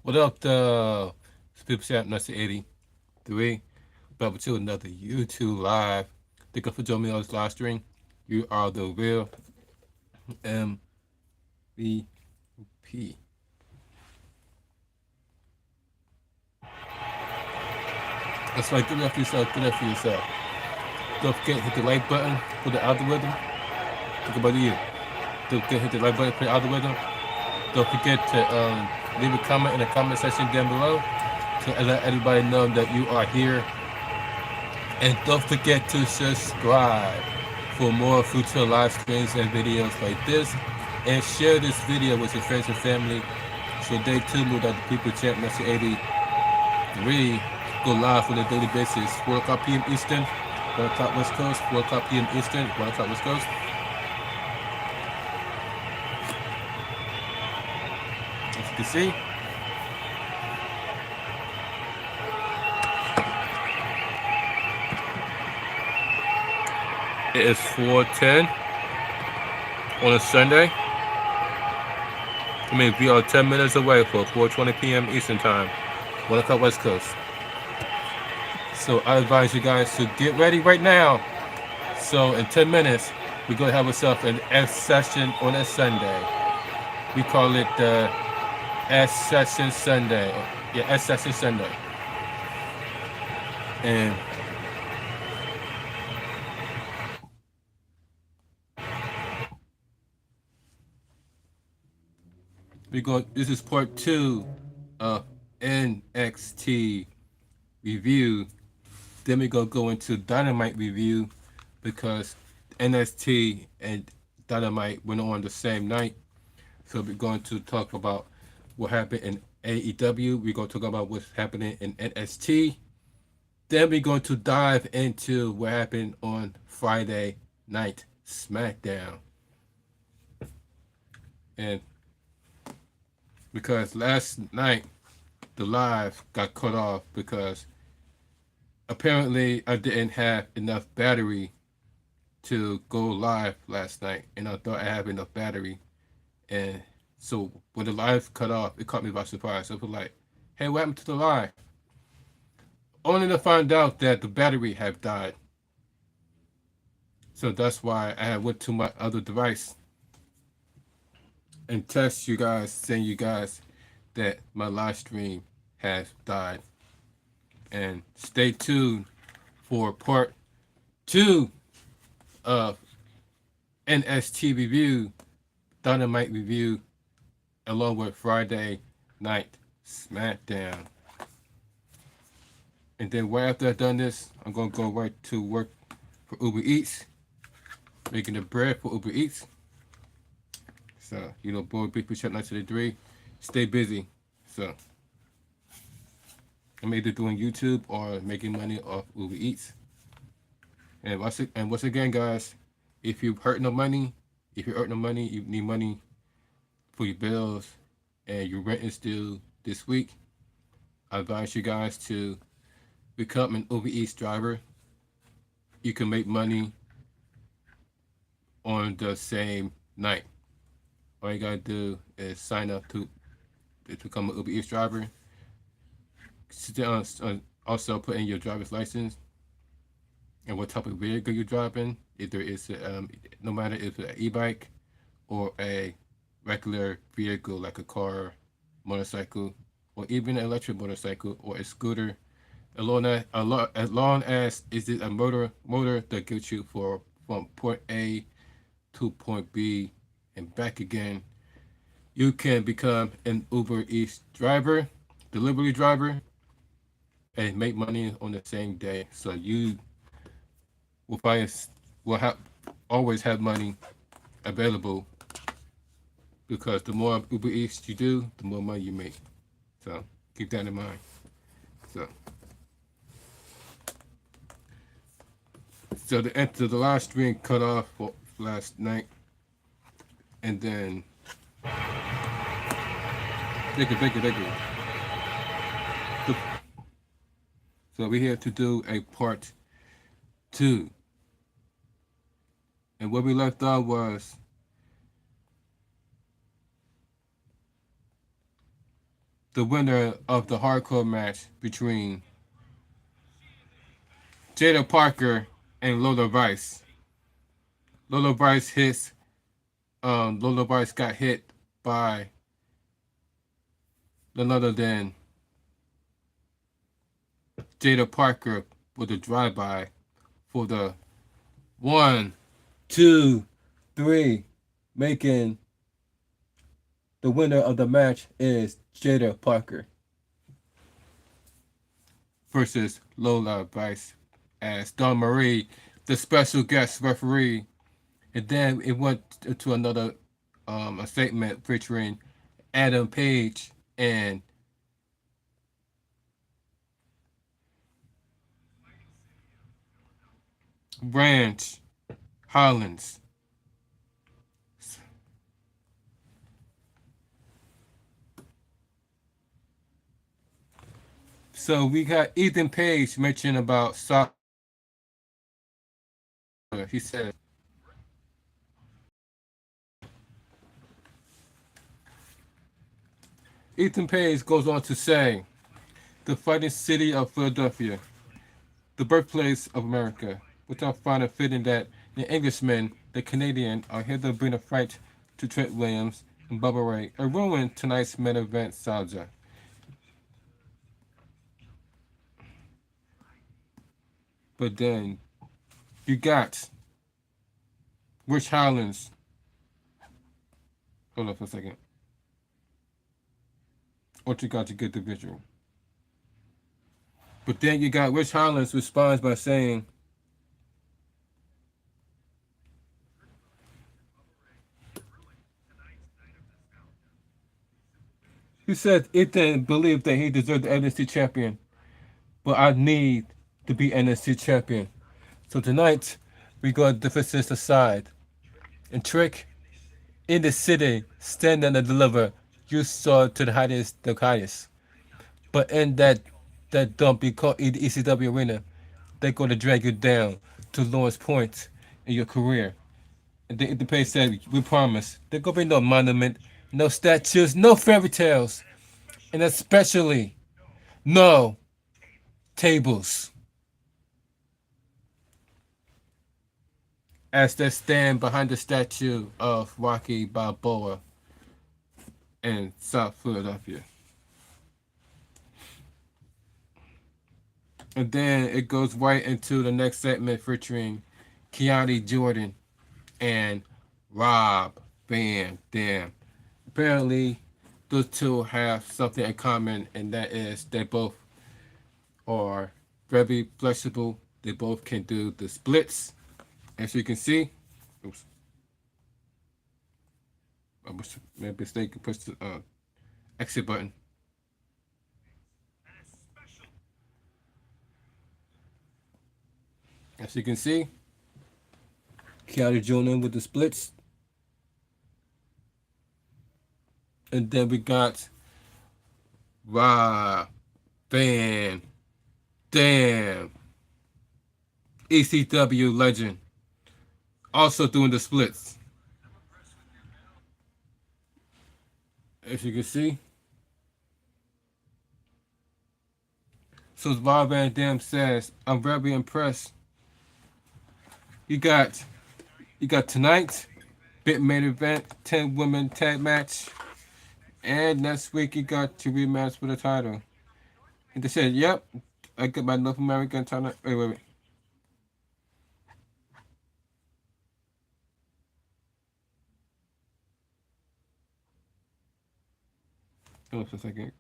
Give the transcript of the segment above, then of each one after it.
What up, the People Chat 1983? Back to another YouTube live. Thank you for joining me on this live stream. You are the real MVP. That's right, good enough for yourself, good enough for yourself. Don't forget to hit the like button for the algorithm. Think about you. Don't forget to hit the like button for the algorithm. Don't forget to leave a comment in the comment section down below to let everybody know that you are here. And don't forget to subscribe for more future live streams and videos like this. And share this video with your friends and family so they too know that the People Champ 1983 go live on a daily basis. 4 o'clock p.m. Eastern, 1 o'clock West Coast, 4 o'clock p.m. Eastern, 1 o'clock West Coast. As you can see, it is 4:10 on a Sunday. I mean, we are 10 minutes away for 4:20 p.m. Eastern Time, 1 o'clock West Coast. So I advise you guys to get ready right now. So in 10 minutes, we're going to have ourselves an S session on a Sunday. We call it the S session Sunday. Yeah, S session Sunday. And this is part 2 of NXT review. Then we're going to go into Dynamite review because NXT and Dynamite went on the same night. So we're going to talk about what happened in AEW. We're going to talk about what's happening in NXT. Then we're going to dive into what happened on Friday night SmackDown. And because last night the live got cut off because apparently I didn't have enough battery to go live last night, and I thought I had enough battery. And so when the live cut off, it caught me by surprise. I was like, hey, what happened to the live? Only to find out that the battery had died. So that's why I went to my other device and text you guys, saying you guys that my live stream has died. And stay tuned for part 2 of NST review, Dynamite review, along with Friday night SmackDown. And then right after I've done this, I'm gonna go right to work for Uber Eats, making the bread for Uber Eats. So, boy, Big Push Up 973, stay busy. So, I'm either doing YouTube or making money off Uber Eats. And once again, guys, if you earn no money, you need money for your bills, and your rent is due this week, I advise you guys to become an Uber Eats driver. You can make money on the same night. All you gotta do is sign up to become an Uber Eats driver. Also put in your driver's license and what type of vehicle you're driving. Either it's no matter if it's an e-bike or a regular vehicle like a car, motorcycle, or even an electric motorcycle or a scooter. As long as is it a motor that gets you from point A to point B and back again, you can become an Uber Eats driver, delivery driver, and make money on the same day. So you will always have money available because the more Uber Eats you do, the more money you make. So keep that in mind. So the live stream cut off for last night, and then thank you. So we're here to do a part 2, and where we left off the winner of the hardcore match between Jada Parker and Lola Rice. Lola Rice hits. Lola Rice got hit by none other than Jada Parker with a drive-by for the 1, 2, 3, making the winner of the match is Jada Parker versus Lola Rice as Dawn Marie, the special guest referee. And then it went to another a segment featuring Adam Page and Branch Hollins. So we got Ethan Page mentioning about soccer. He said, Ethan Page goes on to say, the fighting city of Philadelphia, the birthplace of America, which I find it fitting that the Englishmen, the Canadian, are here to bring a fight to Trent Williams and Bubba Ray and ruin tonight's main event saga. But then you got Rich Hollins. Hold on for a second. What you got to get the visual? But then you got Rich Hollins responds by saying, he said it didn't believe that he deserved the NXT champion, but I need to be NXT champion. So tonight, we got differences aside. And Trick, in the city, standing and deliver, you saw to the highest. But in that dump you call ECW arena, they're gonna drag you down to lowest point in your career. And the page said, we promise, there gonna be no monument, no statues, no fairy tales, and especially no tables. As they stand behind the statue of Rocky Balboa in South Philadelphia. And then it goes right into the next segment featuring Keanu Jordan and Rob Van Dam. Apparently, those two have something in common, and that is they both are very flexible. They both can do the splits, as you can see. Oops. I made a mistake and push the exit button. As you can see, Keanu Jordan with the splits. And then we got Rob Van Dam, ECW legend, also doing the splits. As you can see. So Rob Van Dam says, I'm very impressed. You got tonight, big main event, 10 women tag match. And next week you got your rematch for the title. And they said, yep, I got my North American title. Wait. Hold on for a second.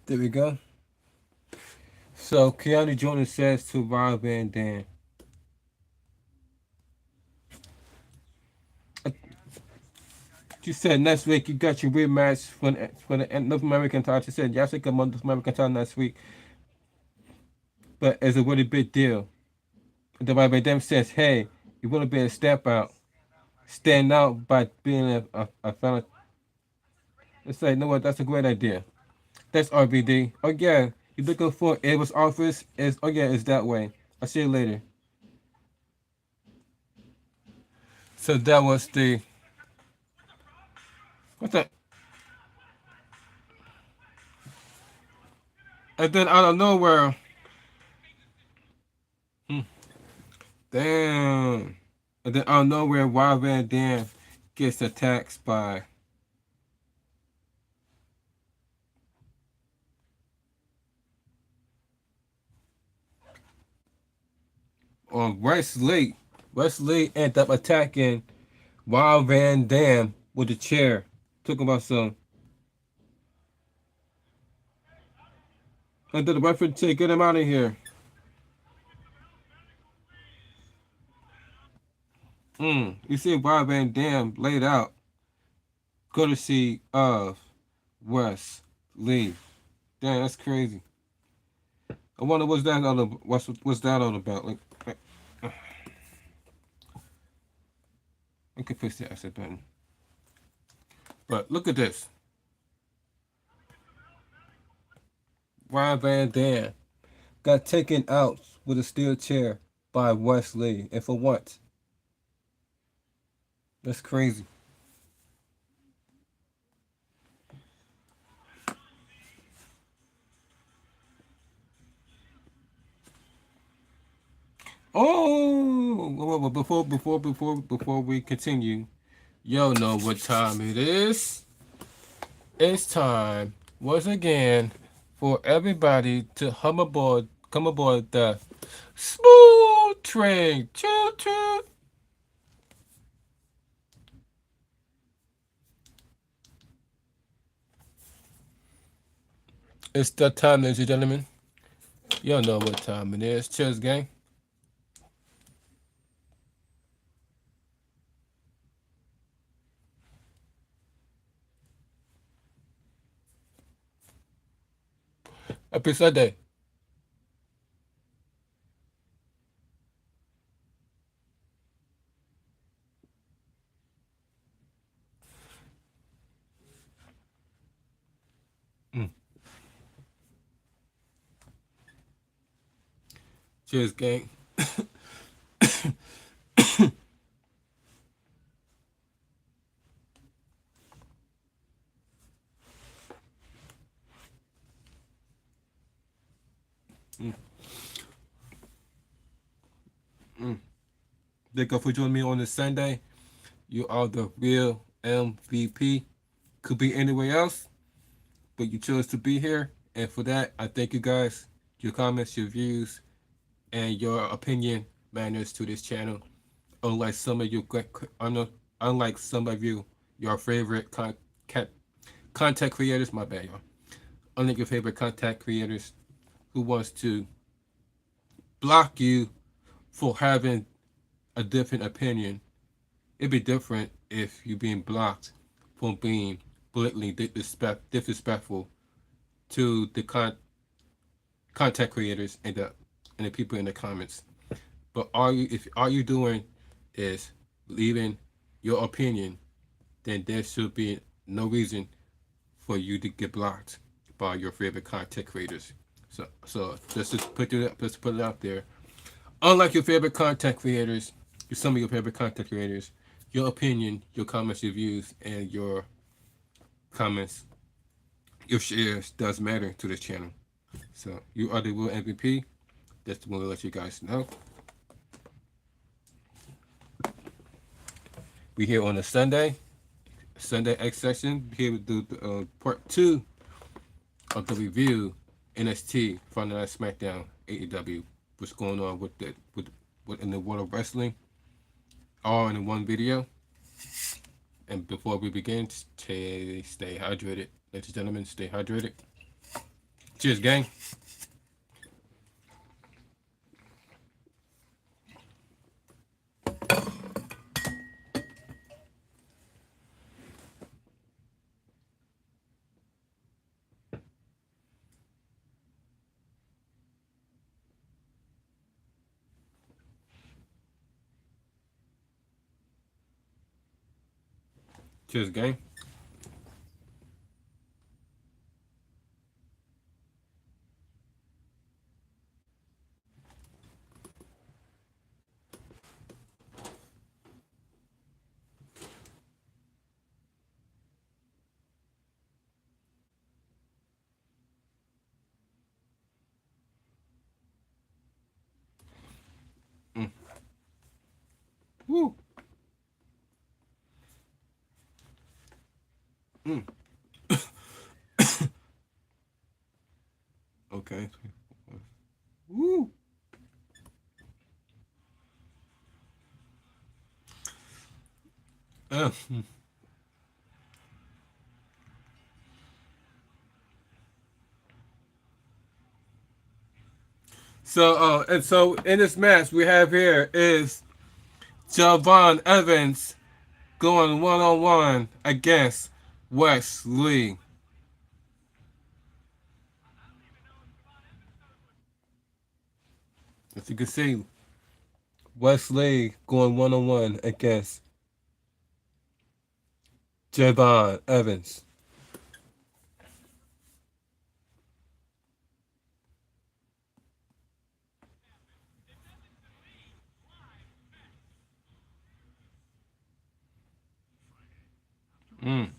There we go. So Keanu Jordan says to Rob Van Dam, she said next week you got your rematch for the North American title. She said, yes, I got my North American title next week. But it's a really big deal. And then Rob Van Dam says, hey, you want to be a step out. Stand out by being a fellow. It's like, you know what? That's a great idea. That's RBD. Oh yeah, you looking for Edward's office? Is oh yeah, it's that way. I'll see you later. So that was the what's that? And then out of nowhere, hmm, damn. And then out of nowhere, Wild Van Dam gets attacked by Wesley. Wesley ended up attacking Wild Van Dam with a chair. Talking about some. And then the referee said, "Get him out of here." You see Wild Van Dam laid out, courtesy of Wes Lee. Damn, that's crazy. I wonder what's that all about? Like, I could push the exit button. But look at this. Ryan Van Dam got taken out with a steel chair by Wesley. And for what? That's crazy. Oh, well, before we continue, y'all know what time it is. It's time once again for everybody to come aboard the smooth train. Choo choo. It's that time, ladies and gentlemen. Y'all know what time it is. Cheers, gang. Happy Sunday. Mm. Cheers, gang. Mm. Mm. Thank you for joining me on this Sunday. You are the real MVP. Could be anywhere else, but you chose to be here. And for that, I thank you guys. Your comments, your views, and your opinion matters to this channel. Unlike some of you, unlike some of you, your favorite content creators, my bad, y'all. Unlike your favorite content creators who wants to block you for having a different opinion. It'd be different if you're being blocked from being blatantly disrespectful to the content creators and the people in the comments. But if all you doing is leaving your opinion, then there should be no reason for you to get blocked by your favorite content creators. So let's put it out there. Unlike your favorite content creators, some of your favorite content creators, your opinion, your comments, your views, and your comments, your shares does matter to this channel. So you are the real MVP. Just want to let you guys know. We here on a Sunday X session. Here we do part 2 of the review NXT Friday Night SmackDown AEW. What's going on with in the world of wrestling? All in one video. And before we begin, stay hydrated. Ladies and gentlemen, stay hydrated. Cheers, gang. Cheers, gang. Woo. Mm. Okay. Woo. Uh, and so in this match we have here is Javon Evans going 1-on-1 against Wes Lee. As you can see, Wes Lee going 1-on-1 against Javon Evans. Mm.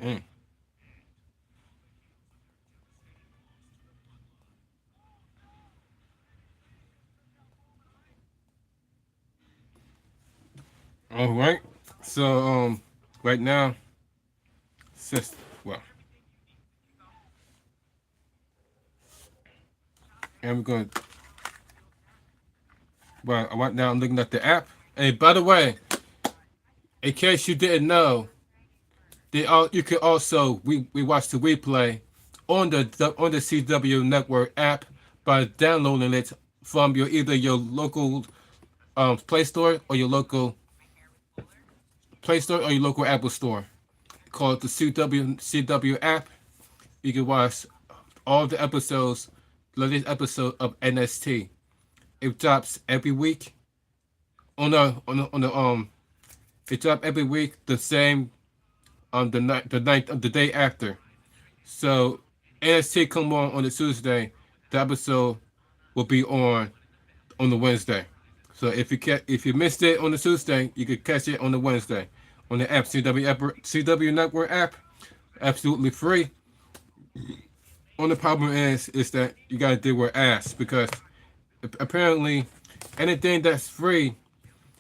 Mm. All right. So right now, sis, well, and we're going. Well, right now I'm looking at the app. Hey, by the way, in case you didn't know, you can also we watch the replay on the CW Network app by downloading it from either your local Play Store or your local Apple Store. Called the CW app. You can watch all the episodes, latest episode of NST. It drops every week. On the it drops every week the same the day after. So NXT come on the Tuesday. The episode will be on the Wednesday. So if you missed it on the Tuesday, you could catch it on the Wednesday on the app CW Network app. Absolutely free. Only problem is that you gotta deal with ads because apparently anything that's free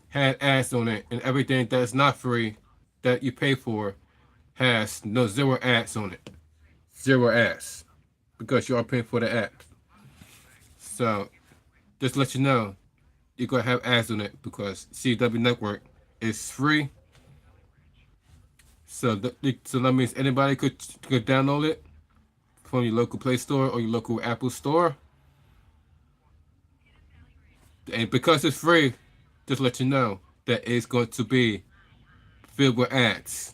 had ads on it, and everything that's not free that you pay for has no zero ads on it. Zero ads because you are paying for the app. So just let you know you're gonna have ads on it because CW Network is free. So that means anybody could download it from your local Play Store or your local Apple Store. And because it's free, just let you know that it's going to be filled with ads.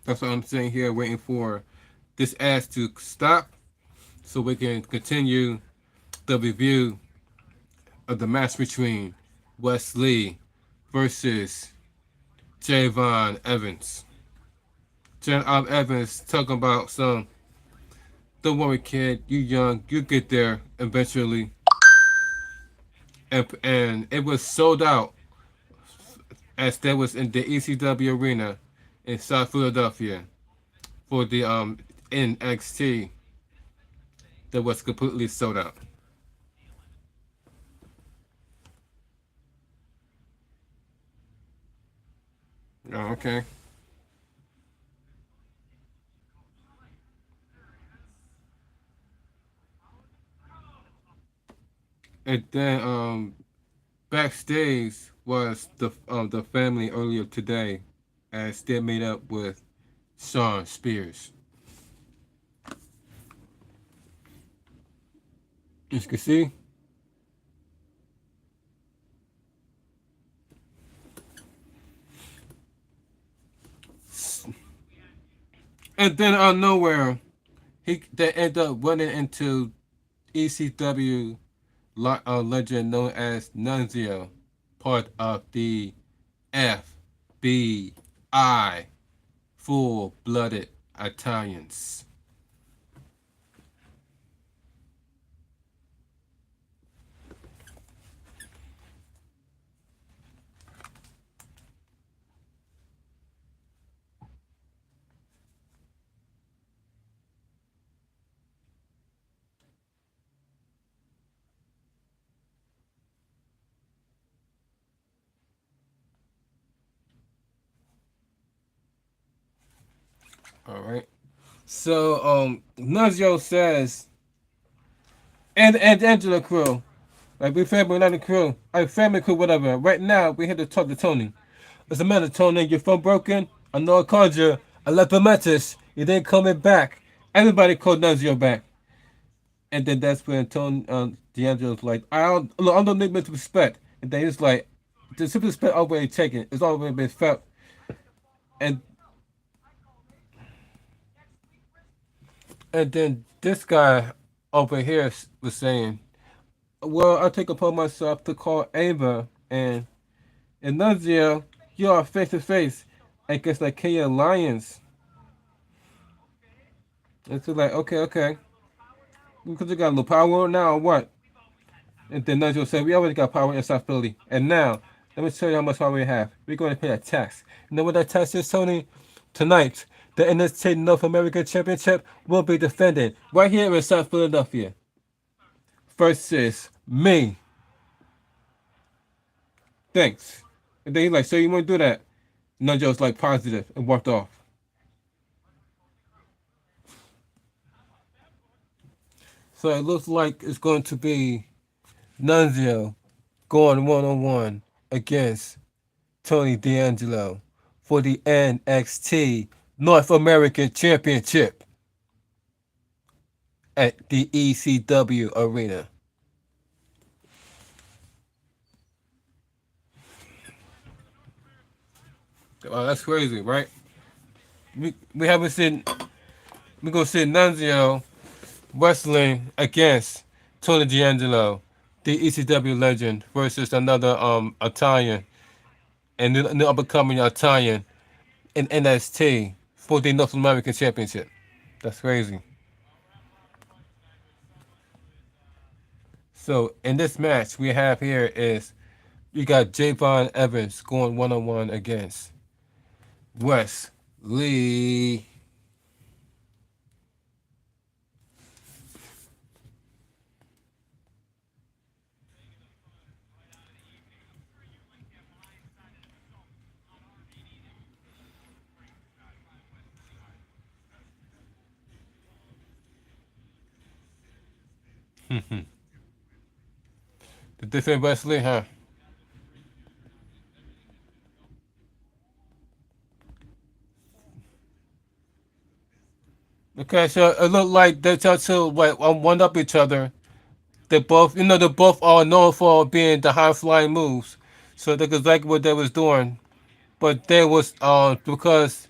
That's what I'm saying here, waiting for this ads to stop so we can continue the review of the match between Wes Lee versus Javon Evans. Javon Evans talking about some, don't worry, kid, you young, you get there eventually. And it was sold out as that was in the ECW arena in South Philadelphia for the NXT that was completely sold out. Oh, okay. And then backstage was the family earlier today as they made up with Sean Spears. As you can see. And then out of nowhere, they end up running into ECW legend known as Nunzio, part of the FBI, full-blooded Italians. All right. So Nunzio says, and Angela crew, like we family, not a crew, like family crew, whatever. Right now we had to talk to Tony. As a matter, Tony, your phone broken. I know I called you. I left a message. You didn't call me back. Everybody called Nunzio back. And then that's when Tony D'Angelo's like, I don't need much respect. And then he's like, the respect already taken. It's already been felt. And then this guy over here was saying, well, I take upon myself to call Ava and Nunzio, you are face to face against like Kenya Lions. And so like, okay. Because you got a little power now or what? And then Nunzio said, we already got power in South Philly. And now, let me tell you how much power we have. We're going to pay a tax. You know what that tax is, Tony? Tonight, the NXT North American Championship will be defended right here in South Philadelphia versus me. Thanks. And then he's like, so you want to do that? Nunzio's like positive and walked off. So it looks like it's going to be Nunzio going one on one against Tony D'Angelo for the NXT North American Championship at the ECW Arena. Oh, that's crazy, right? We haven't seen. We're gonna see Nunzio wrestling against Tony D'Angelo, the ECW legend, versus another Italian and the up and coming Italian in NXT for the North American Championship. That's crazy. So in this match we have here is you got Javon Evans going one on one against Wes Lee. The different Wes Lee, huh? Okay, so it looked like they try to like one up each other. They both, they both are known for being the high flying moves. So that's exactly what they was doing. But they was because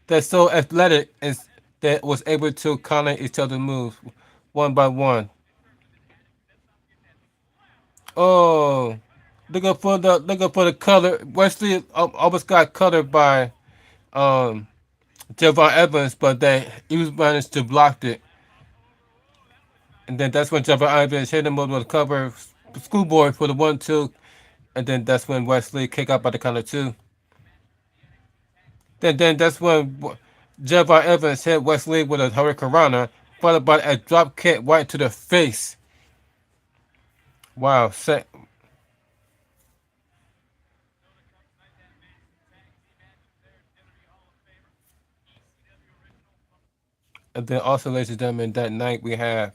they're so athletic and they was able to counter each other's moves one by one. Oh, looking for the color. Wesley almost got colored by um Javon Evans, but then he was managed to block it. And then that's when Javon Evans hit him with the cover schoolboy for the 1-2. And then that's when Wesley kick out by the count of two. Then that's when Javon Evans hit Wesley with a Hurricane, followed by a drop kick right to the face. Wow. And then also, ladies and gentlemen, that night we have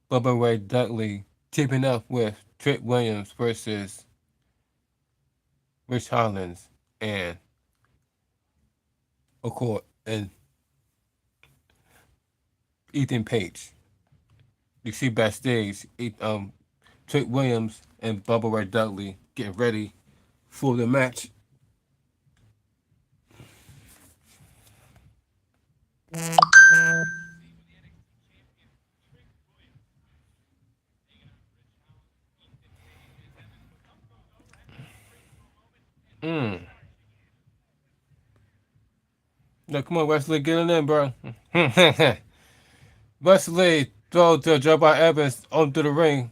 Bubba Ray Dudley teaming up with Trick Williams versus Rich Hollins and, of course, and Ethan Page. You see backstage, Trick Williams and Bubba Ray Dudley getting ready for the match. Mm. Now, come on, Wesley, get in there, bro. Wesley throw to Jabbar Evans onto the ring.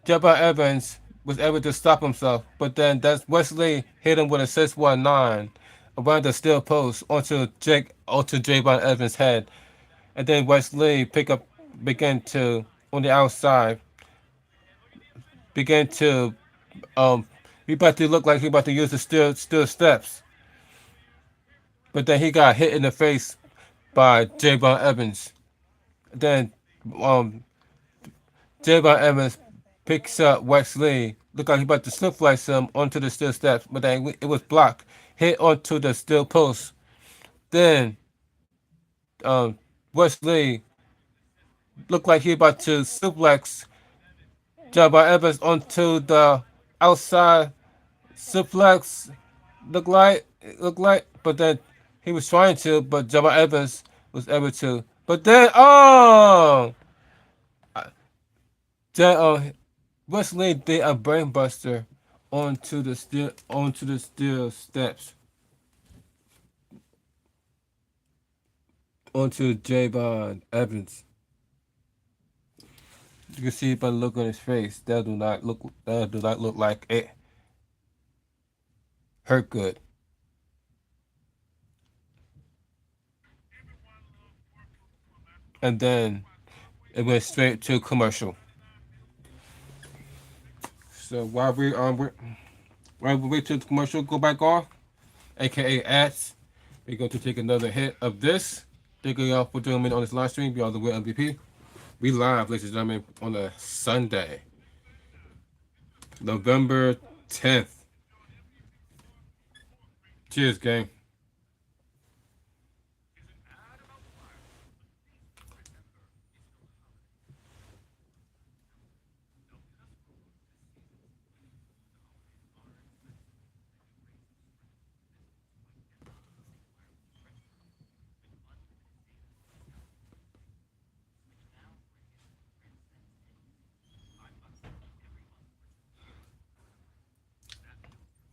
Jabbar Evans was able to stop himself, but then that's Wesley hit him with a 619 around the steel post onto Jabbar Evans' head, and then Wesley began to on the outside began to um he about to look like he about to use the steel steps, but then he got hit in the face by Javon Evans. Then um, Javon Evans picks up Wesley. Look like he about to slip flex him onto the steel steps, but then it was blocked. Hit onto the steel post. Then Wesley looked like he about to suplex Javon Evans onto the outside suplex. Look like, but then he was trying to, but Javon Evans was able to. But then, then Wesley did a brainbuster onto the steel steps onto Javon Evans. You can see by the look on his face that do not look like it hurt good. And then it went straight to commercial. So while we wait till the commercial go back off, aka ads, we're going to take another hit of this. Thank you all for joining me on this live stream. Be all the way MVP. We live, ladies and gentlemen, on a Sunday, November 10th. Cheers, gang.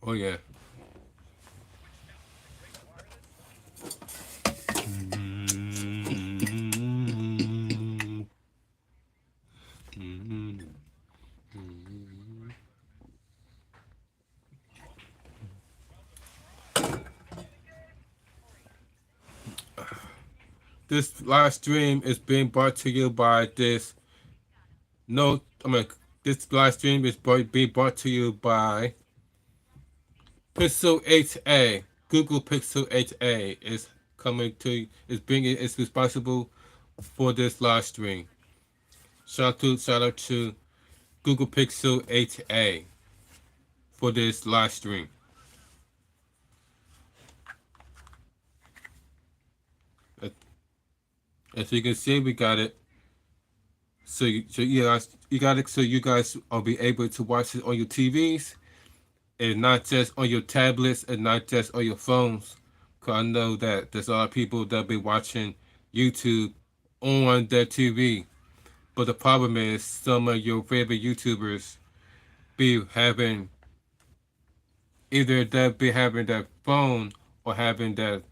Oh yeah. This live stream is being brought to you by this. No, I mean this live stream is being brought to you by Pixel 8A. Google Pixel 8A is coming to is responsible for this live stream. Shout out to Google Pixel 8A for this live stream. As you can see, we got it. You got it. So you guys will be able to watch it on your TVs and not just on your tablets and not just on your phones. Cause I know that there's a lot of people that be watching YouTube on their TV. But the problem is some of your favorite YouTubers be having either that be having that phone or having that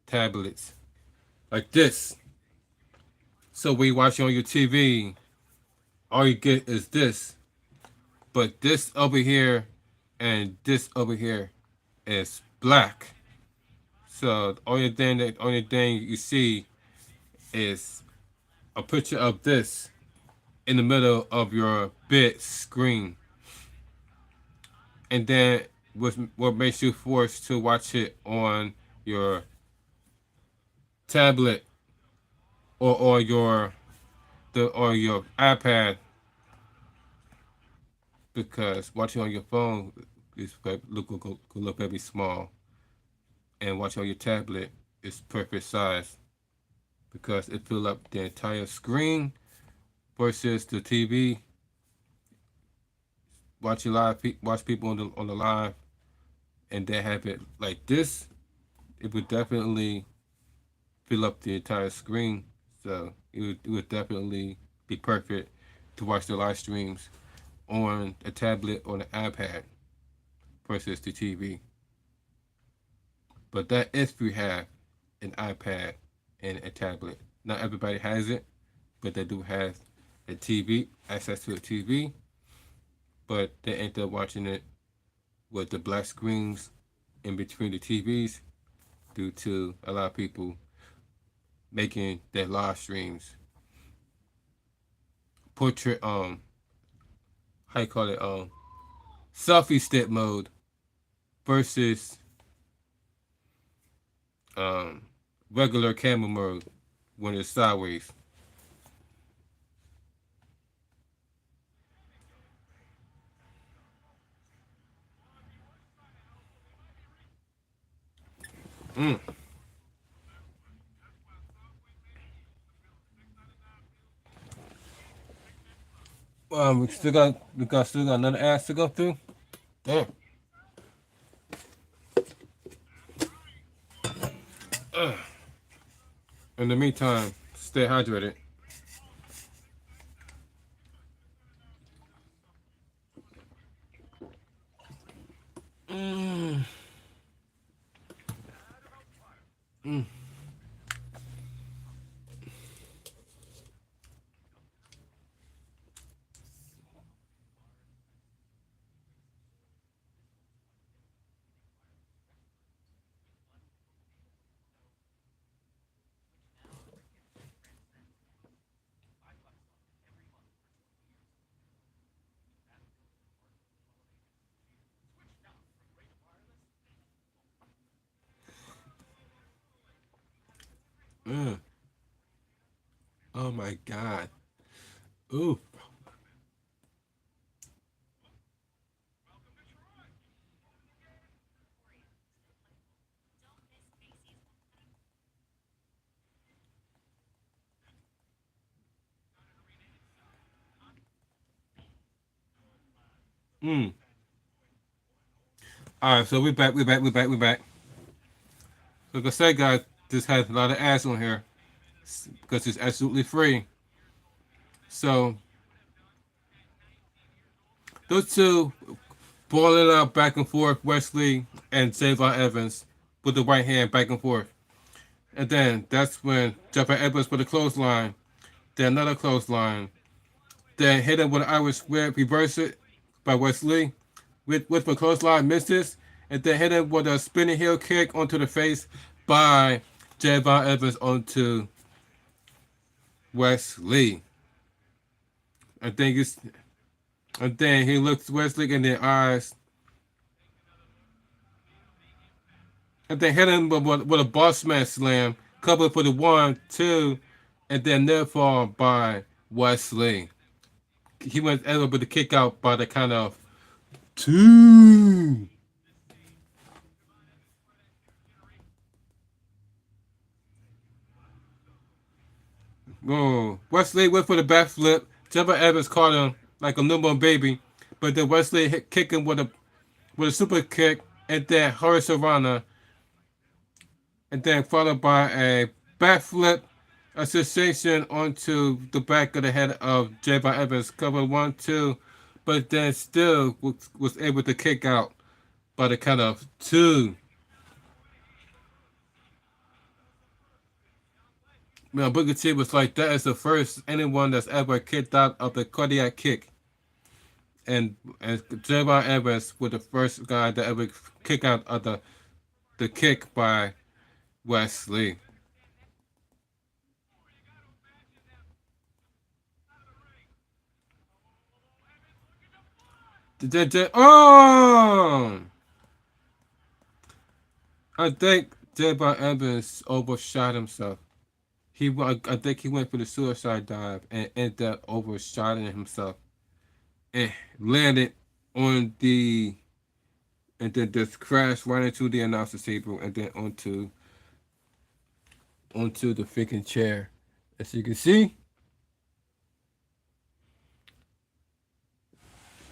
tablets like this. So when you watch on your TV, all you get is this. But this over here and this over here is black. So the only thing you see is a picture of this in the middle of your big screen. And then what makes you forced to watch it on your tablet or your iPad, because watching on your phone is look very small, and watching on your tablet is perfect size because it fill up the entire screen versus the TV. Watch people on the live, and they have it like this. It would definitely fill up the entire screen. So it would definitely be perfect to watch the live streams on a tablet or an iPad versus the TV. But that is if you have an iPad and a tablet. Not everybody has it, but they do have a TV, access to a TV, but they end up watching it with the black screens in between the TVs due to a lot of people making their live streams portrait how you call it selfie stick mode versus um regular camera mode when it's sideways. Mm. We still got another ass to go through. Damn. In the meantime, stay hydrated. Mm. Mm. Mm. Oh my god. Ooh. Mm. All right, so we back. We back. We back. We back. So like I said, guys, this has a lot of ass on here because it's absolutely free. So those two balling out back and forth, Wesley and Javon Evans with the right hand back and forth. And then that's when Javon Evans with a clothesline, then another clothesline, then hit him with an Irish whip, reverse it by Wesley with the clothesline, misses, and then hit him with a spinning heel kick onto the face by Javon Evans onto Wesley. And then, and then he looks Wesley in the eyes and then hit him with a boss man slam, covered for the 1, 2, and then near fall by Wesley. He went able to kick out by the kind of 2. Oh, Wesley went for the backflip. Jumper Evans caught him like a newborn baby, but then Wesley hit, kicked him with a super kick, and then Hurricanrana, and then followed by a backflip, a sensation onto the back of the head of Javon Evans, cover 1, 2, but then still was able to kick out by the count of 2. Booker T was like, that is the first anyone that's ever kicked out of the cardiac kick. And Javon Evans was the first guy that ever kick out of the kick by Wesley. Oh! I think Javon Evans overshot himself. I think he went for the suicide dive and ended up overshotting himself and landed on the and then just crashed right into the announcer table and then onto the freaking chair. As you can see,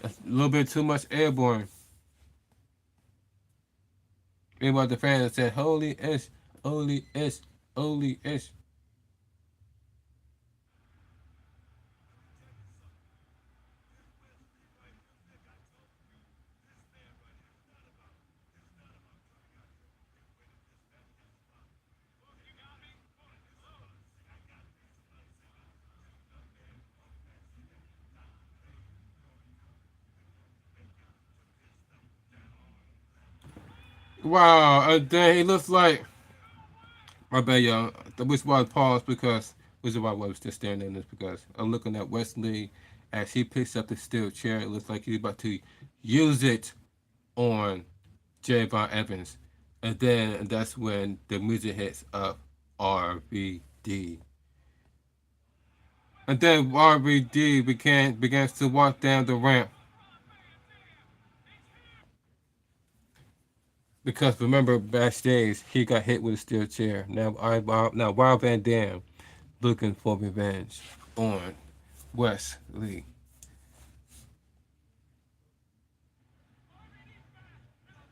that's a little bit too much airborne. Everybody the fans said, "Holy ish, holy ish, holy ish." Wow, then he looks like my bad, y'all. The which was pause because which is why I was just standing in this because I'm looking at Wesley as he picks up the steel chair. It looks like he's about to use it on Javon Evans, and then that's when the music hits up RVD. And then RVD begins to walk down the ramp. Because remember, backstage, he got hit with a steel chair. Now Wild Van Dam looking for revenge on Wesley.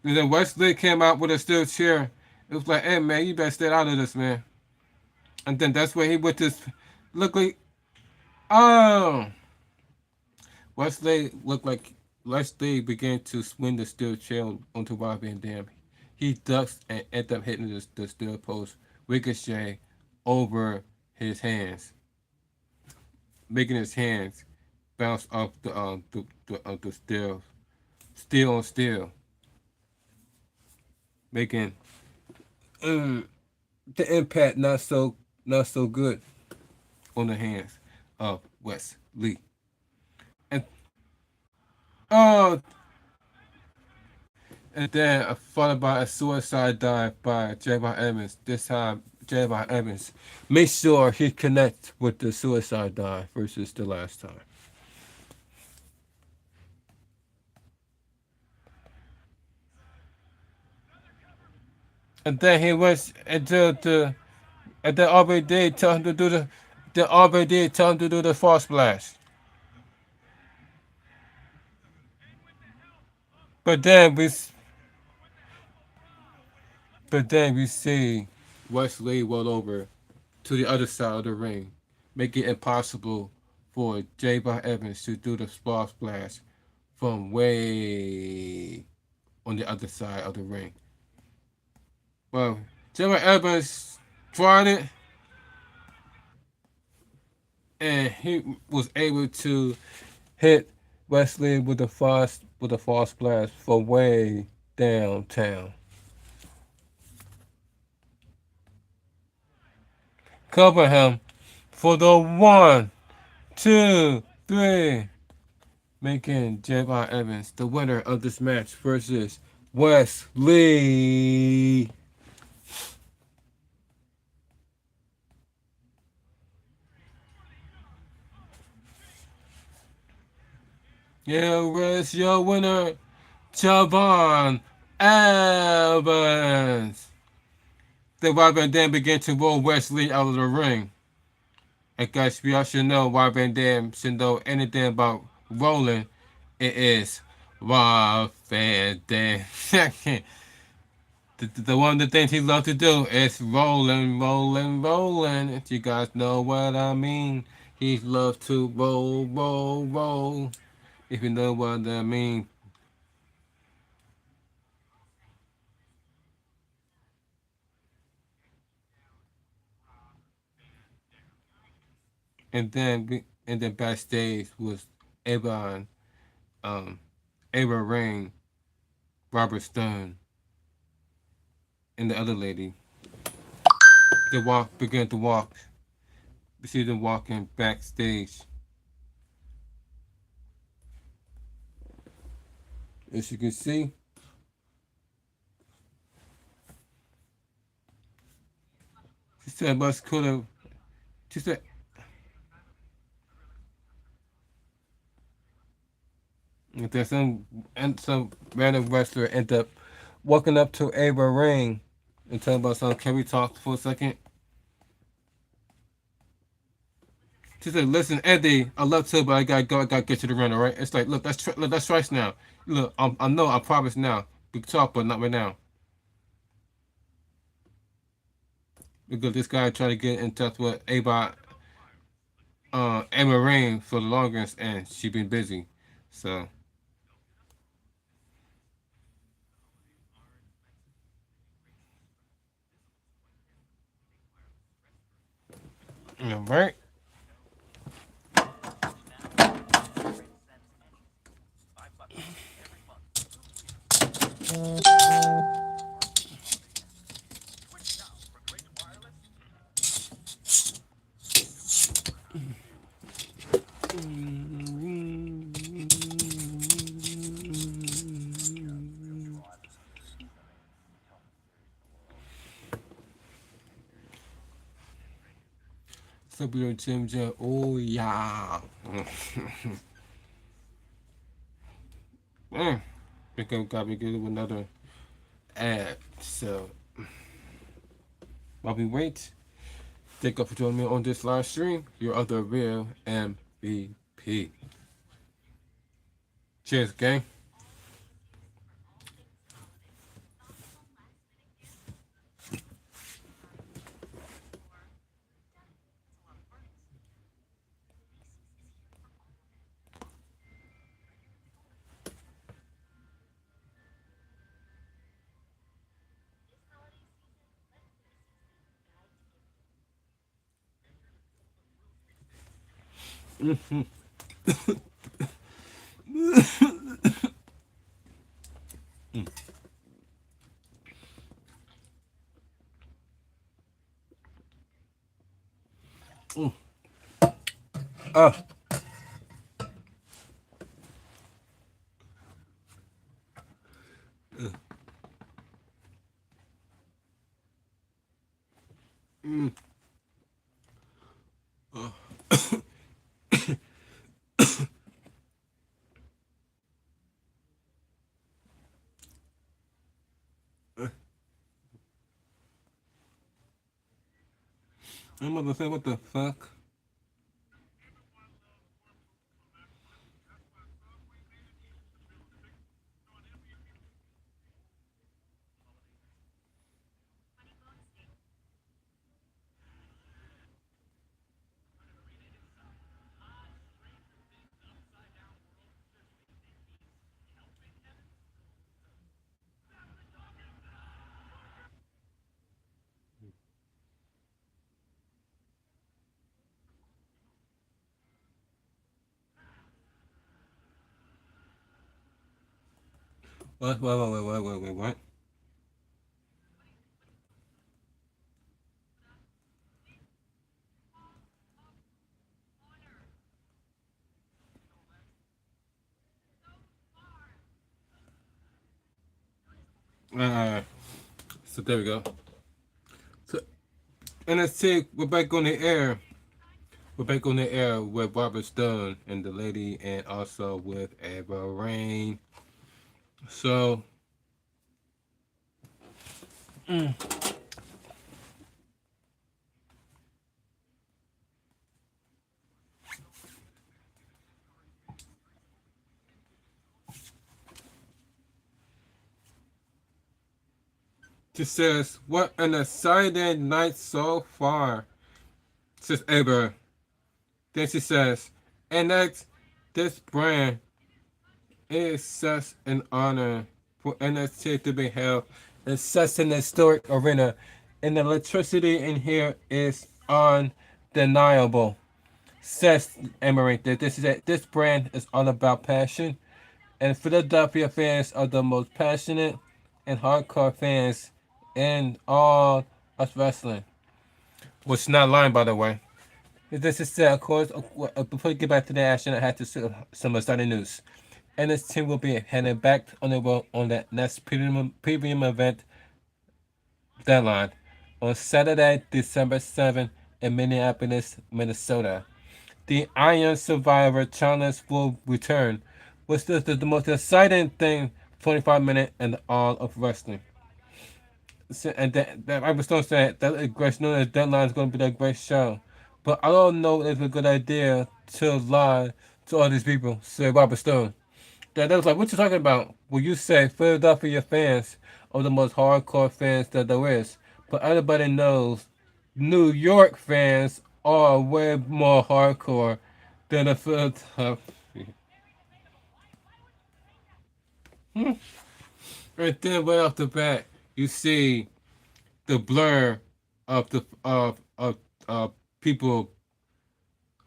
And then Wesley came out with a steel chair. It was like, hey man, you better stay out of this, man. And then that's where he went to look like, oh, Wesley looked like Wesley began to swing the steel chair onto Rob Van Dam. He ducks and ended up hitting the steel post, ricochet over his hands, making his hands bounce off the steel on steel, making the impact not so good on the hands of Wesley. And oh, and then followed by a suicide dive by Javon Evans. This time, Javon Evans make sure he connects with the suicide dive versus the last time. And then he went into the and then RBD tell him to do the RBD tell him to do the false blast. But then we but then we see Wesley roll over to the other side of the ring, making it impossible for Javon Evans to do the false blast from way on the other side of the ring. Well, Javon Evans tried it, and he was able to hit Wesley with a false blast from way downtown. Cover him for the 1, 2, 3, making Javon Evans the winner of this match versus Wesley. Yeah, where's your winner, Javon Evans? Then Rob Van Dam began to roll Wesley out of the ring. And guys, we all should know Rob Van Dam should know anything about rolling. It is Rob Van Dam. the one of the things he loves to do is rolling, rolling, rolling. If you guys know what I mean. He loves to roll, roll, roll. If you know what I mean. And then backstage was Avon, um, Ava Rain, Robert Stone, and the other lady. They began to walk. We see them walking backstage. As you can see, she said much could have. She said, if there's some random wrestler end up walking up to Ava Ring and telling about something. Can we talk for a second? She said, "Listen, Eddie, I love to, but I gotta go. I gotta get to the ring, all right?" It's like, look, let's try now. Look, I know, I promise now. We can talk, but not right now. Because this guy tried to get in touch with Emma Rain for the longest, and she been busy. So, all right. February Jim Jam. Oh yeah. Man, think I got me good with another ad. So while we wait, thank you for joining me on this live stream. Your other real MVP. Cheers, gang. Uh, I'm about to say, what the fuck? What? So there we go. So NXT, we're back on the air. We're back on the air with Robert Stone and the lady, and also with Ava Rain. So, she says, "What an exciting night so far," says Ava. Then she says, "NX, this brand is such an honor for NXT to be held in such an historic arena, and the electricity in here is undeniable." Says Emery that this brand is all about passion, and Philadelphia fans are the most passionate and hardcore fans in all of wrestling. Which is not lying, by the way. This is of course, before we get back to the action, I had to see some exciting news. And this team will be heading back on the road on that next premium event deadline on Saturday, December 7th in Minneapolis, Minnesota. The Iron Survivor Challenge will return, which is the most exciting thing 25 minutes in all of wrestling. So, and that I was still saying that great known as Deadline is going to be that great show. But I don't know if it's a good idea to lie to all these people, say Robert Stone. That was like, what you talking about? Well, you say Philadelphia fans are the most hardcore fans that there is. But everybody knows New York fans are way more hardcore than the Philadelphia. Right then, right off the bat, you see the blur of the people.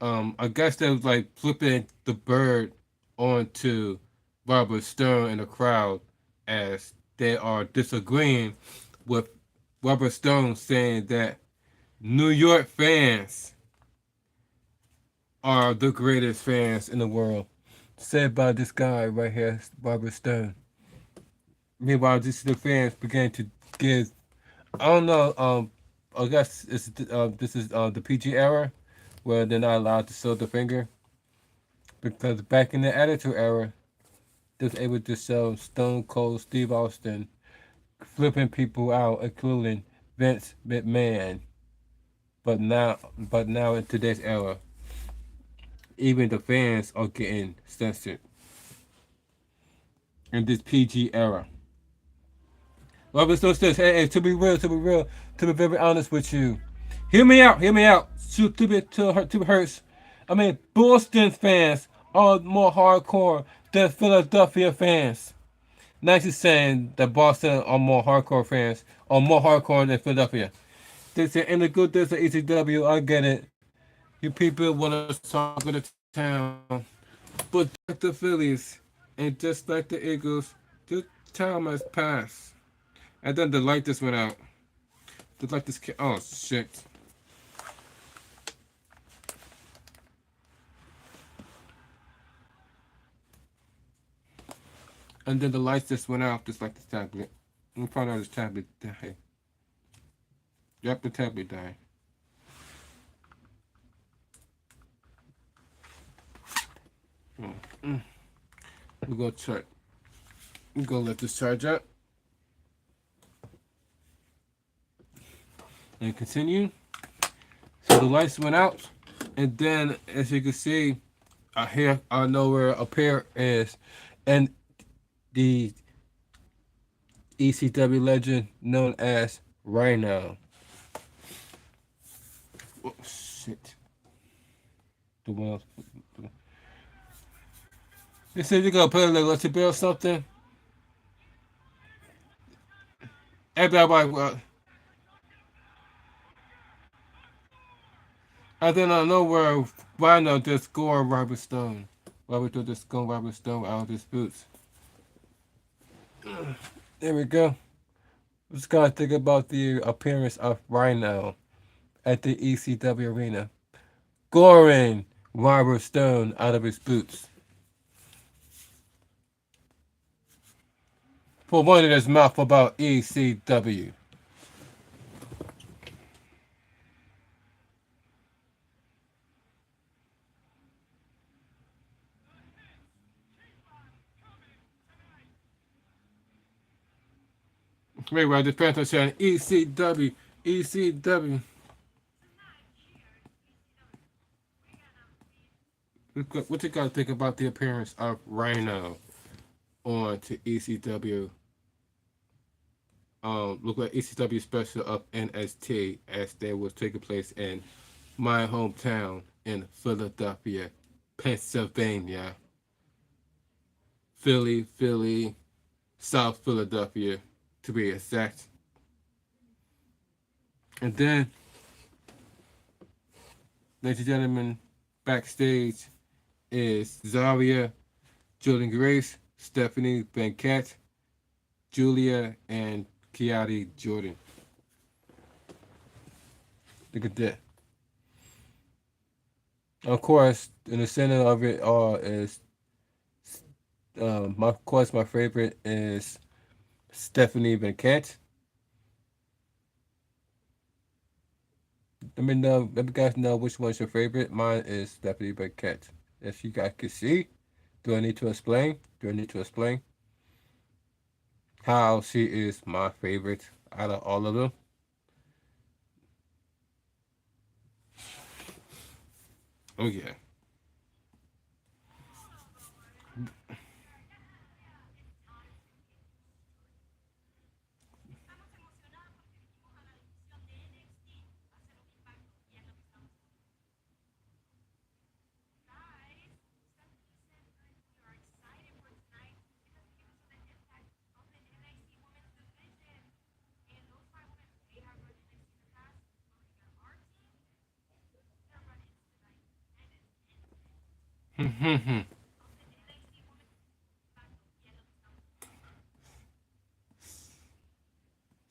I guess they was like flipping the bird onto Robert Stern in the crowd as they are disagreeing with Robert Stone saying that New York fans are the greatest fans in the world. Said by this guy right here, Robert Stone. Meanwhile, the fans began to give. I don't know. I guess this is the PG era. where they're not allowed to show the finger. Because back in the Attitude Era, they was able to show Stone Cold Steve Austin flipping people out, including Vince McMahon. But now in today's era, even the fans are getting censored in this PG era. Robert Stone says, hey, to be very honest with you, hear me out. To be hurts. I mean, Boston fans are more hardcore than Philadelphia fans. Now she's saying that Boston are more hardcore fans, are more hardcore than Philadelphia. They say, in the good days of ECW, I get it. You people want to talk of the town. But just like the Phillies, and just like the Eagles, the time has passed. And then the light just went out. The light just came. Oh, shit. And then the lights just went out, just like the tablet. We found out this tablet died. Yep, the tablet died. Mm. We're gonna check. We're gonna let this charge up. And continue. So the lights went out. And then, as you can see, here I know where a pair is. And the ECW legend known as Rhino. Oh, shit. The one else. They said you're gonna put a little to build something. Everybody, and then I know where Rhino just scored Robert Stone. Robert just scored Robert Stone out of his boots. There we go. Just gotta think about the appearance of Rhino at the ECW arena, goring Robert Stone out of his boots for running his mouth about ECW. Wait, right, the fans are saying ECW, ECW. What you gotta think about the appearance of Rhino on to ECW? Look like ECW special of NST as they was taking place in my hometown in Philadelphia, Pennsylvania, Philly, South Philadelphia, to be exact. And then, ladies and gentlemen, backstage is Zaria, Jordan Grace, Stephanie Banquette, Julia, and Kiati Jordan. Look at that. Of course, in the center of it all is, of course, my favorite is Stephanie Banquette. Let me guys know which one's your favorite. Mine is Stephanie Banquette. As you guys can see, do I need to explain? Do I need to explain how she is my favorite out of all of them? Oh yeah.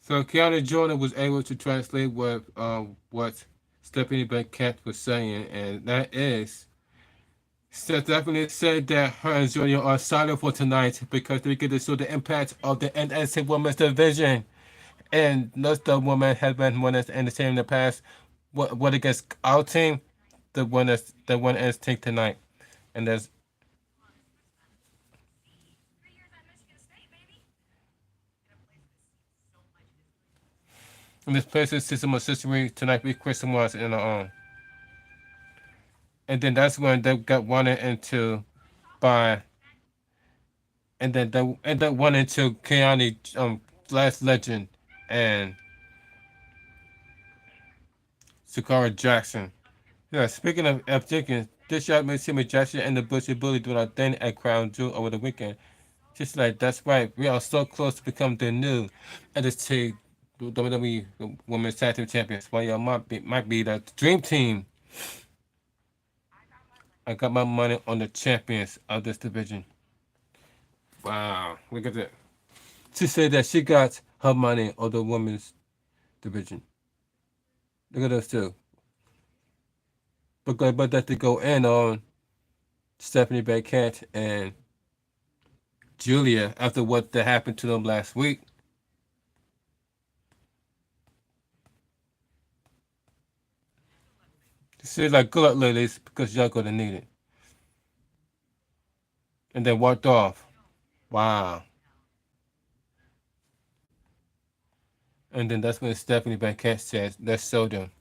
So Keanu Jordan was able to translate what Stephanie Banquette was saying, and that is Stephanie said that her and Junior are excited for tonight because they get to show the impact of the NXT Women's Division. And most of the women have been winners in the team in the past. What against our team? the one ends take tonight, and there's and this place is system of history tonight with Kristen was in and then that's when they got wanted into by and then they end up wanting to Keanu Last Legend and Sakara Jackson. Yeah, speaking of Jenkins, this shot made Timmy Jackson and the Bushy Bully doing a thing at Crown Jewel over the weekend. Just like that's right, we are so close to become the new NXT WWE Women's Tag Team Champions. Well, y'all might be the Dream Team. I got my money on the champions of this division. Wow, look at that. She said that she got her money on the women's division. Look at us too. But that to go in on Stephanie Beckett and Julia after what that happened to them last week. She was like, good luck, ladies, because y'all gonna need it. And then walked off. Wow. And then that's when Stephanie Beckett says, let's show them.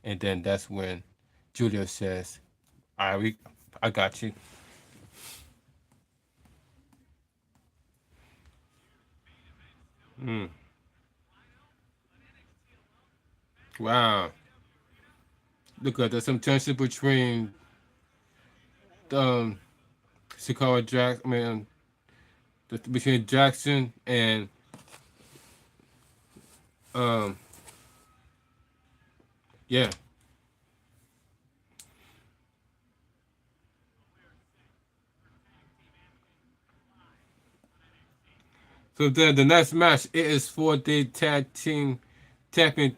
And then that's when Julia says, all right, I got you. Mm. Wow. Look at there's some tension between um Sakara Jackson, between Jackson and um yeah. So then the next match it is for the tag team champion.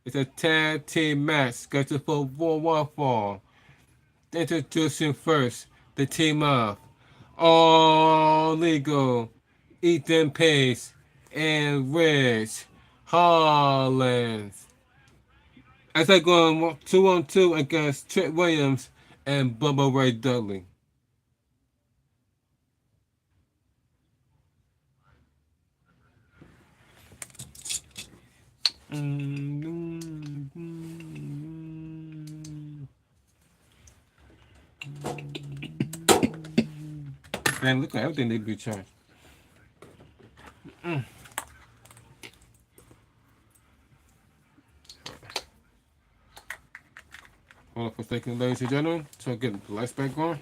It's a tag team match scheduled for World War Fall. Introducing first the team of All Legal, Ethan Pace, and Rich Hollins. As they go 2-on-2 against Trent Williams and Bubba Ray Dudley. Man, look at everything they be charged. Hold on for a second, ladies and gentlemen. So I get the lights back on.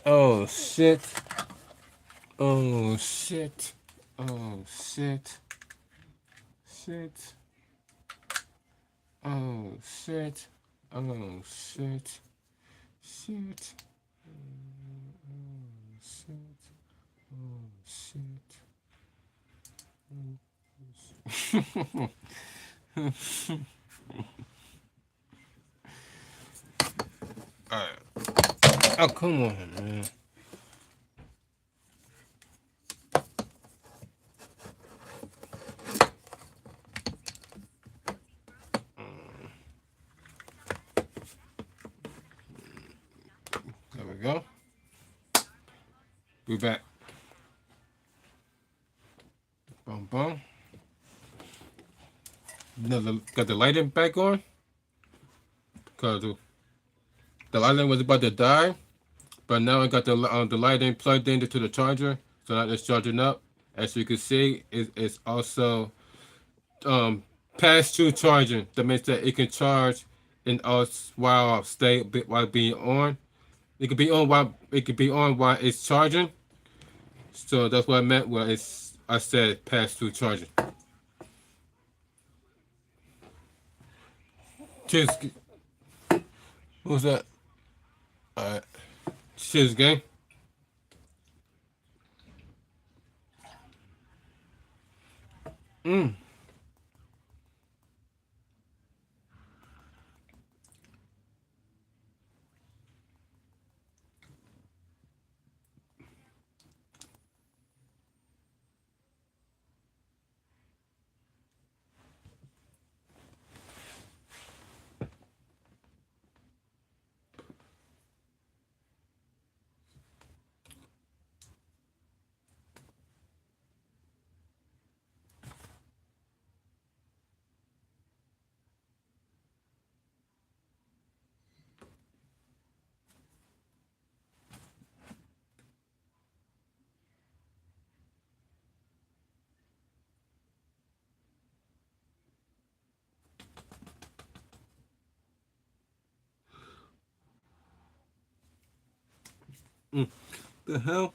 Oh shit. Oh shit. Oh shit. Shit. Oh shit. Oh shit. Shit. Oh shit. Oh shit. Alright. Oh come on, man. There we go. We back. Boom, boom. Got the lighting back on. Because the lighting was about to die. But now I got the lighting plugged into the charger. So now it's charging up. As you can see, it's also pass-through charging. That means that it can charge and while being on. It could be on while it's charging. So that's what I meant when I said pass-through charging. Just who's that? All right. Cheers, gang. Mm. Mm. The hell?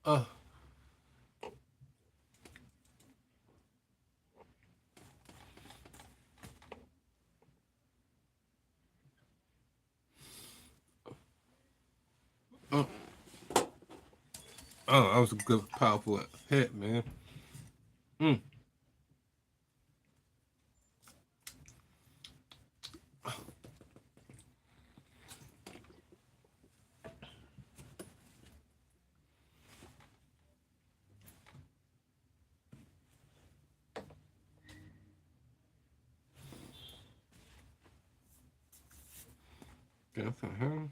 uh, uh, oh, that was a good, powerful hit, man. Mm. What the hell?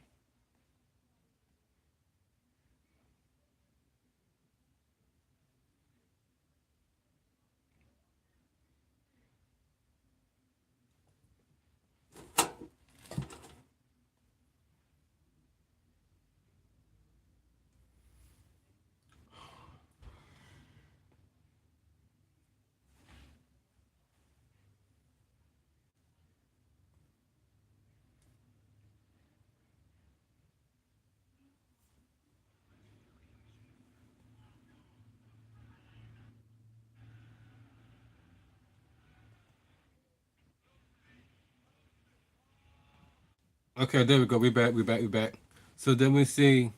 Okay, there we go. We back. We back. We back. So then we see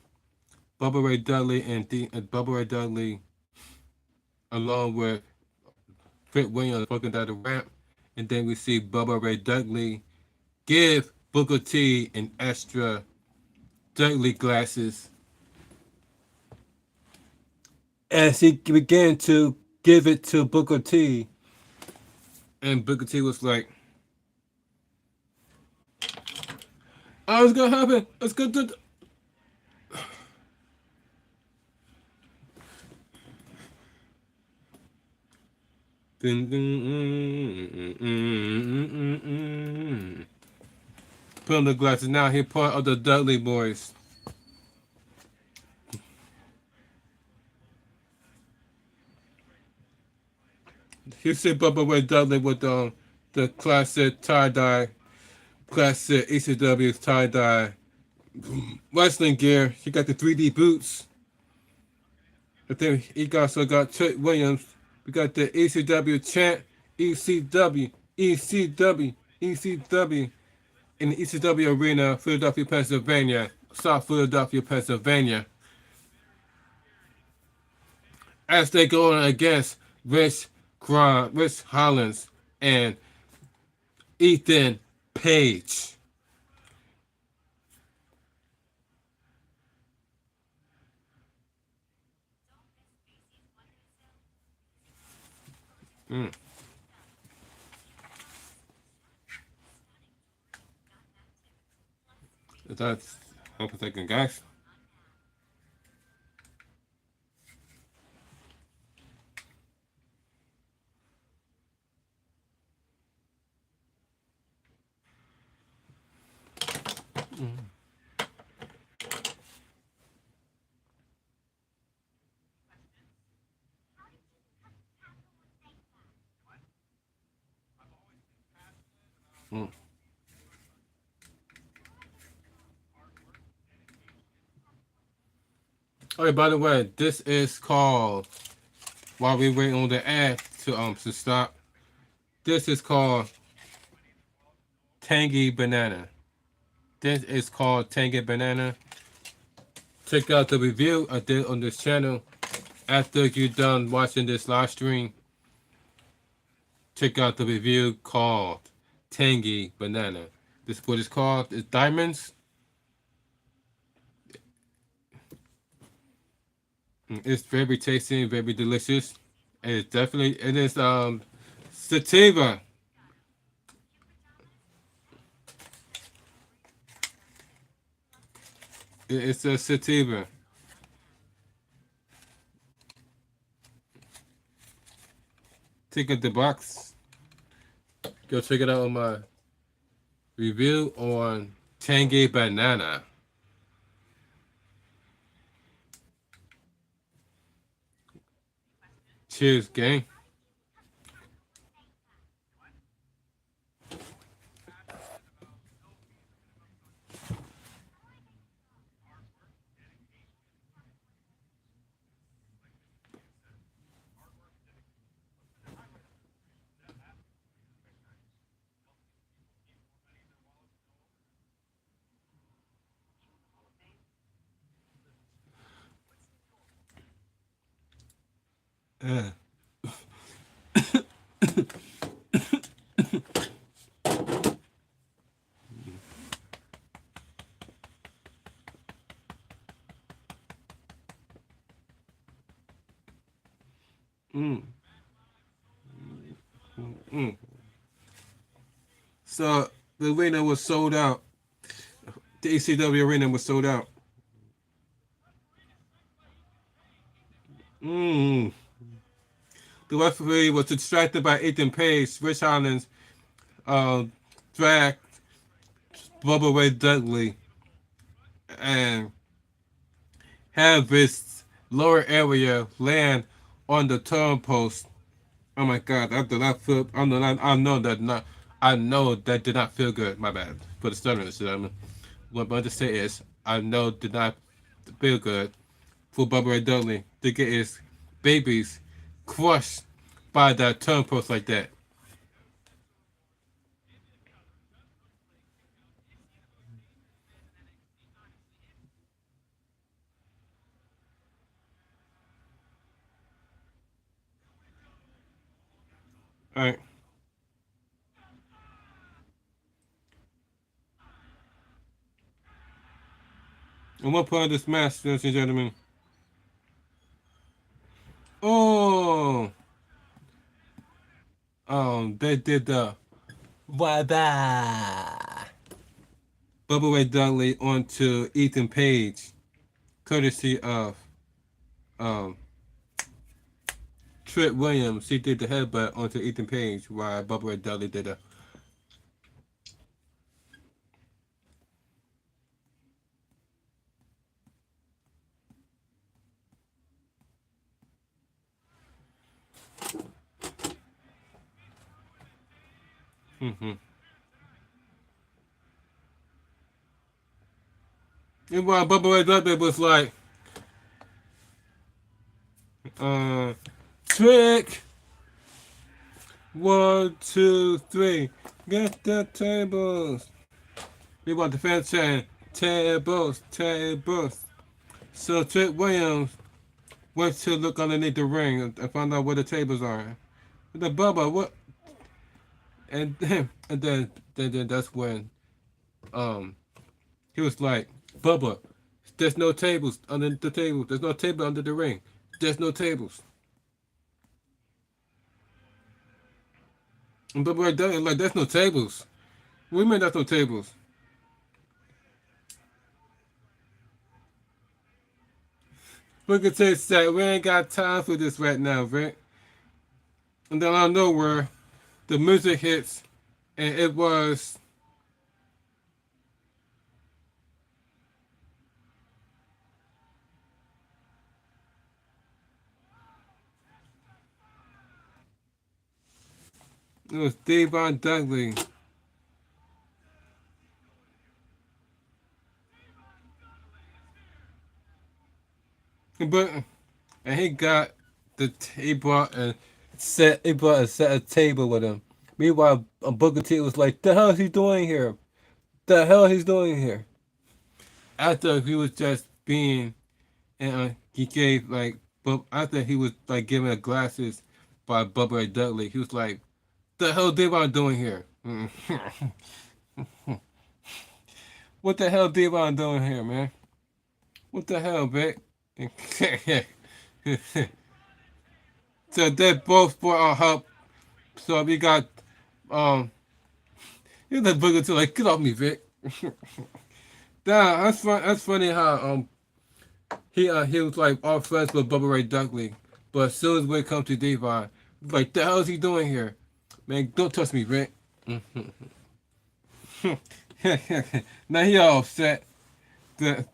Bubba Ray Dudley and Bubba Ray Dudley along with Fit Williams walking down the ramp, and then we see Bubba Ray Dudley give Booker T an extra Dudley glasses as he began to give it to Booker T, and Booker T was like, "Oh, it's gonna happen. It's gonna." Dun, dun, Put on the glasses. Now he part of the Dudley Boys. He said Bubba Ray Dudley with the classic tie dye, classic ECW tie dye wrestling gear. He got the 3D boots. But then he also got Trick Williams. We got the ECW chant, ECW, ECW, ECW in the ECW arena, Philadelphia, Pennsylvania, South Philadelphia, Pennsylvania. As they go on against Rich Hollins, and Ethan Page. Mm. That's hope thinking, guys. Mm. Oh, by the way, this is called while we wait on the ad to stop. This is called Tangy Banana. This is called Tangy Banana. Check out the review I did on this channel. After you're done watching this live stream, check out the review called Tangy Banana. This is what it's called. It's diamonds. It's very tasty, very delicious. It's definitely it is sativa. It's a sativa. Take out the box. Go check it out on my review on Tangy Banana. Cheers, gang. Uh. mm. Mm. So the arena was sold out. The ECW arena was sold out. Mm. The referee was distracted by Ethan Page. Rich Holland's uh, dragged Bubba Ray Dudley and have his lower area land on the turnpost. Oh my God! I did not feel. I know that not. I know that did not feel good. My bad. For the stuttering, what I'm about to say is, I know did not feel good for Bubba Ray Dudley to get his babies crushed by that turnpost like that. All right. And what part of this match, ladies and gentlemen? Oh, they did the bye bye Bubba Ray Dudley onto Ethan Page, courtesy of um Trent Williams. He did the headbutt onto Ethan Page, while Bubba Ray Dudley did a. Mm-hmm. And while Bubba Ray Dudley was like, uh, trick, 1, 2, 3, get the tables. We want the fans saying, tables, tables. So Trick Williams went to look underneath the ring and found out where the tables are. The Bubba, what? And then that's when um he was like, Bubba, there's no tables under the table. There's no table under the ring. There's no tables. And Bubba right there, like, there's no tables. What do you mean there's no tables? We can say that we ain't got time for this right now, right? And then out of nowhere, the music hits, and it was Devon Dudley. But and he got he brought and He brought a set a table with him. Meanwhile, Booker T was like, "The hell is he doing here? The hell he's doing here?" After he was just being, and he gave like, but after he was like given the glasses by Bubba Ray Dudley, he was like, "The hell Devon doing here? What the hell Devon doing here, man? What the hell, Vic?" So they both brought our help. So we got here's the Booker T like, "Get off me, Vic." Damn, that's fun. That's funny how he was like all friends with Bubba Ray Dudley, but as soon as we come to Devon, like the hell is he doing here? Man, don't touch me, Rick. Now he all upset. The,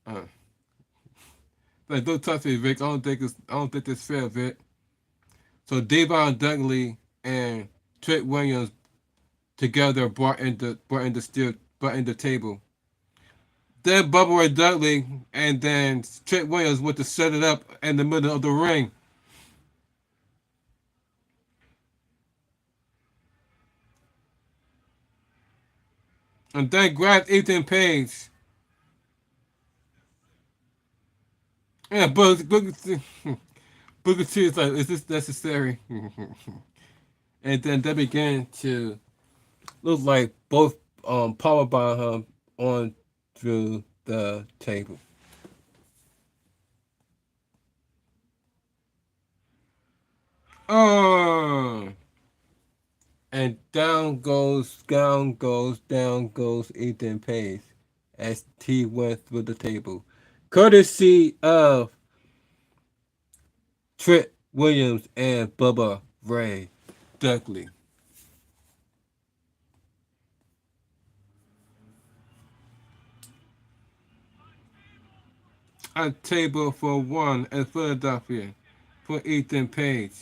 uh, like don't touch me, Rick. I don't think this fair, Vic. So Devon Dudley and Trick Williams together brought in the table. Then Bubba Ray Dudley and then Trick Williams went to set it up in the middle of the ring. And then grabbed Ethan Page. Yeah, Booker T is like, is this necessary? And then they began to look like both powerbomb him on through the table. Oh, and down goes Ethan Page as he went through the table, courtesy of Trick Williams and Bubba Ray Dudley. A table for one in Philadelphia for Ethan Page.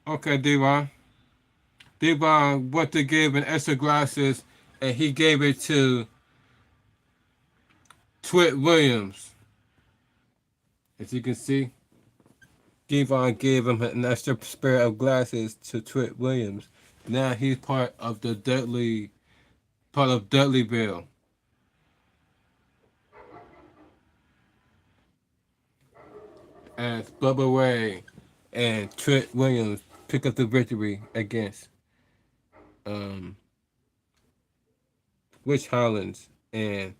Okay, Devon. Devon went to give an extra glasses and he gave it to Twit Williams. As you can see, Devon gave him an extra pair of glasses to Twit Williams. Now he's part of Dudleyville. As Bubba Ray and Twit Williams pick up the victory against um, Rich Hollins and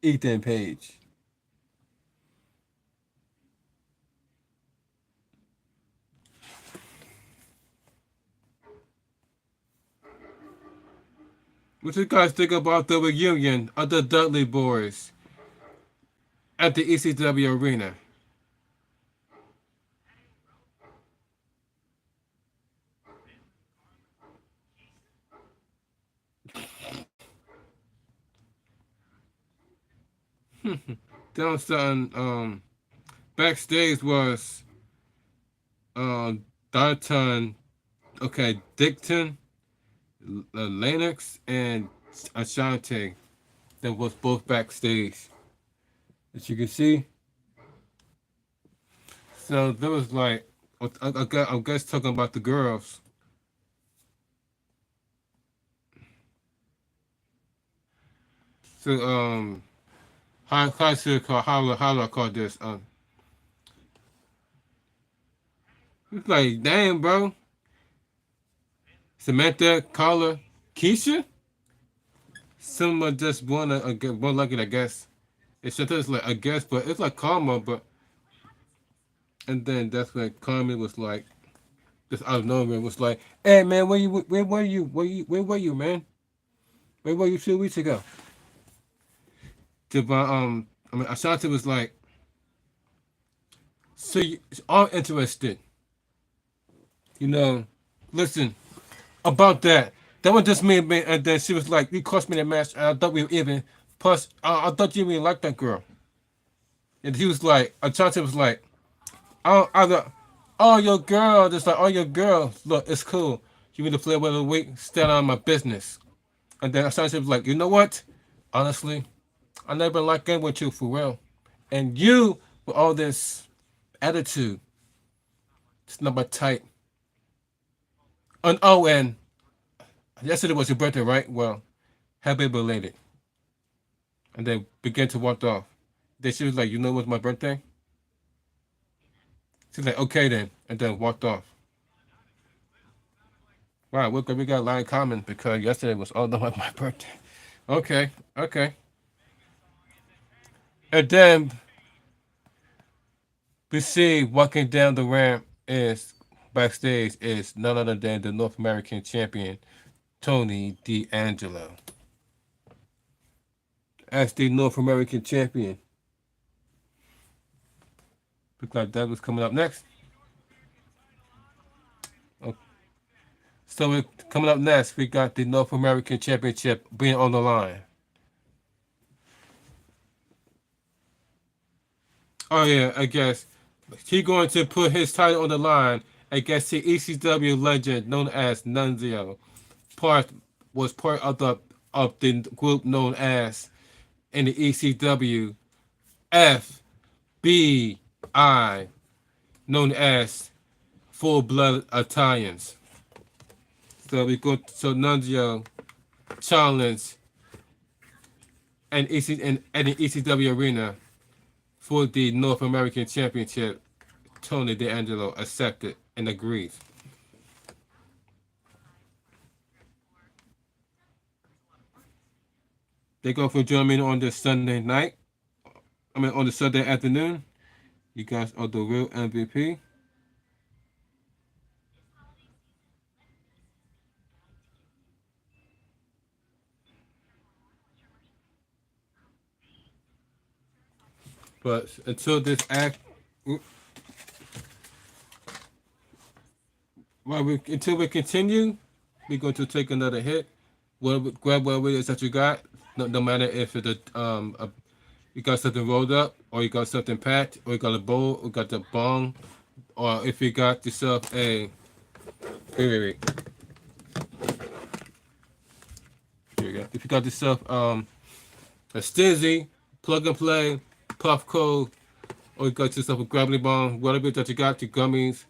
Ethan Page. What you guys think about the reunion of the Dudley Boys at the ECW arena? Down something backstage was Darton, okay, Dickton, Lennox, and Ashante that was both backstage. As you can see, so there was like I guess talking about the girls. So how should I call how do I call this? It's like damn, bro. Samantha, Carla, Keisha. Someone just wanna get more lucky, I guess. It's just like I guess, but it's like karma. But and then that's when Carmen was like, just out of nowhere was like, "Hey man, where were you? Where were you, man? Where were you 2 weeks ago?" Ashanti was like, "So you are interested, you know? Listen about that. That was just me, man." And then she was like, "You cost me the match, and I thought we were even. Plus, I thought you really liked that girl." And he was like, Ashanti was like, "Oh, oh your girl, just like, oh your girl. Look, it's cool. You be the flavor of the week. Stay on my business. And then Sasha was like, you know what? Honestly, I never liked getting with you for real. And you, with all this attitude, it's not my type. And oh, and yesterday was your birthday, right? Well, happy belated. And then began to walk off. Then she was like, you know what's my birthday? She's like, okay then. And then walked off. Wow, we got a lot in common because yesterday was all about my birthday. Okay, okay. And then we see walking down the ramp is backstage is none other than the North American champion, Tony D'Angelo. As the North American champion. Looks like that was coming up next. Okay. So we're coming up next, we got the North American Championship being on the line. Oh yeah, I guess he going to put his title on the line against the ECW legend known as Nunzio. Part was part of the group known as in the ECW FBI, known as Full Blood Italians. So we go to Nunzio challenge and the ECW arena for the North American Championship. Tony D'Angelo accepted and agrees. They go for join me on this Sunday night. I mean on the Sunday afternoon. You guys are the real MVP. But until this act, until we continue, we're going to take another hit. Grab whatever it is that you got. No matter if it's you got something rolled up, or you got something packed, or you got a bowl, or you got the bong, or if you got yourself a wait. Here you go. If you got yourself a stizzy, plug and play, puff cold, or you got yourself a grabbly bong, whatever that you got, your gummies,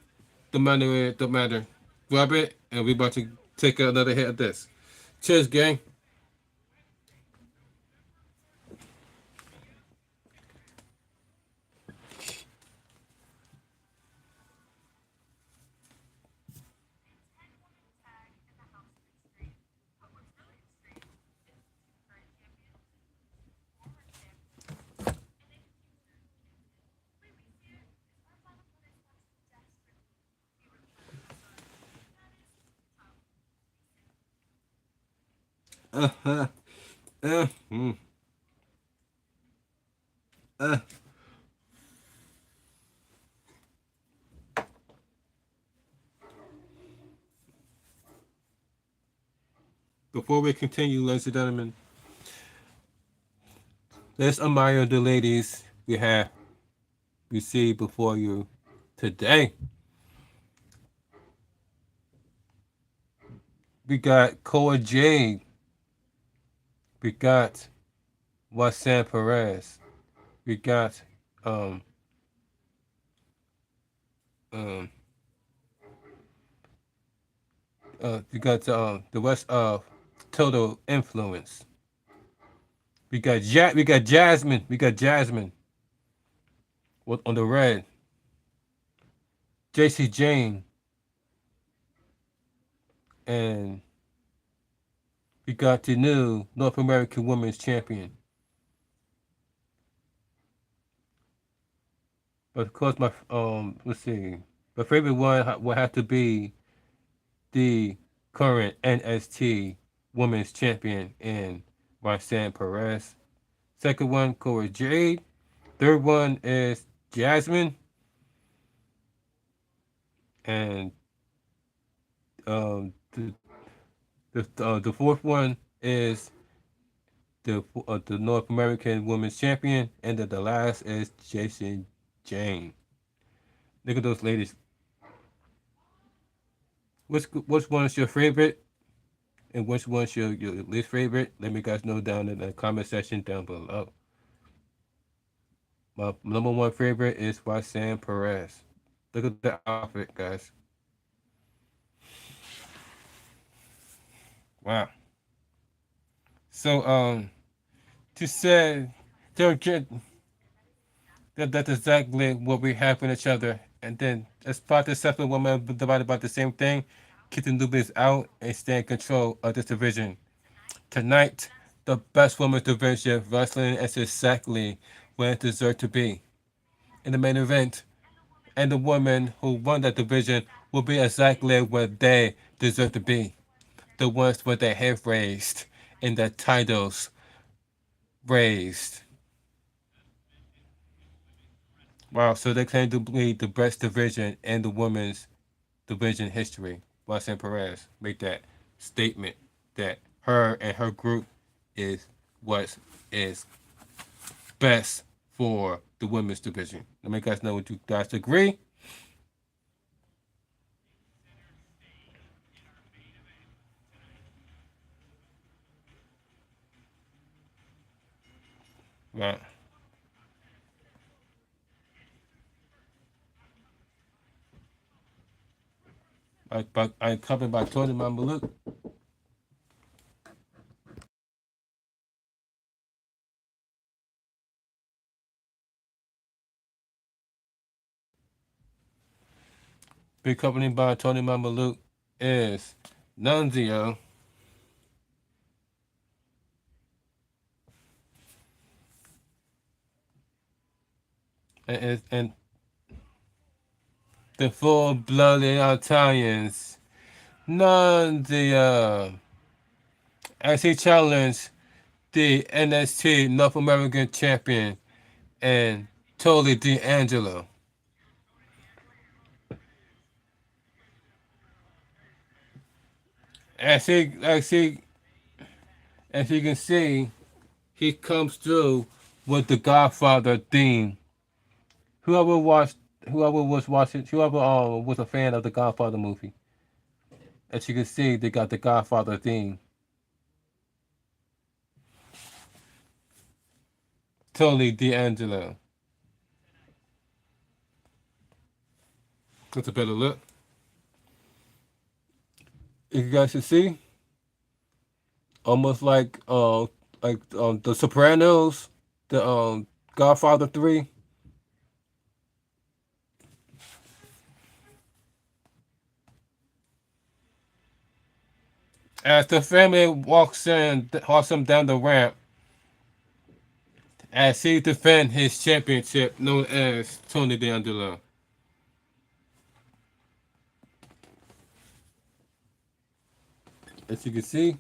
don't matter. Grab it, and we about to take another hit of this. Cheers, gang. Uh huh. Uh, mm, uh. Before we continue, ladies and gentlemen, let's admire the ladies we have received before you today. We got Cora Jade. We got Wasan Perez. We got um um we got the rest of Total Influence. We got Jasmine. We got Jasmine on the red. JC Jane, and we got the new North American Women's Champion. But of course, my let's see, my favorite one will have to be the current NST Women's Champion in Roxanne Perez. Second one, Cora Jade. Third one is Jasmine, and the the fourth one is the North American Women's Champion, and then the last is Jason Jane. Look at those ladies. which one is your favorite and which one's your least favorite? Let me guys know down in the comment section down below. My number one favorite is Roxanne Perez. Look at the outfit, guys. Wow. So to say to get that's exactly what we have in each other. And then as part of separate women divided by the same thing, keep the newbies out and stay in control of this division. Tonight, the best women's division wrestling is exactly where it deserves to be. In the main event, and the women who won that division will be exactly where they deserve to be. The ones with their head raised and their titles raised. Wow, so they claim to be the best division in the women's division history. Roxanne Perez made that statement that her and her group is what is best for the women's division. Let me guys know what you guys agree. Right. I covered by Tony Mamaluk. Big company by Tony Mamaluk is Nunzio. And the full-blooded Italians. Nunzio. As he challenged the NXT North American champion and Tony D'Angelo. As he as he as you can see, he comes through with the Godfather theme. Whoever watched, whoever was watching, whoever was a fan of the Godfather movie, as you can see, they got the Godfather theme. Totally D'Angelo. That's a better look. You guys can see, almost like the Sopranos, the Godfather 3. As the family walks him down the ramp, as he defends his championship known as Tony D'Angelo. As you can see,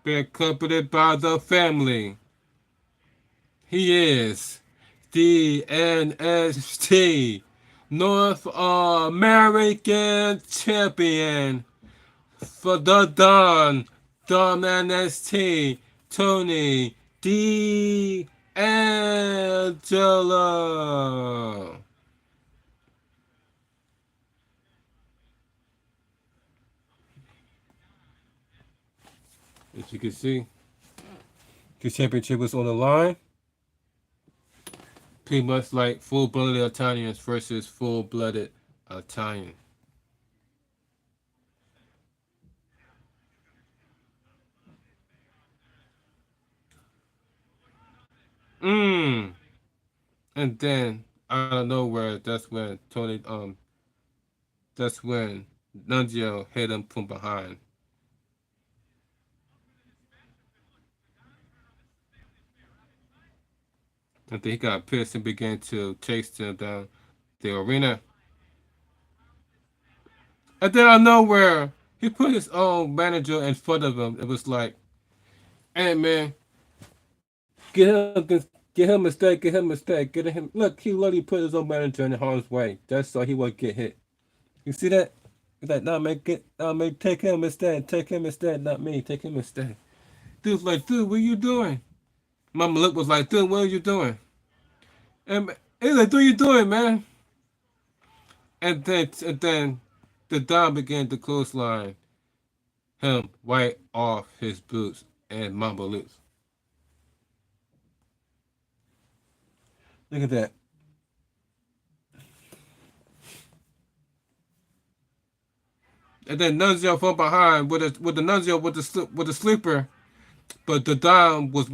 being accompanied by the family. He is the NXT North American Champion for the Don NXT, Tony D'Angelo. As you can see, the championship was on the line. Pretty much like full-blooded Italians versus full-blooded Italian. Mmm. And then out of nowhere, that's when Nunzio hit him from behind. And then he got pissed and began to chase him down the arena. And then out of nowhere, he put his own manager in front of him. It was like, hey man, get him a stake, get him a stake, get him. Look, he literally put his own manager in harm's way just so he wouldn't get hit. You see that? He's like, nah, man, take him instead, not me, take him instead. Dude's like, dude, what are you doing? Mama Luke was like, dude, what are you doing? And he's like, what are you doing, man? And then the Don began to clothesline him right off his boots and Mama Luke. Look at that. And then Nunzio from behind with the Nunzio with the sleeper, but the Don was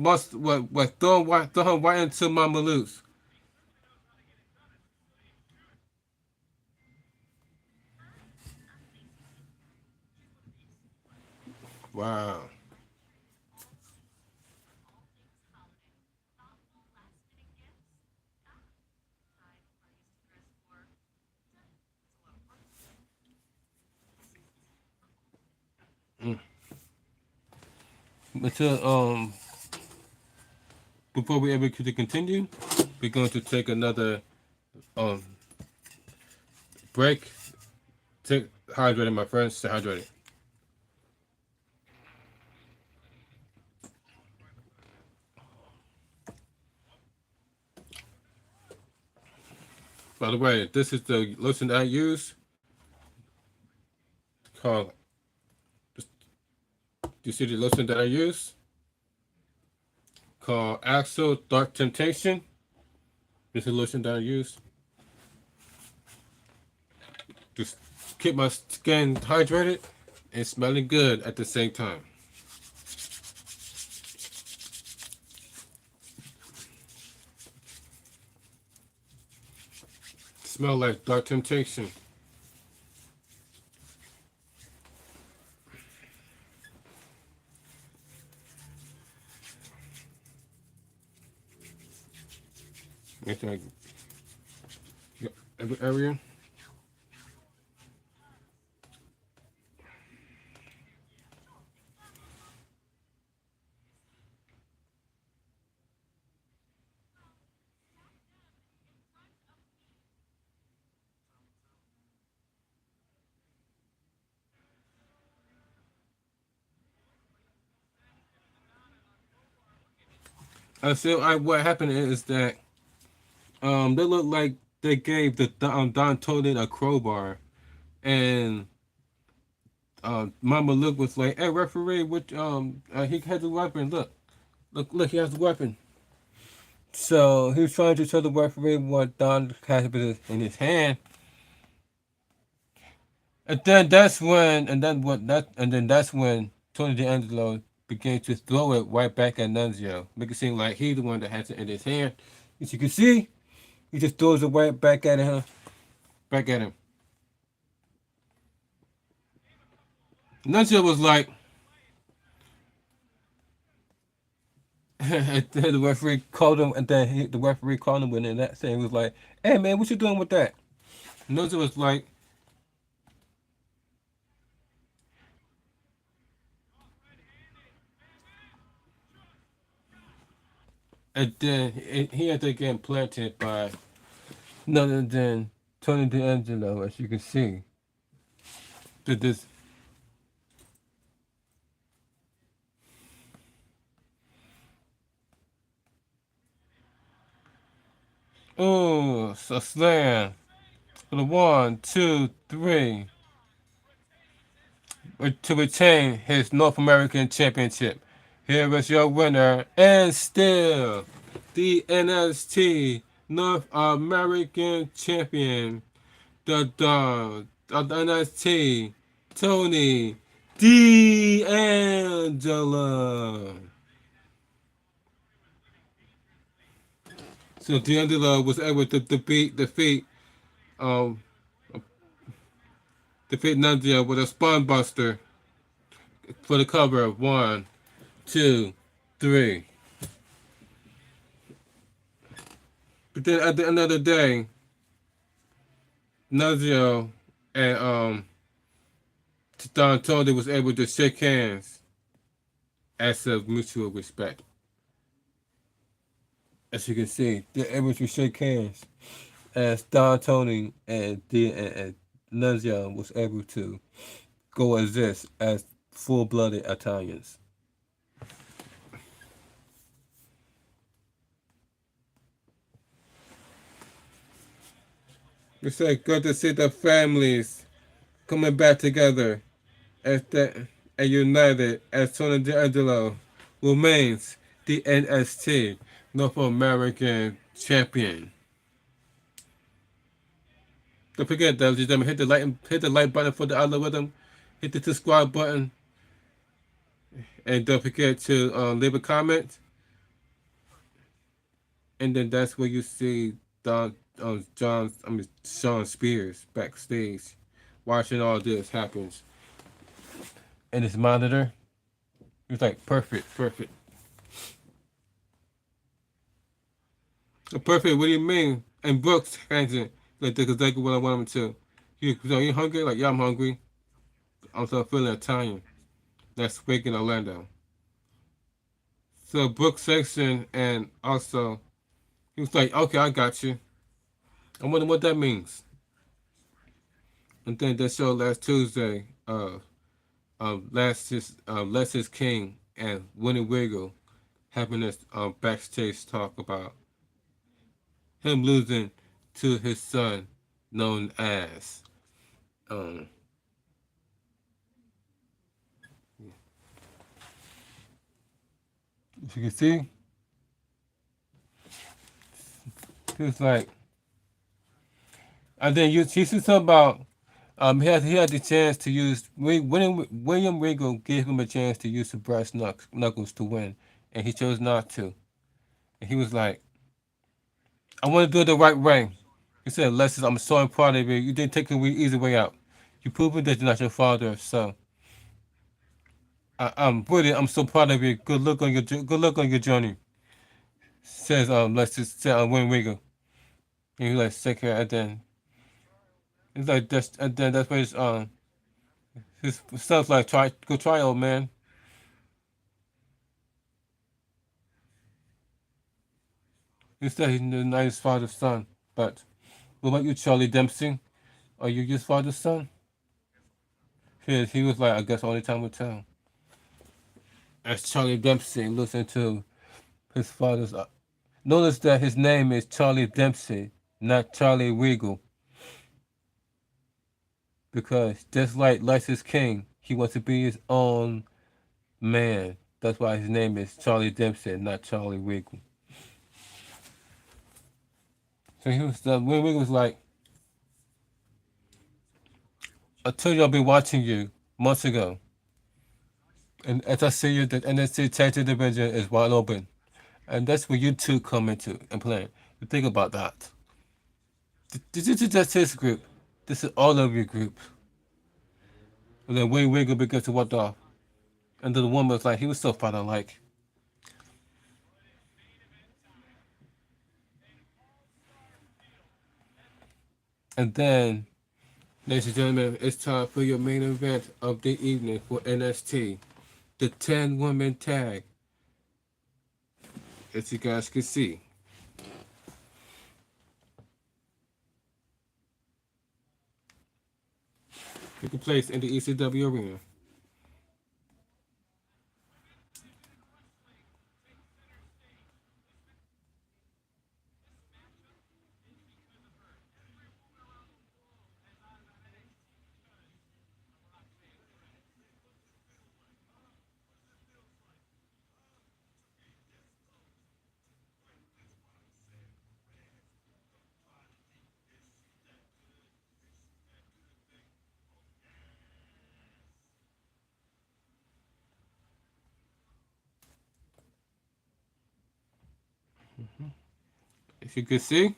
thrown right into Mama Luke's. Wow. Mm. Until before we ever could continue, we're going to take another um break. Take hydrated, my friends. Stay hydrated. By the way, this is the lotion that I use called. Do you see the lotion that I use called Axel Dark Temptation? This is the lotion that I use to keep my skin hydrated and smelling good at the same time. Smell like Dark Temptation. Anything every area. What happened is that they look like they gave the Don Tolan a crowbar, and Mama Luke was like, "Hey, referee, what he has a weapon. Look, he has a weapon." So he was trying to tell the referee what Don has in his hand, and then that's when Tony D'Angelo began to throw it right back at Nunzio, make it seem like he's the one that has it in his hand. As you can see, he just throws it right back at him. Back at him. Nunzio was like, and then the referee called him, and then the referee called him, and then that saying was like, "Hey man, what you doing with that?" Nunzio was like, and then he had to get implanted by none other than Tony D'Angelo, as you can see. Did this? Oh, a slam for the 1, 2, 3 to retain his North American Championship. Here is your winner, and still the NXT North American Champion, the Don of the NXT, Tony D'Angelo. So D'Angelo was able to um defeat Nunzio with a spine buster for the cover of 1, 2, 3. But then at the end of the day, Nunzio and Don Tony was able to shake hands as of mutual respect. As you can see, they're able to shake hands as Don Tony and Nunzio was able to go exist as full-blooded Italians. It's like good to see the families coming back together as the and united as Tony D'Angelo remains the NXT North American champion. Don't forget, ladies and gentlemen, hit the like button for the algorithm, hit the subscribe button, and don't forget to leave a comment. And then that's where you see Sean Spears backstage, watching all this happens in his monitor. He was like, perfect, perfect. Perfect, what do you mean? And Brooks answered, like, that's exactly what I want him to. You hungry? Like, yeah, I'm hungry. I'm so feeling Italian. That's Wake in Orlando. So Brooks section, and also, he was like, okay, I got you. I wonder what that means. And then that show last Tuesday, Lexus King and Winnie Wiggle having this backstage talk about him losing to his son, known as um, as you can see, he was like, and then you see something about he had the chance to use William Regal gave him a chance to use the brass knuckles to win, and he chose not to. And he was like, I want to do it the right way. He said, Lexus, I'm so proud of you. You didn't take the easy way out. You proven that you're not your father, so I'm so proud of you. Good luck on your journey. Says Lexus said William Regal. And he like take care, and then it's like that's and then that's where his son's like try old man. He said he's not his father's son, but what about you, Charlie Dempsey? Are you your father's son? He was like, I guess only time will tell. As Charlie Dempsey listened to his father's. Notice that his name is Charlie Dempsey, not Charlie Regal, because just like Lexus King, he wants to be his own man. That's why his name is Charlie Dempsey, not Charlie Regal. So he was when Regal was like, I told you I'll be watching you months ago. And as I see you, the NXT Tag Team Division is wide open. And that's where you two come into and play. You think about that. This is just his group. This is all of your group. And then Wayne Wiggle begins to walk off. And then the woman was like, he was so father like. And then, ladies and gentlemen, it's time for your main event of the evening for NXT. The 10-woman tag. As you guys can see. Taking place in the ECW arena. As you can see,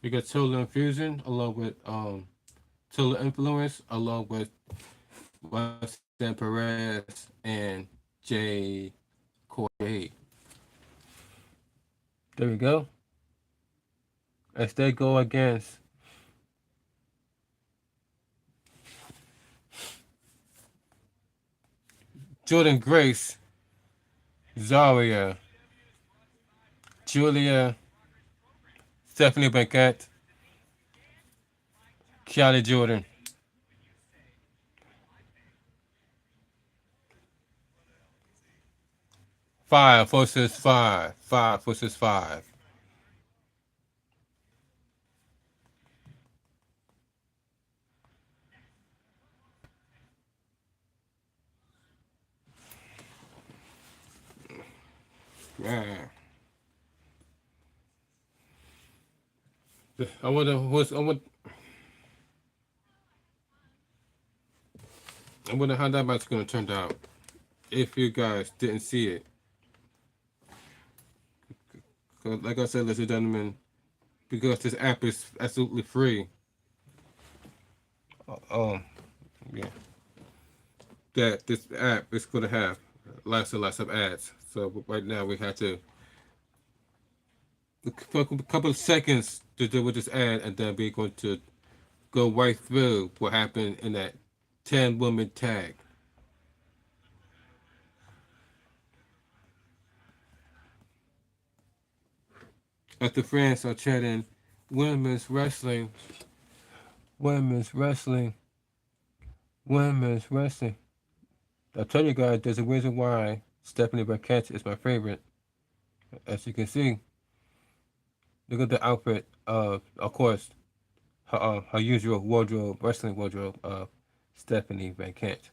we got Total Infusion along with Total Influence along with Weston Perez and Jay Corey. There we go. As they go against Jordan Grace, Zaria, Julia, Stephanie Beckett, Kiana Jordan. 5 versus 5. 5 versus 5. Yeah. I wonder who's. I wonder how that match gonna turn out. If you guys didn't see it, 'cause like I said, ladies and gentlemen, because this app is absolutely free. Um, yeah, that this app is gonna have lots and lots of ads. So right now we have to a couple of seconds to do with this ad, and then we're going to go right through what happened in that 10-woman tag. As the friends are chatting, women's wrestling, women's wrestling, women's wrestling. I tell you guys, there's a reason why Stephanie Burkett is my favorite. As you can see, look at the outfit of course, her usual wardrobe, wrestling wardrobe of Stephanie Van Kent.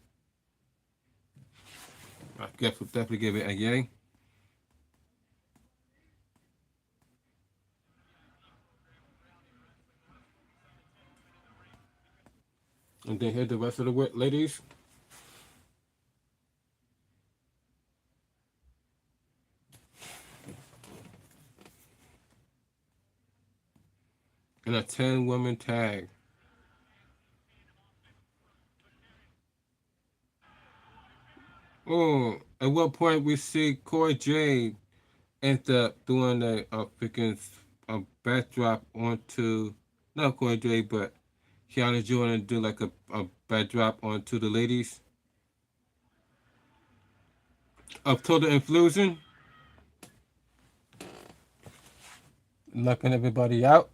I guess we'll definitely give it a yay. And then here's the rest of the ladies. In a 10-woman tag. Oh, at what point we see Corey J end up doing a freaking backdrop onto, not Corey J, but Kiana Jordan do like a backdrop onto the ladies of Total Influsion, knocking everybody out.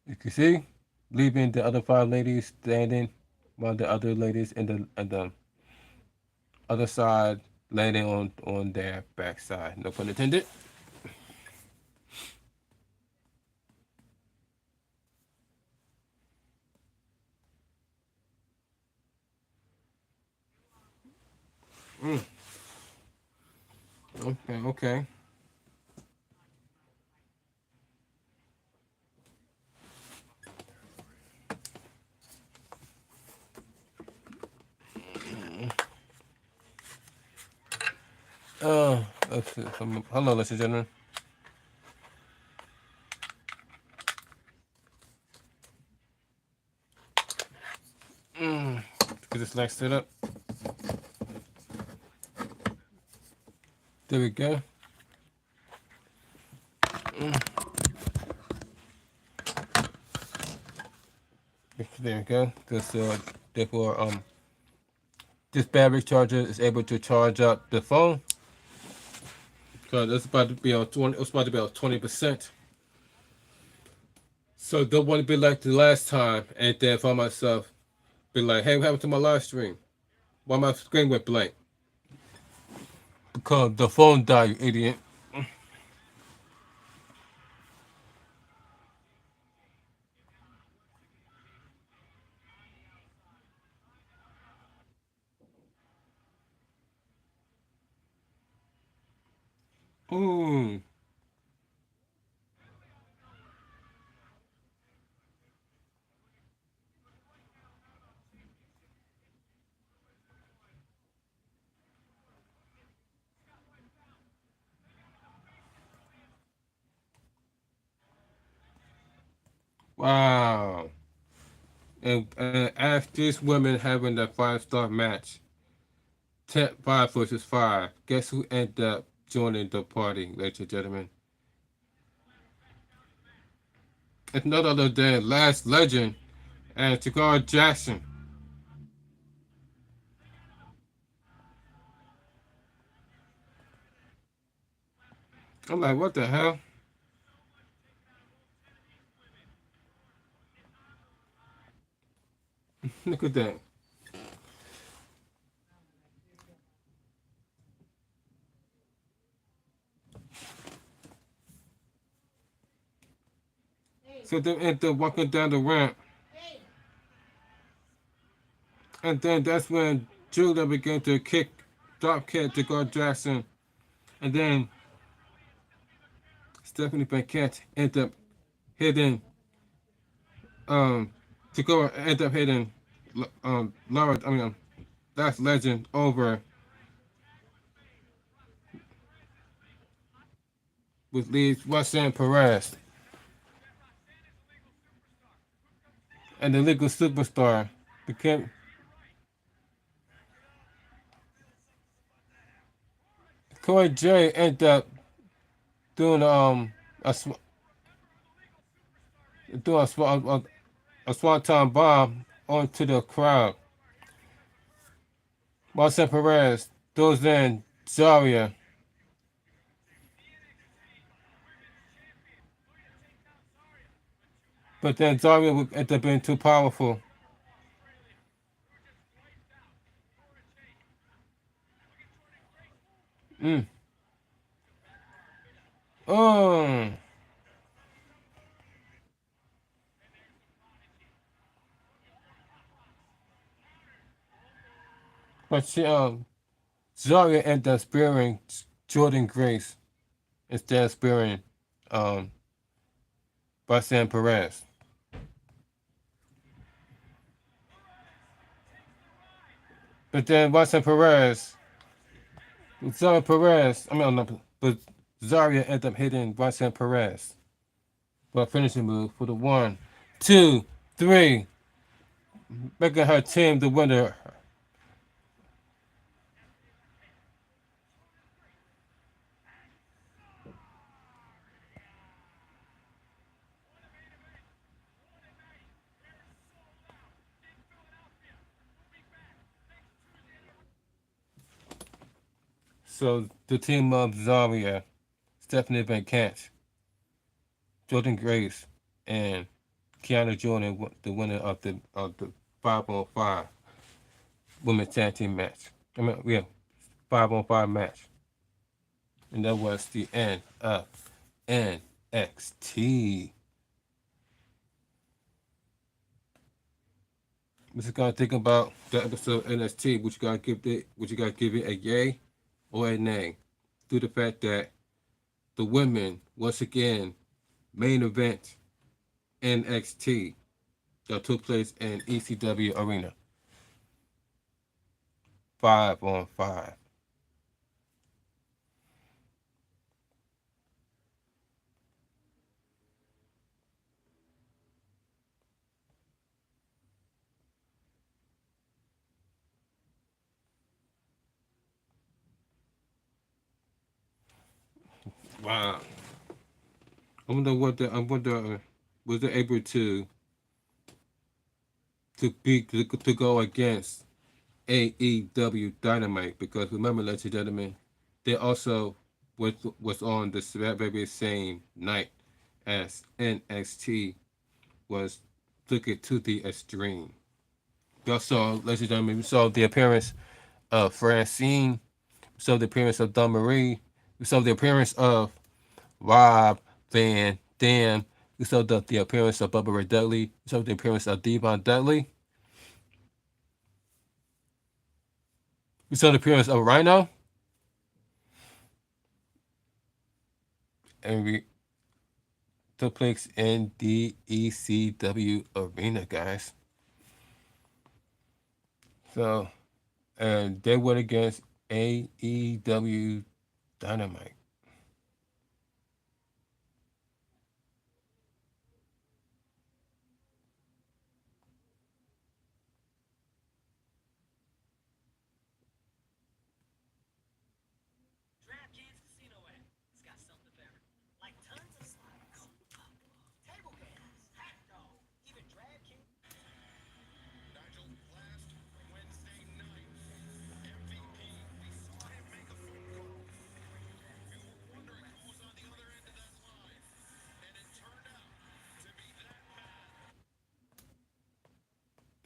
You can see, leaving the other 5 ladies standing, while the other ladies in the other side landing on their backside. No pun intended. Mm, okay, okay. Let's see. Hello, ladies and gentlemen. Get this next set up. There we go. There we go. Therefore, this battery charger is able to charge up the phone. Cause it's about to be on 20. It's about to be on 20%. So don't want to be like the last time, and then find myself be like, "Hey, what happened to my live stream? Why my screen went blank?" Because the phone died, you idiot. Ooh. Wow. And as these women having the 5-star match, 5 versus 5, guess who ended up joining the party, ladies and gentlemen? It's none other than Last Legend and Cigar Jackson. I'm like, what the hell? Look at that. So they end up walking down the ramp, and then that's when Julia began to drop kick to guard Jackson, and then Stephanie Paquette end up hitting, um, to go end up hitting, Laura. I mean, that's Legend over with leads Roxanne Perez, and the legal superstar became Corey J. Ended up doing a doing a swanton bomb onto the crowd. Marcel Perez throws in Zarya, but then Zarya would end up being too powerful. Mm. Oh, but Zarya ended up spearing Jordan Grace instead of spearing um Marcel Perez. But then Zarya Perez, I mean, no, but Zarya ended up hitting Marcel Perez for a finishing move for the 1, 2, 3, making her team the winner. So the team of Zarya, Stephanie Van Kant, Jordan Grace, and Kiana Jordan, the winner of the 5-on-5 women's tag team match. I mean, yeah, 5-on-5 match, and that was the end of NXT. We're just gonna think about the episode of NXT. Would you gotta give it a yay or a nay? Due to the fact that the women once again main event NXT that took place in ECW Arena. 5-on-5. Wow. I wonder was they able to go against AEW Dynamite, because remember, ladies and gentlemen, they also was on the very same night as NXT was took it to the extreme. We also, ladies and gentlemen, we saw the appearance of Francine, we saw the appearance of Dawn Marie, we saw the appearance of Rob Van Dam, we saw the appearance of Bubba Ray Dudley, we saw the appearance of Devon Dudley, we saw the appearance of Rhino, and we took place in the ECW arena, guys. So, and they went against AEW Dynamite.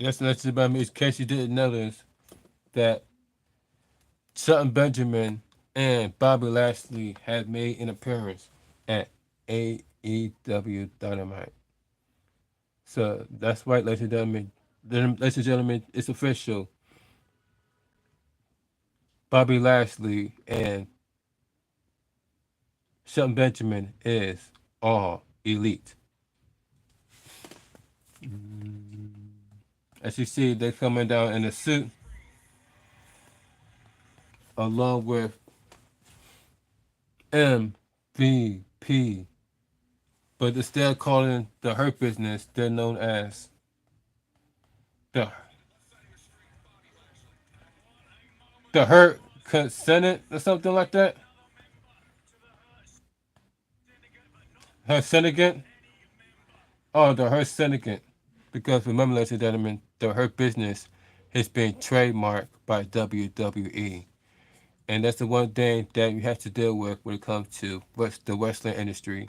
Yes, and that's about me. In case you didn't notice, that Shelton Benjamin and Bobby Lashley had made an appearance at AEW Dynamite. So that's right, ladies and gentlemen. Ladies and gentlemen, it's official. Bobby Lashley and Shelton Benjamin is all elite. As you see, they're coming down in a suit along with MVP. But instead of calling the Hurt Business, they're known as the Hurt Senate or something like that. Her Syndicate? Oh, the Hurt Syndicate. Because remember, ladies and gentlemen, the Hurt Business has been trademarked by WWE. And that's the one thing that you have to deal with when it comes to the wrestling industry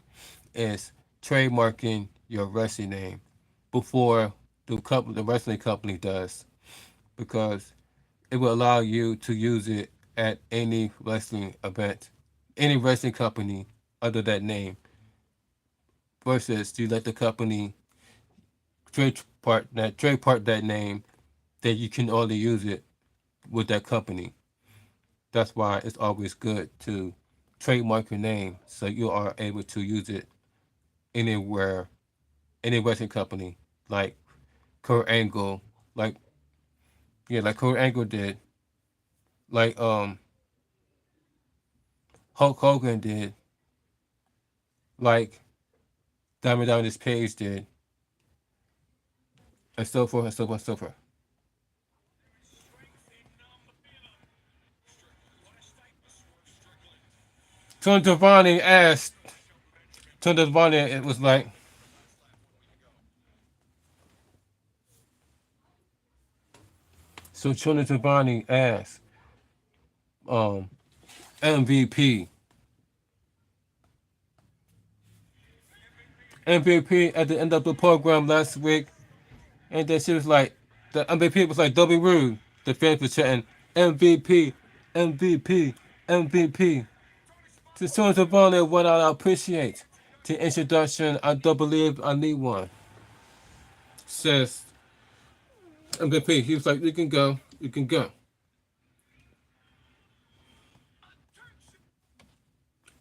is trademarking your wrestling name before the wrestling company does, because it will allow you to use it at any wrestling event, any wrestling company under that name, versus you let the company trademark that name, that you can only use it with that company. That's why it's always good to trademark your name so you are able to use it anywhere, any wrestling company, like Kurt Angle, like like Kurt Angle did, like Hulk Hogan did, like Diamond Page did, and so forth and so forth and so forth. Tony Giovanni asked, Tony Giovanni, it was like, so Tony Giovanni asked um, MVP. MVP at the end of the program last week, and then she was like, the MVP was like, don't be rude. The fans were chanting, MVP, MVP, MVP. To Tony Giovanni, what I appreciate. The introduction, I don't believe I need one. Says MVP. He was like, you can go, you can go.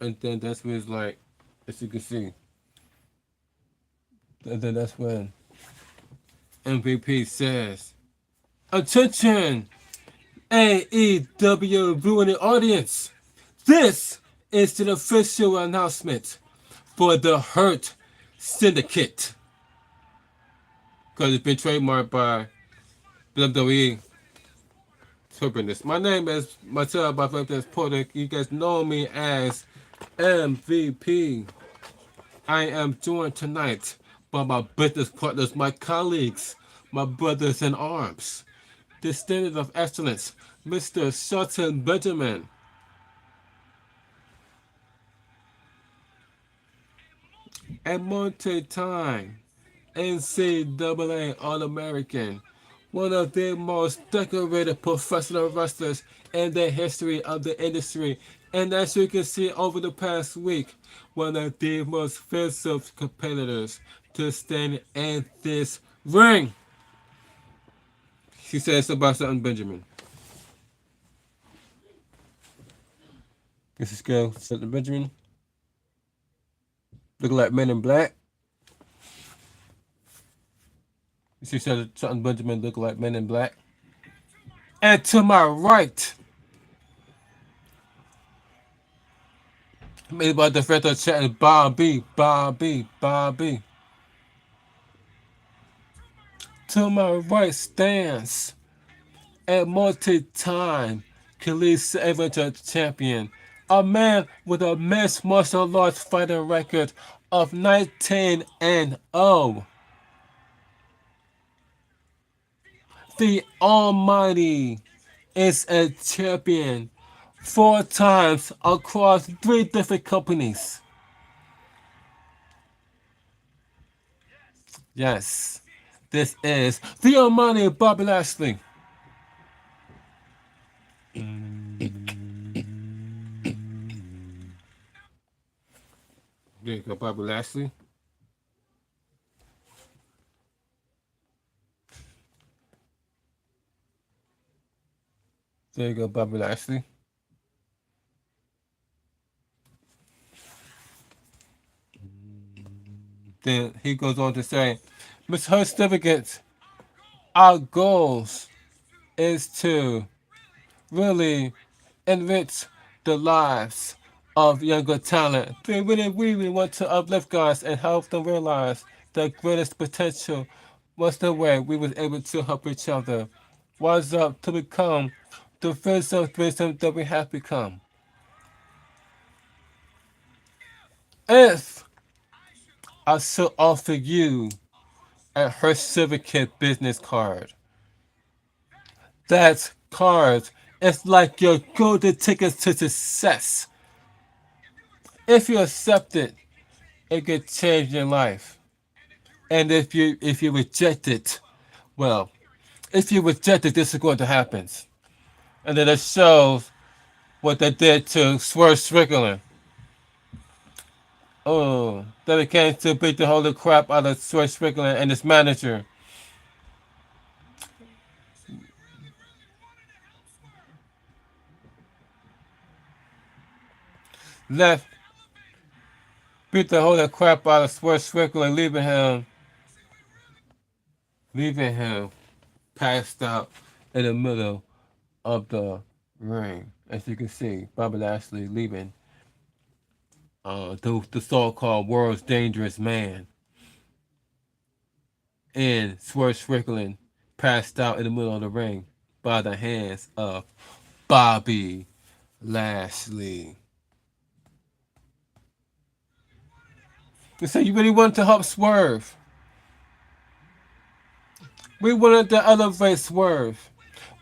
And then that's when it's like, as you can see, and then that's when MVP says, attention, AEW viewing audience. This is the official announcement for the Hurt Syndicate. Because it's been trademarked by WWE. This. My name is Marcel by Porter. You guys know me as MVP. I am joined tonight by my business partners, my colleagues, my brothers in arms. The standard of excellence, Mr. Shelton Benjamin. And multi-time NCAA All-American, one of the most decorated professional wrestlers in the history of the industry. And as you can see over the past week, one of the most fearsome competitors to stand in this ring. She says about something, Benjamin. This is girl, Shelton Benjamin. Looking like Men in Black. She said something, Benjamin, look like Men in Black. And to my right, made by the Fred chatting Bobby. To my right stands a multi-time Khalees Avatar champion, a man with a mixed martial arts fighting record of 19-0. The Almighty is a champion 4 times across 3 different companies. Yes, this is the Almighty Bobby Lashley. There you go, Bobby Lashley. There you go, Bobby Lashley. Then he goes on to say, Miss Her certificate, our goals is to really enrich the lives of younger talent. They really want to uplift guys and help them realize their greatest potential was the way we was able to help each other rise up to become the threesome that we have become. If I should offer you a Her certificate business card, that card is like your golden ticket to success. If you accept it, it could change your life. And if you reject it, well, if you reject it, this is going to happen. And then it shows what they did to Swerve Strickland. Oh, that it came to beat the holy crap out of Swerve Strickland and his manager. Left, beat the holy crap out of Swerve Strickland, leaving him passed out in the middle of the ring. As you can see, Bobby Lashley leaving the so-called world's dangerous man, and Swerve Strickland passed out in the middle of the ring by the hands of Bobby Lashley. They say you really wanted to help Swerve. We wanted to elevate Swerve.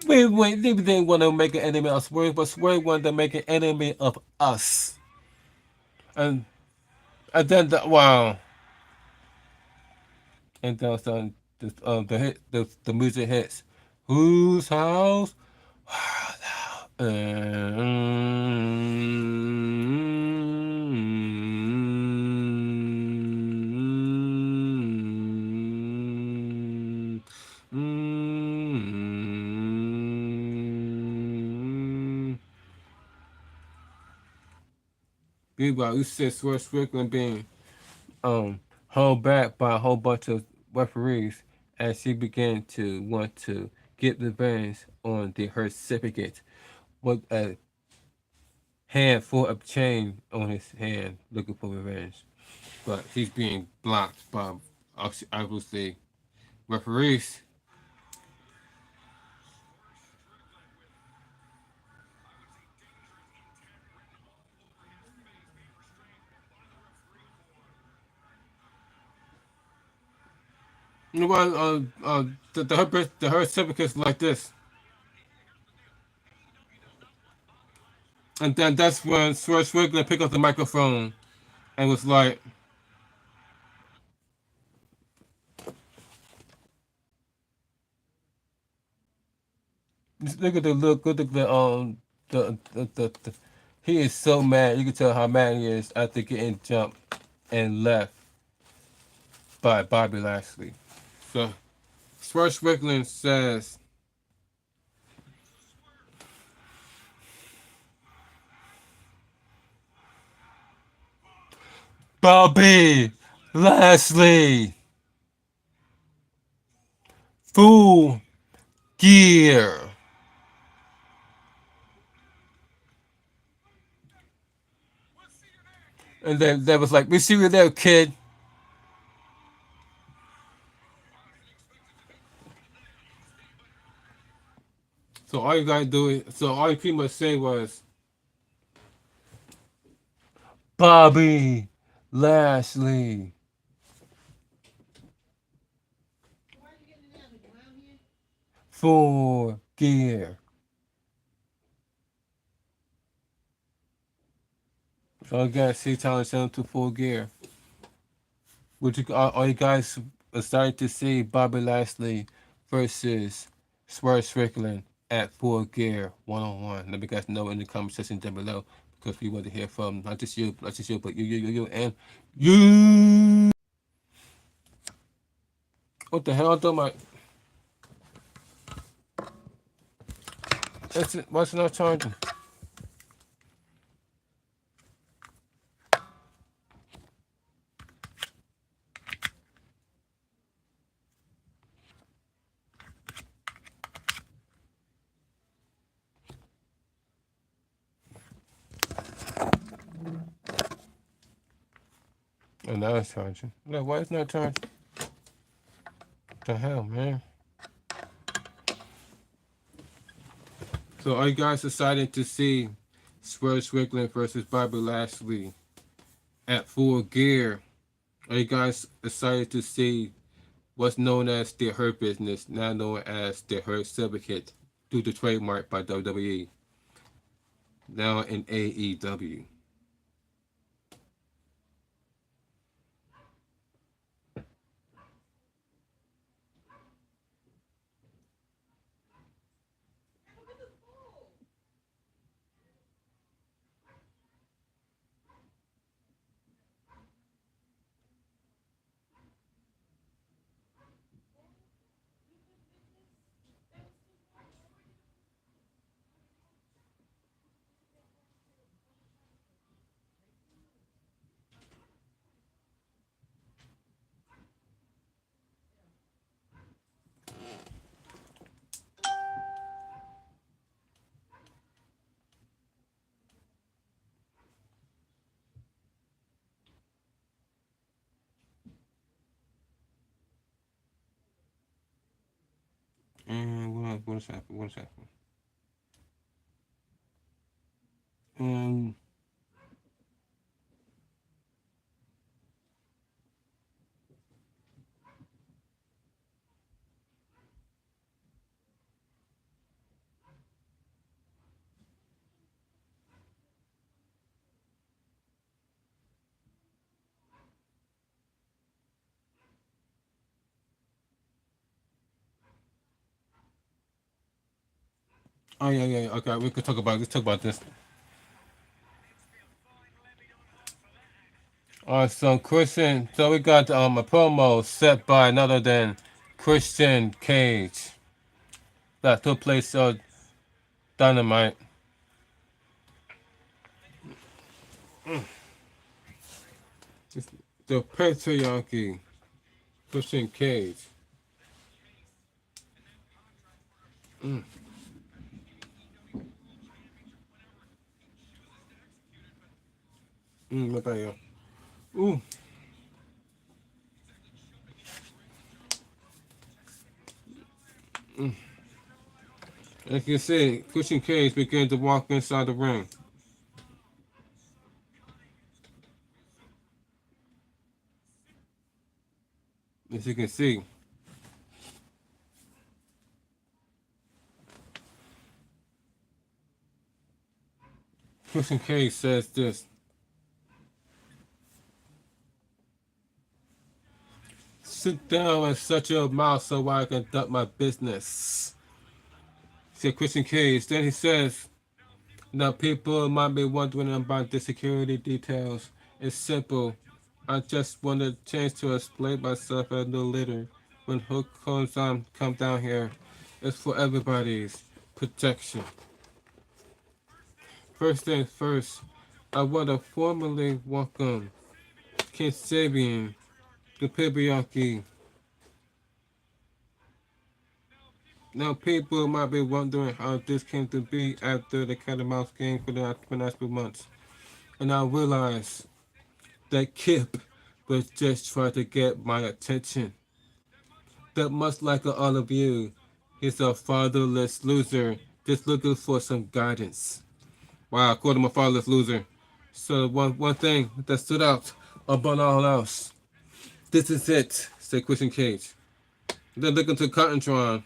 We didn't want to make an enemy of Swerve, but Swerve wanted to make an enemy of us. And then wow. And then the music hits. Whose house? Meanwhile, you see Swerve Strickland being held back by a whole bunch of referees as he began to want to get revenge on the Her certificate with a handful of chain on his hand looking for revenge. But he's being blocked by obviously referees. You know what? The Her certificate's like this. And then that's when Swerve Strickland picked up the microphone and was like, look at the look, look at the he is so mad. You can tell how mad he is after getting jumped and left by Bobby Lashley. So Swerve Strickland says, Bobby Lashley, full gear. And then they was like, we see you there, kid. So all you gotta do is, so all you pretty much say was, Bobby Lashley, full gear. So I guess he challenged him to full gear. Which are you guys starting to see Bobby Lashley versus Swerve Strickland at full gear 1-on-1? Let me guys know in the comment section down below because we want to hear from not just you, but you, and you. What the hell? I thought my What's it not charging? Oh, now it's charging. No, why is it not charging? What the hell, man? So are you guys deciding to see Swerve Strickland versus Bobby Lashley at Full Gear? Are you guys excited to see what's known as the Hurt Business, now known as the Hurt Syndicate, due to trademark by WWE, now in AEW? And what is happening? What is happening? Um, oh yeah. Okay, we could talk about. Let's talk about this. So Christian. So we got a promo set by none other than Christian Cage that took place Dynamite. The patriarchy, Christian Cage. Mm, what about you? Ooh, as you can see, Christian Cage began to walk inside the ring. As you can see, Christian Cage says this: "Sit down and shut your mouth so I can conduct my business." Said Christian Cage. Then he says, "Now people might be wondering about the security details. It's simple. I just want a chance to explain myself as no leader. When Hook comes on, come down here. It's for everybody's protection. First things first, I want to formally welcome Ken Sabian, the patriarchy. Now people might be wondering how this came to be after the cat and mouse game for the last few months. And I realized that Kip was just trying to get my attention. That much like all of you, he's a fatherless loser just looking for some guidance. Wow, I called him a fatherless loser. So one thing that stood out above all else. This is it, said Christian Cage. Then looking to Cottentron.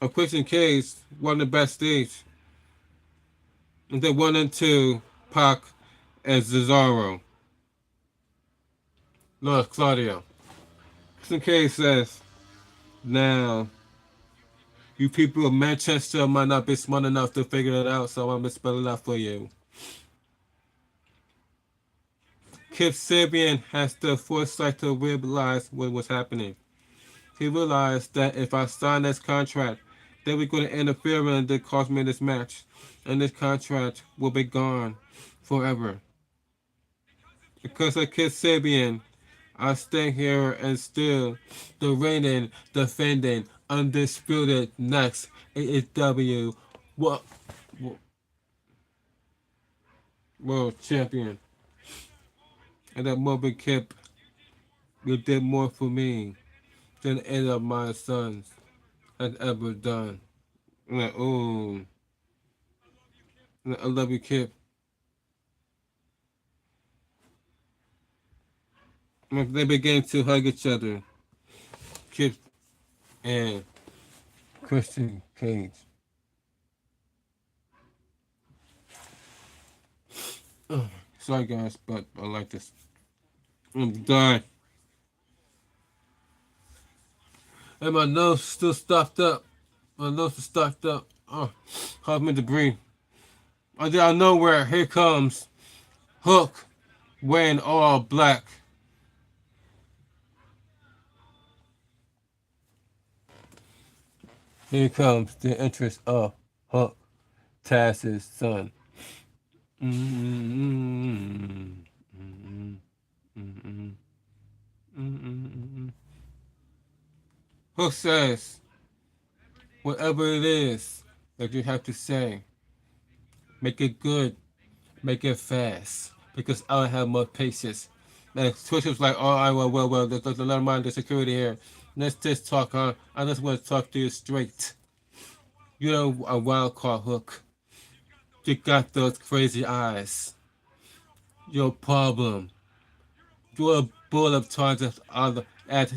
A Christian Cage won the backstage. And then one and two, Pac and Cesaro. Lord Claudio. Christian Cage says, now, you people of Manchester might not be smart enough to figure it out, so I'm going to spell it out for you. Kip Sabian has the foresight to realize what was happening. He realized that if I signed this contract, they were going to interfere and they cost me this match. And this contract will be gone forever. Because of Kid Sabian, I stay here and still the reigning, defending, undisputed next AEW world champion. And that moment kept, you did more for me than any of my sons had ever done. I'm like, oh, I love you, Kip. They began to hug each other, Kip and Christian Cage. Sorry, guys, but I like this. I'm done. And my nose still stuffed up. My nose is stuffed up. Oh, hard me to breathe. Out of nowhere, here comes Hook wearing all black. Here comes the entrance of Hook, Taz's son. Hook says, whatever it is that you have to say, make it good, make it fast, because I have more patience. And Twitch was like, all right, well, there's a lot of mind the security here. Let's just talk, huh? I just want to talk to you straight. You're a wild card, Hook. You got those crazy eyes. Your problem. You're a bull of charges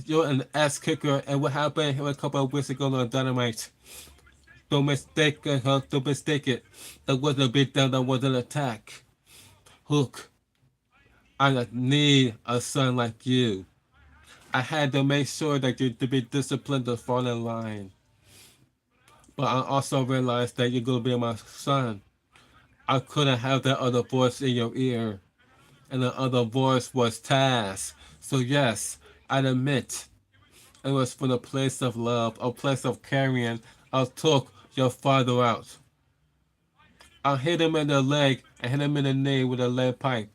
you're an ass kicker, and what happened a couple of weeks ago on Dynamite? Don't mistake it, Hook. Don't mistake it. That wasn't a beatdown, that was an attack. Hook, I need a son like you. I had to make sure that you to be disciplined to fall in line. But I also realized that you're gonna be my son. I couldn't have that other voice in your ear. And the other voice was Taz. So yes, I admit it was from a place of love, a place of carrying. I took your father out. I hit him in the leg and hit him in the knee with a lead pipe.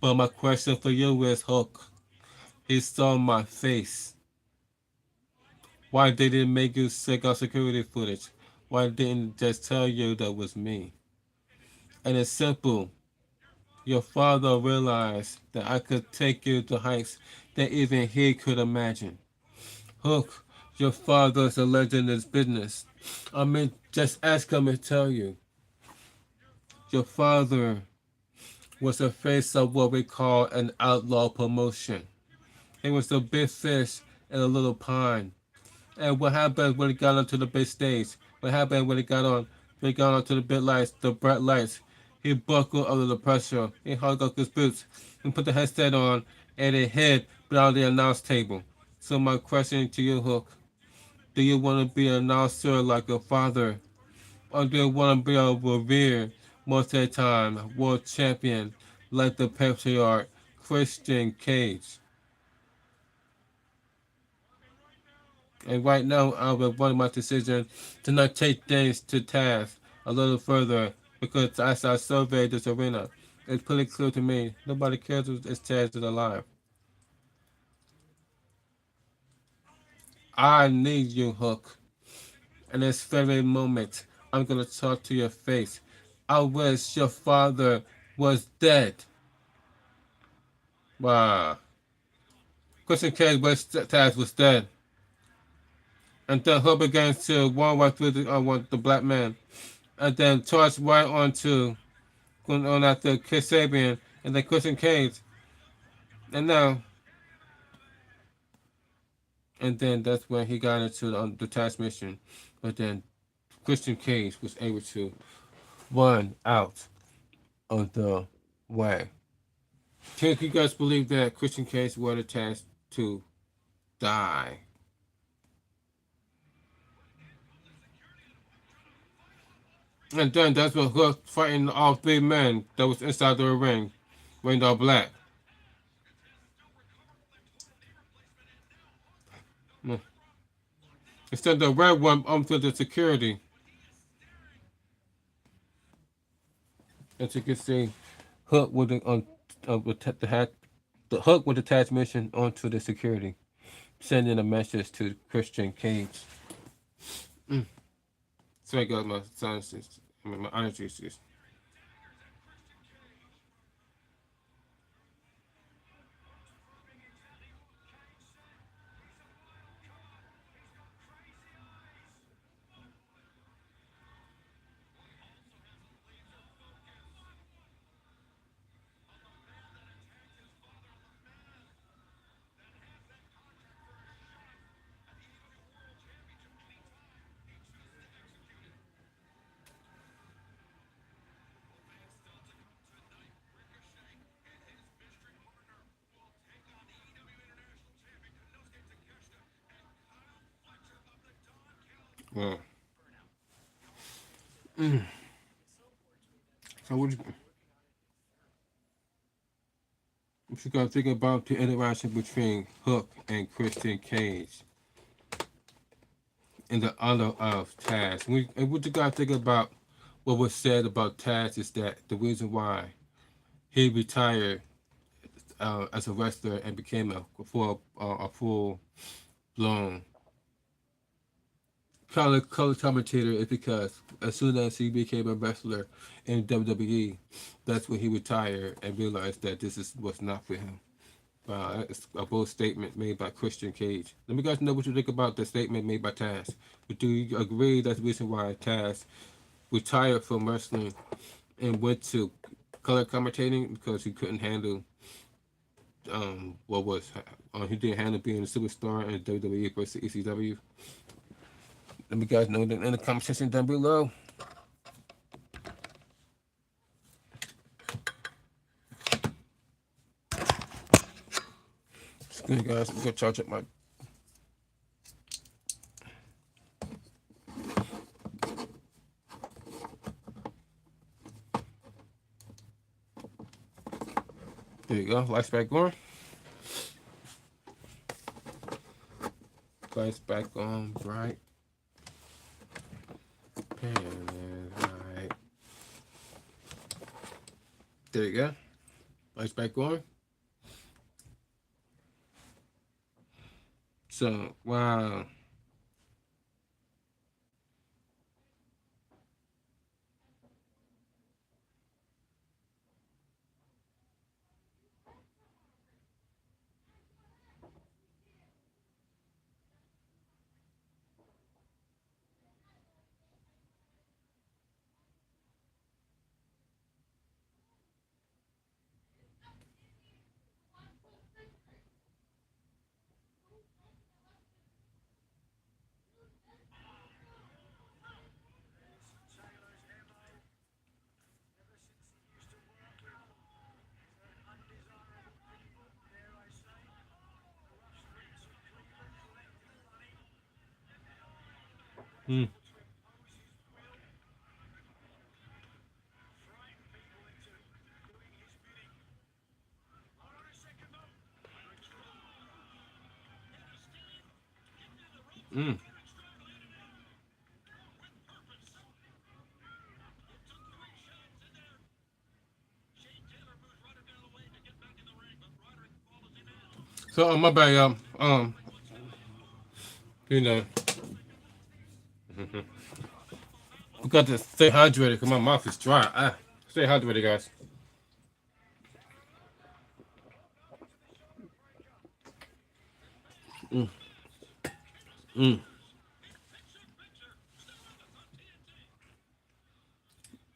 But my question for you is, Hook, he saw my face. Why didn't it make you sick of security footage? Why didn't it just tell you that was me? And it's simple. Your father realized that I could take you to heights that even he could imagine. Hook, your father's a legend in this business. I mean, just ask him to tell you. Your father was the face of what we call an outlaw promotion. He was the big fish in a little pond. And what happened when he got onto the big stage? What happened when he got on? When he got onto the big lights, the bright lights? He buckled under the pressure. He hung up his boots and put the headset on, and he hid behind the announce table. So my question to you, Hook, do you want to be an announcer like your father, or do you want to be a revered, multi-time world champion like the patriarch Christian Cage? And right now, I've avoided my decision to not take things to task a little further because as I surveyed this arena, it's pretty clear to me nobody cares if Taz is alive. I need you, Hook. In this very moment, I'm gonna talk to your face. I wish your father was dead. Wow. Christian Cage wished Taz was dead. And then Hook began to run right through the black man. And then charged right onto going on after Chris Sabian and then Christian Cage. And now, and then that's when he got into the task mission. But then Christian Cage was able to run out of the way. Can you guys believe that Christian Cage was attached to die? And then that's when Hook fighting all three men that was inside the ring, wearing all black. Instead of the red one, to the security. As you can see, hook with the hook with the transmission onto the security, sending a message to Christian Cage. So I got my sinuses, my allergies. Well, so what you got to think about the interaction between Hook and Christian Cage and the honor of Taz? And what you got to think about what was said about Taz is that the reason why he retired as a wrestler and became a full blown color commentator is because as soon as he became a wrestler in WWE, that's when he retired and realized that was not for him. It's a bold statement made by Christian Cage. Let me guys know what you think about the statement made by Taz. But do you agree that's the reason why Taz retired from wrestling and went to color commentating because he couldn't handle what was he didn't handle being a superstar in WWE versus ECW? Let me guys know in the comment section down below. Excuse me guys, I'm gonna charge up my there you go, lights back on. Lights back on, bright. And right. There you go. Lights back on. So wow. Mm. Mm. So my bad, you know, we got to stay hydrated because my mouth is dry. Stay hydrated, guys. Mm. Mm.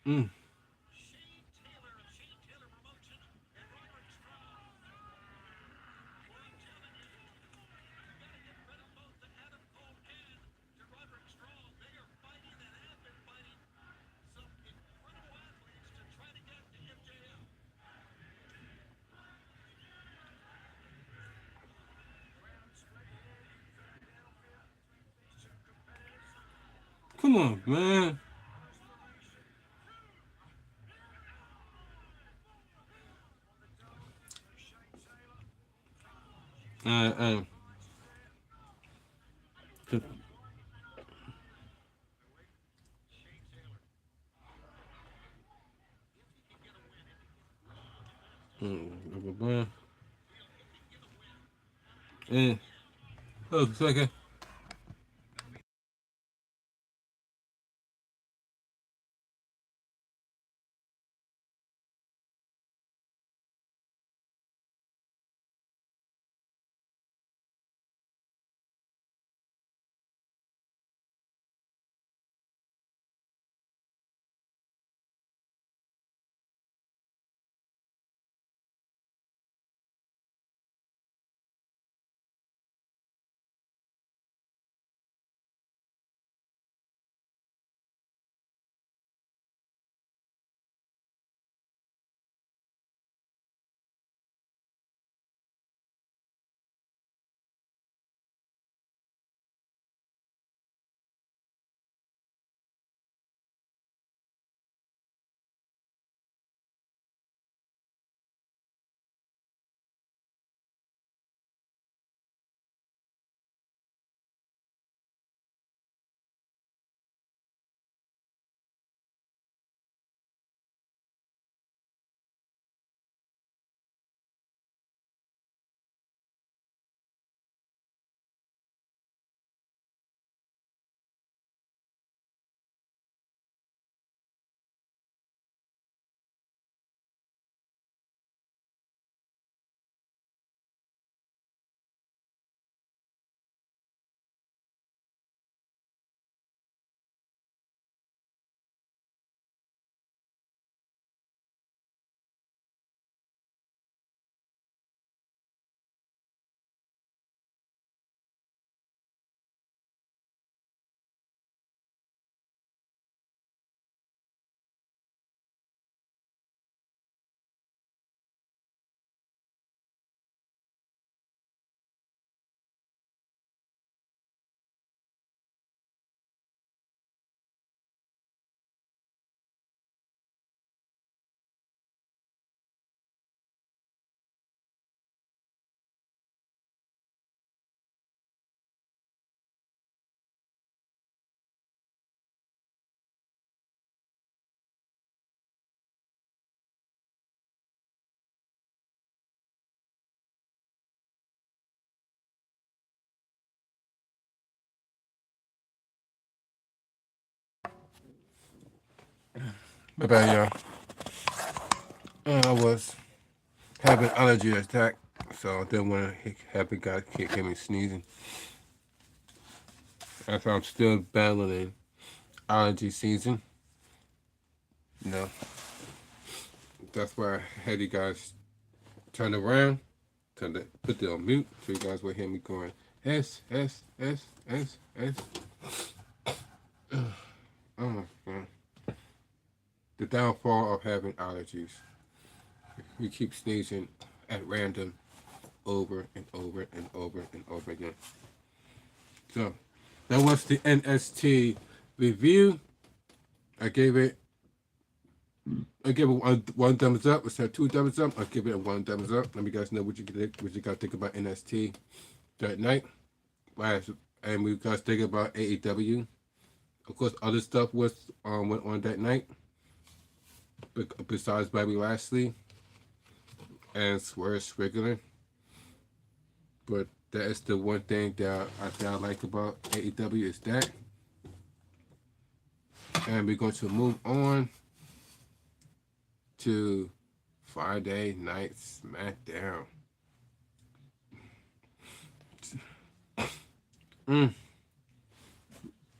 Mm. Come on, man. Uh, uh, And oh, second. My bad, y'all. I was having allergy attack, so I didn't want to have it got keep me sneezing. As I'm still battling allergy season, you know, that's why I had you guys turn around, turn to put it on mute, so you guys will hear me going S S S S S. Oh my god. The downfall of having allergies. You keep sneezing at random over and over and over and over again. So that was the NST review. I gave it one thumbs up. Instead of two thumbs up, I'll give it a one thumbs up. Let me guys know what you guys think about NST that night. And we guys think about AEW. Of course, other stuff went on that night. Besides Bobby Lashley and Swerve Strickland. But that is the one thing that I like about AEW is that. And we're going to move on to Friday Night SmackDown. Mm.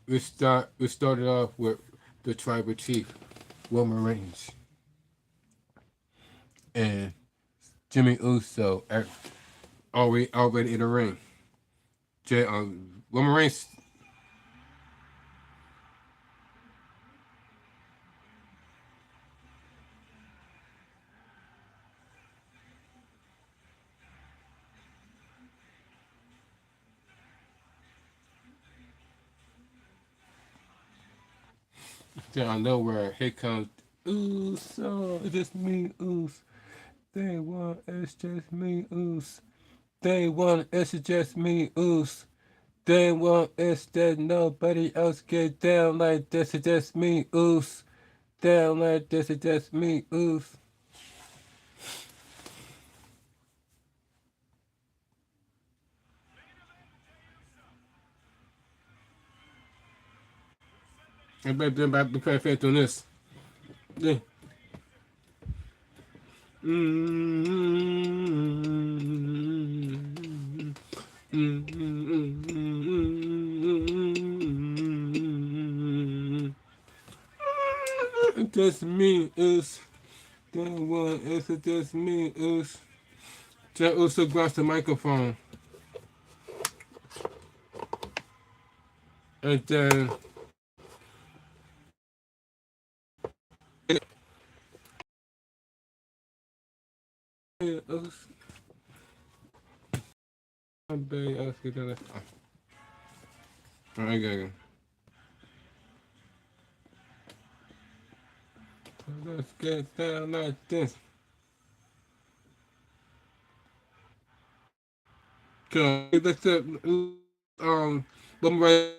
We started off with the tribal chief, Roman Reigns, and Jimmy Uso already in the ring. Roman Reigns. Then I know where here comes Uso. It's just me, Uso. They want it's just me, Uso. They want it's just me, Uso. They want it's that nobody else get down like this. It's just me, Uso. Down like this. It's just me, Uso. Everybody about to pay faith on this. Yeah. It's just me, us. That one, it's just me, us. That also grabs the microphone. And then us. Let's get that. Alright, go. Let's get down like this. So let's one right.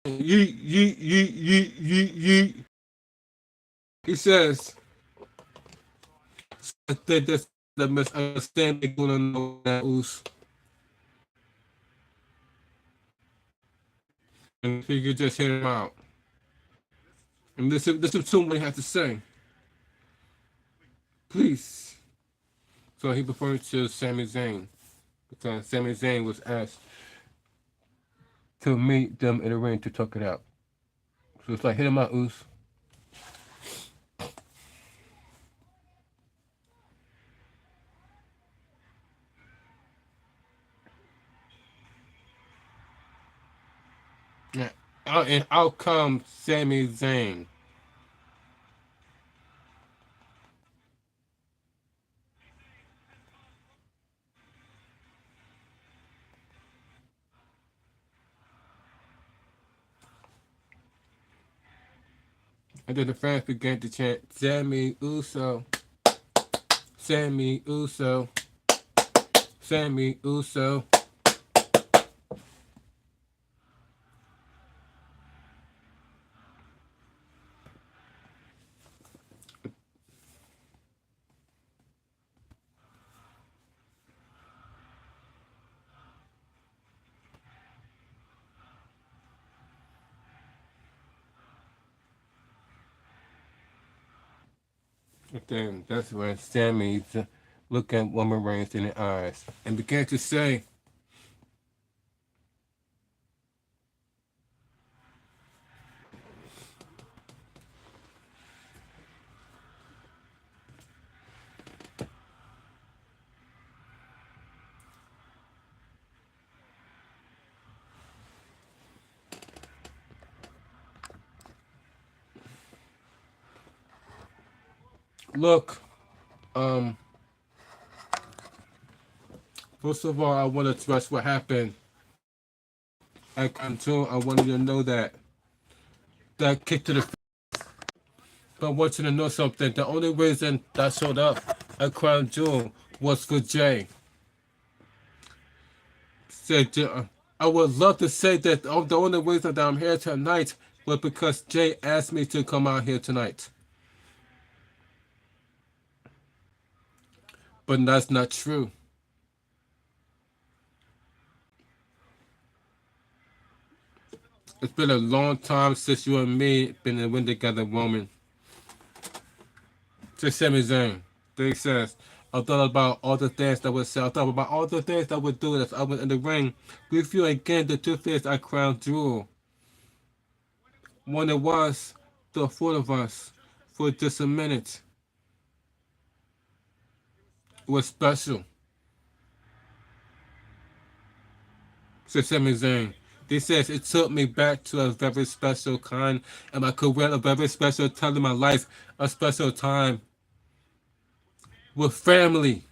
Ye. He says that that's the misunderstanding going on that was, and if you could just hear him out and listen to what he has to say, please. So he referred to Sami Zayn because Sami Zayn was asked to meet them in the ring to talk it out. So it's like, hit him out, Oos. Yeah. And out comes Sami Zayn. And then the fans began to chant, Sami Uso, Sami Uso, Sami Uso. And then that's when Sami looked at Roman Reigns in the eyes and began to say, look, first of all, I want to address what happened at Contour. I wanted you to know that kick to the face. But I want you to know something. The only reason that showed up at Crown Jewel was for Jay. Said, I would love to say that the only reason that I'm here tonight was because Jay asked me to come out here tonight. But that's not true. It's been a long time since you and me been in the ring together, woman. Just Sami Zayn. They says, I thought about all the things that would say. I thought about all the things that would do as I was in the ring with you again. The two things I Crown Jewel. When it was the four of us for just a minute. It was special. Said Sami Zayn. He says it took me back to a very special kind in my career, a very special time in my life, a special time with family,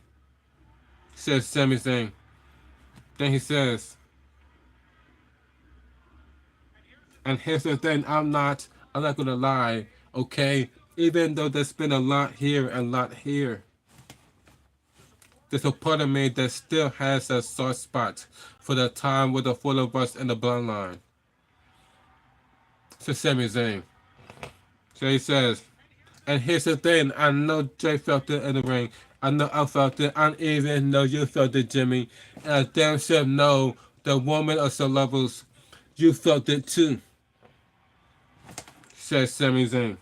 says Sami Zayn. Then he says, and here's the thing, I'm not gonna lie, okay? Even though there's been a lot here and a lot here, there's a part of me that still has a soft spot for the time with the four of us in the bloodline. So Sami Zayn. So he says, and here's the thing, I know Jay felt it in the ring. I know I felt it. I even know you felt it, Jimmy. And I damn sure know the woman of some levels, You felt it too, says Sami Zayn.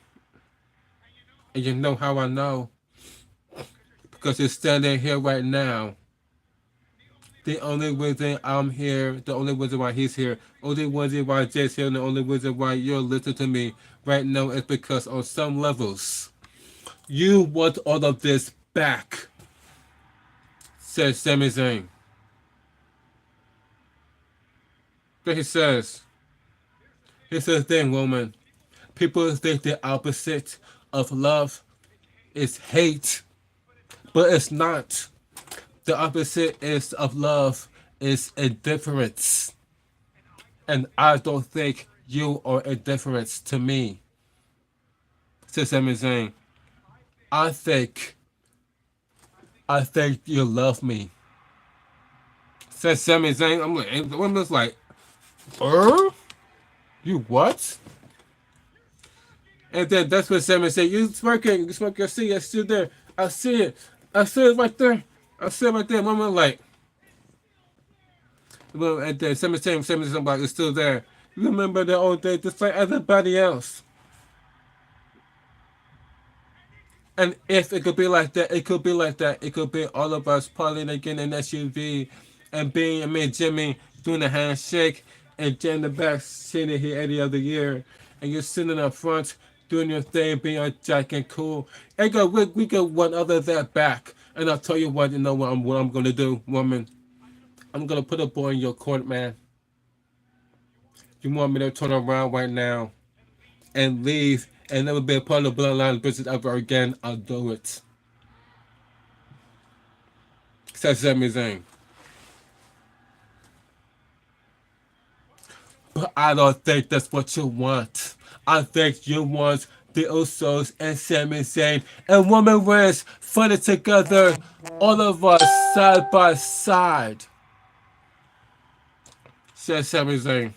And you know how I know? Because you're standing here right now. The only reason I'm here, the only reason why he's here, only reason why Jay's here, and the only reason why you're listening to me right now is because on some levels, you want all of this back, says Sami Zayn. Then he says, thing, woman, people think the opposite of love is hate, but it's not. The opposite is of love is indifference. And I don't think you are indifference to me, says Sami Zayn. I think, I think you love me, says Sami Zayn. I'm just like, you what? And then that's what Sami said. You smoking, I see it, it's still there. I see it. I see it right there. I see it right there. Mama like, well, and then Sami saying something like, it's still there. You remember the old days just like everybody else. And if it could be like that, it could be like that. It could be all of us partying again in SUV and being, I mean, Jimmy doing the handshake and Jay in the back sitting here any other year. And you're sitting up front doing your thing, being all jack and cool. And we got one other that back. And I'll tell you what, you know what I'm going to do, woman. I'm going to put a ball in your court, man. You want me to turn around right now and leave and never be a part of the bloodline business ever again? I'll do it. Says Sami Zayn. But I don't think that's what you want. I think you want the Usos and Sami Zayn and Roman Reigns fighting together, all of us side by side. Says Sami Zayn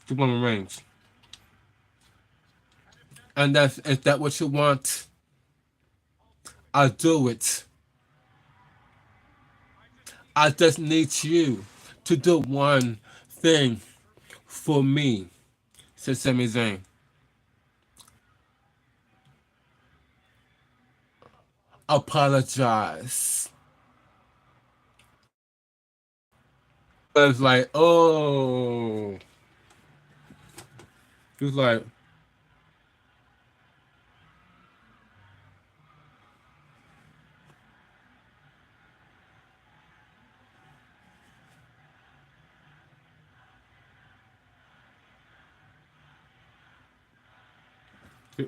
to Roman Reigns. And is that what you want? I'll do it. I just need you to do one thing for me, said Sami Zayn. Apologize. But it's like, oh. He was like,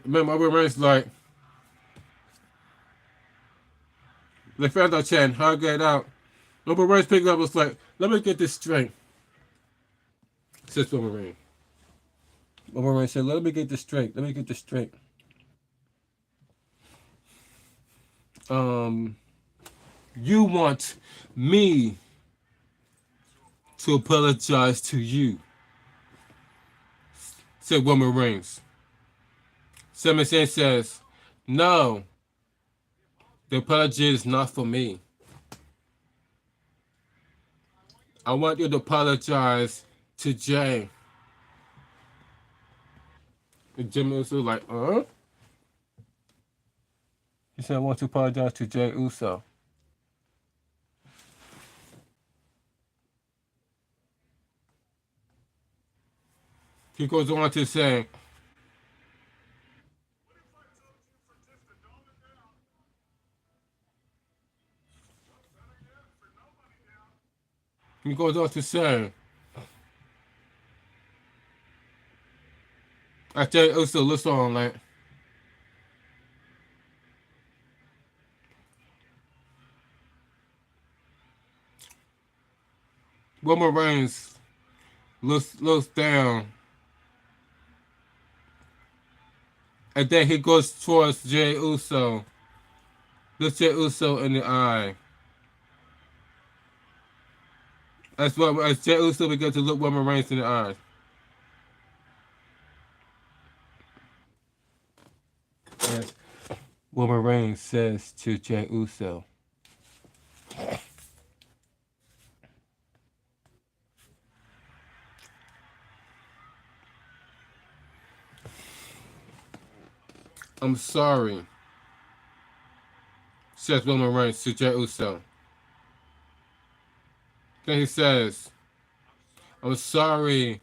remember, Robert Reigns like, they found out Chan, how I get out. Robert Reigns picked up, was like, let me get this straight. Says Robert Reigns. Robert Reigns said, let me get this straight. Let me get this straight. You want me to apologize to you, said Roman Reigns. Sami Zayn says, no, the apology is not for me. I want you to apologize to Jay. And Jimmy was like, He said, I want to apologize to Jay Uso. He goes on to say, I Jay Uso looks on like, Roman Reigns looks down. And then he goes towards Jay Uso. Looks Jay Uso in the eye. As Jay Uso begins to look Roman Reigns in the eye. As Roman Reigns says to Jay Uso, I'm sorry, says Roman Reigns to Jey Uso. Then he says, I'm sorry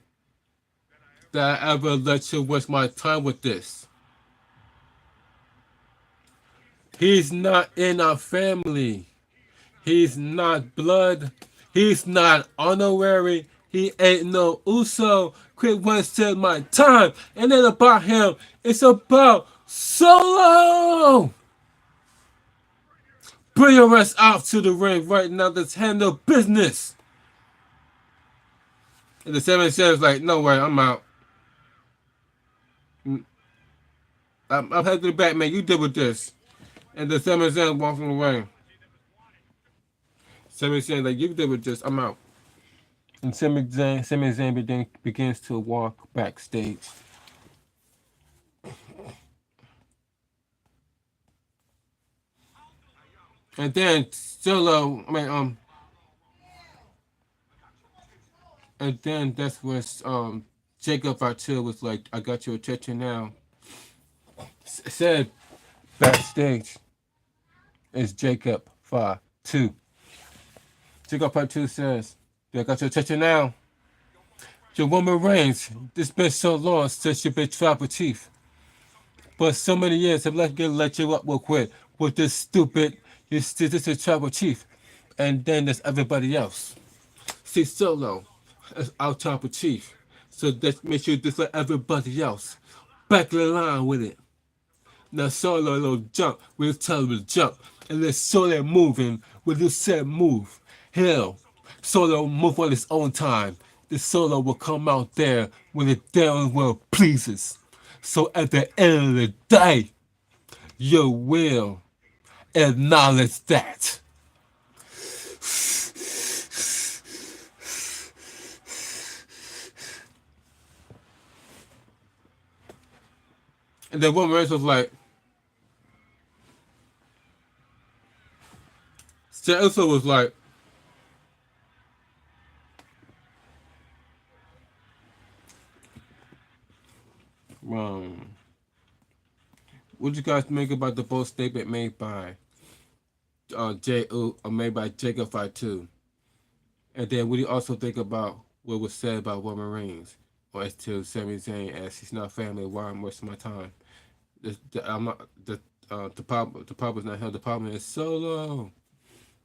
that I ever let you waste my time with this. He's not in our family. He's not blood. He's not honorary. He ain't no Uso. Quit wasting my time. And then about him, it's about Solo. Bring your ass out to the ring right now. Let's handle business. And the seven says like, no way, I'm out. I'm heading to the back, man. You deal with this. And the seven says walking away. Sami Zayn like, you deal with this. I'm out. And Sami Zayn begins to walk backstage. And then Solo, and then that's when Jacob Artil was like, I got your attention now. Said backstage is Jacob 5-2. Jacob 5-2 says, I got your attention now. Your woman Reigns, it's been so long since you've been tribal chief. But so many years, I'm not gonna let you up real quick with this stupid, this is tribal chief. And then there's everybody else. See, Solo is our tribal chief. So that makes you just like everybody else. Back in the line with it. Now Solo a little jump, we'll tell him to jump. And then Solo moving when you said move. Hell, Solo move on his own time. The Solo will come out there when the damn world pleases. So at the end of the day, you will acknowledge that. And then Roman Reigns was like, Jey Uso was like, what you guys make about the bold statement made by made by Jacob 5-2? And then what do you also think about what was said about Roman Reigns or as to Sami Zayn as he's not family? Why I'm wasting my time? I'm not the problem is not him. The problem is Solo.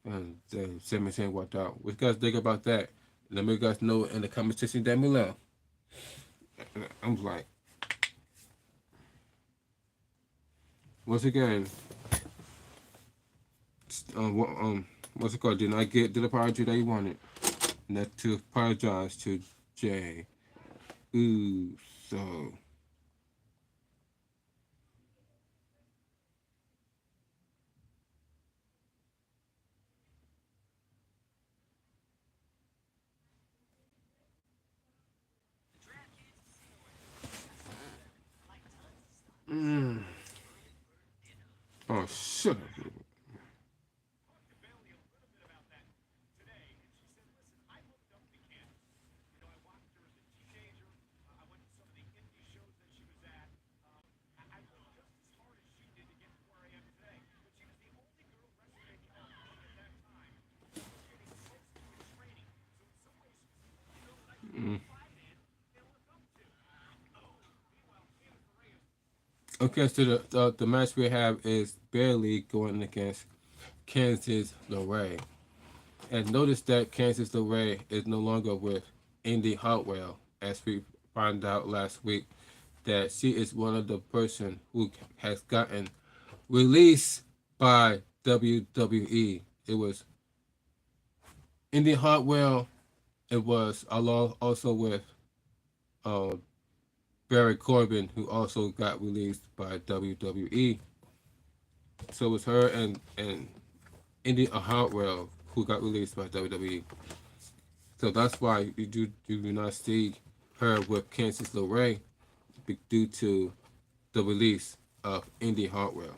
And then Sami Zayn walked out. What you guys think about that? Let me guys know in the comment section down below. I'm like, once again, what's it called? Did not get the apology that you wanted. And that's to apologize to Jey Uso. Oh, shut up. Okay, so the match we have is Bailey going against Kansas LeRae. And notice that Kansas LeRae is no longer with Indy Hartwell, as we found out last week that she is one of the person who has gotten released by WWE. It was Indy Hartwell. It was along also with Barry Corbin, who also got released by WWE. So it was her and Indy Hartwell who got released by WWE. So that's why you do not see her with Kansas LeRae due to the release of Indy Hartwell.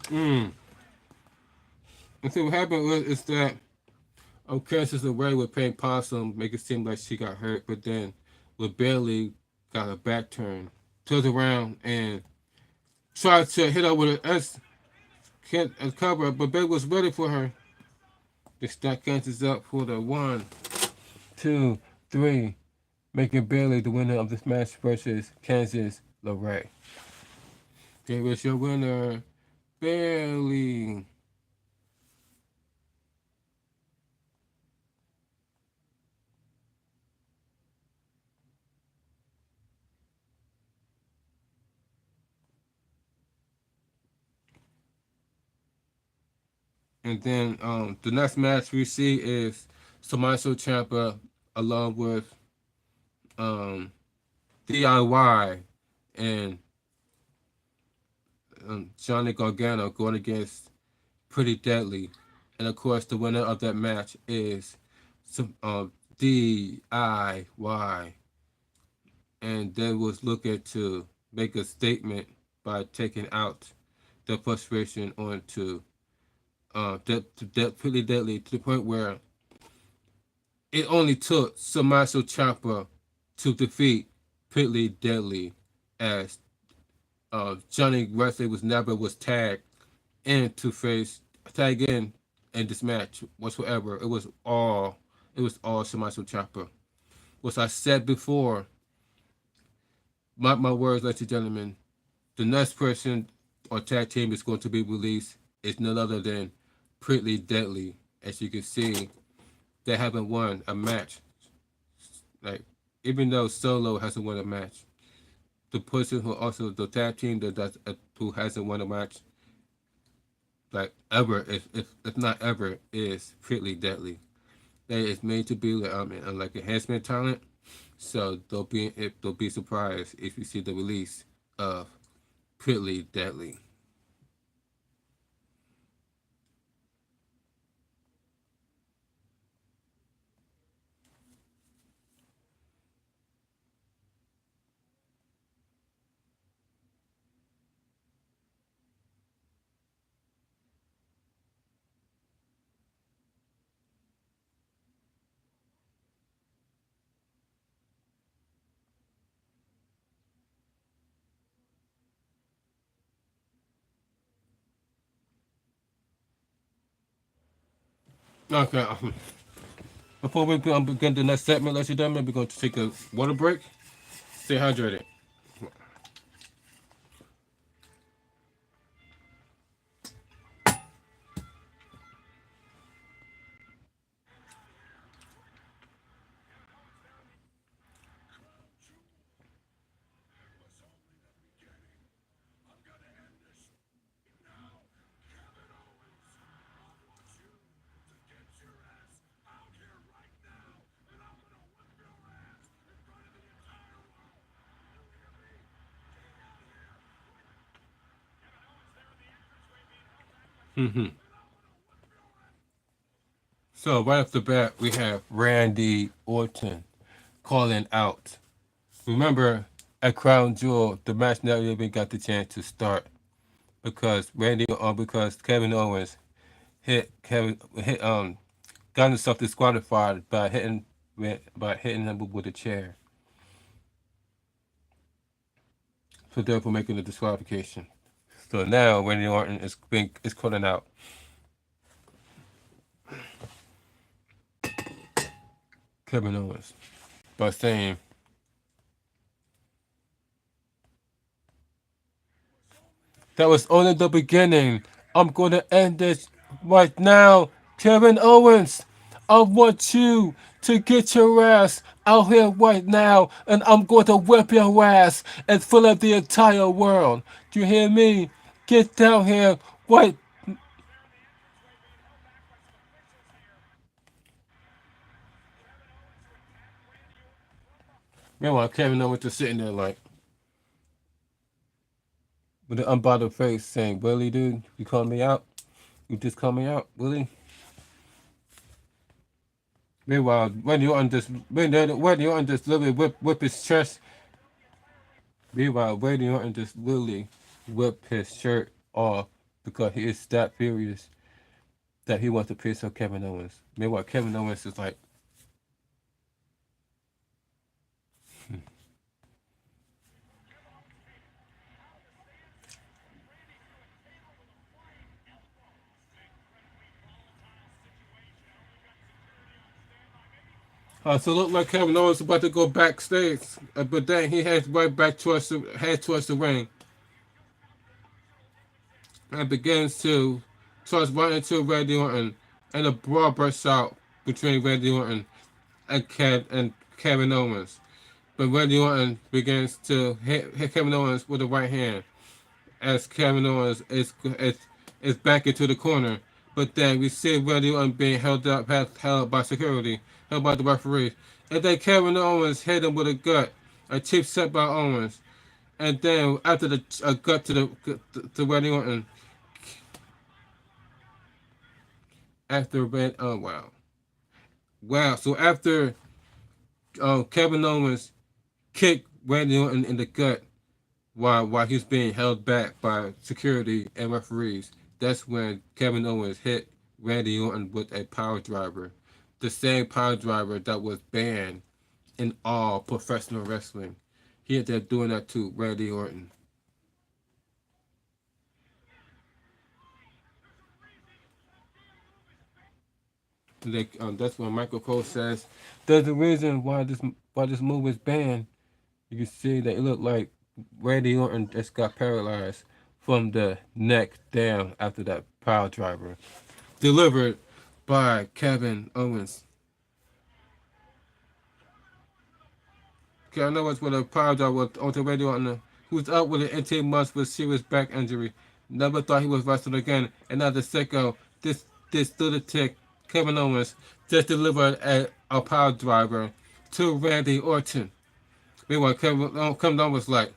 Mm. And see what happened was is that Kansas away with Payne Possum, make it seem like she got hurt, but then with Bailey got her back turned, turns around and tried to hit her with an S can't cover, but Bailey was ready for her. They stack Kansas up for the 1, 2, 3, making Bailey the winner of this match versus Kansas LeRae. Here is your winner, Bailey. And then the next match we see is Tommaso Ciampa along with um, DIY and Johnny Gargano going against Pretty Deadly. And of course, the winner of that match is some DIY. And they was looking to make a statement by taking out the frustration onto Pretty Deadly to the point where it only took Tommaso Ciampa to defeat Pretty Deadly as Johnny Wesley was tagged in to face tag in this match whatsoever. It was all Tommaso Ciampa. What I said before, mark my words, ladies and gentlemen, the next person or tag team is going to be released is none other than Pretty Deadly. As you can see, they haven't won a match. Like, even though Solo hasn't won a match, the person who also the tag team who hasn't won a match, like ever, if not ever, is Pretty Deadly. That is made to be like enhancement talent. So they'll be surprised if you see the release of Pretty Deadly. Okay. Before we begin the next segment, ladies and gentlemen, we're going to take a water break. Stay hydrated. Mm-hmm. So right off the bat, we have Randy Orton calling out. Remember, at Crown Jewel, the match never even got the chance to start because Kevin Owens got himself disqualified by hitting him with a chair. So therefore making the disqualification. So now Randy Orton is calling out Kevin Owens by saying, "That was only the beginning. I'm going to end this right now. Kevin Owens, I want you to get your ass out here right now, and I'm going to whip your ass in front of the entire world. Do you hear me? Get down here right." Meanwhile, Kevin Owens just sitting there like, with an unbothered face saying, "Really, dude? You called me out? You just called me out? Really?" Meanwhile, Randy Orton just literally whip his chest. Meanwhile, Randy Orton just literally whip his shirt off because he is that furious that he wants to piss on Kevin Owens. Meanwhile, Kevin Owens is like, so it looked like Kevin Owens about to go backstage, but then he heads right back towards the ring and begins to starts running to Randy Orton, and a brawl bursts out between Randy Orton and Kevin Owens. But Randy Orton begins to hit Kevin Owens with the right hand as Kevin Owens is back into the corner. But then we see Randy Orton being held by security, held by the referee. And then Kevin Owens hit him with a gut, a cheap set by Owens. And then after the gut to Randy Orton, oh wow. So after Kevin Owens kicked Randy Orton in the gut while he's being held back by security and referees, that's when Kevin Owens hit Randy Orton with a power driver, the same power driver that was banned in all professional wrestling. He ended up doing that to Randy Orton. That's when Michael Cole says, "There's a reason why this move is banned." You can see that it looked like Randy Orton just got paralyzed from the neck down after that power driver delivered by Kevin Owens. Okay, I know it's with a power driver onto Randy Orton, who was out with an 18 months with serious back injury. Never thought he was wrestling again, and now the sicko, this lunatic Kevin Owens, just delivered a power driver to Randy Orton. Meanwhile, Kevin Owens was like,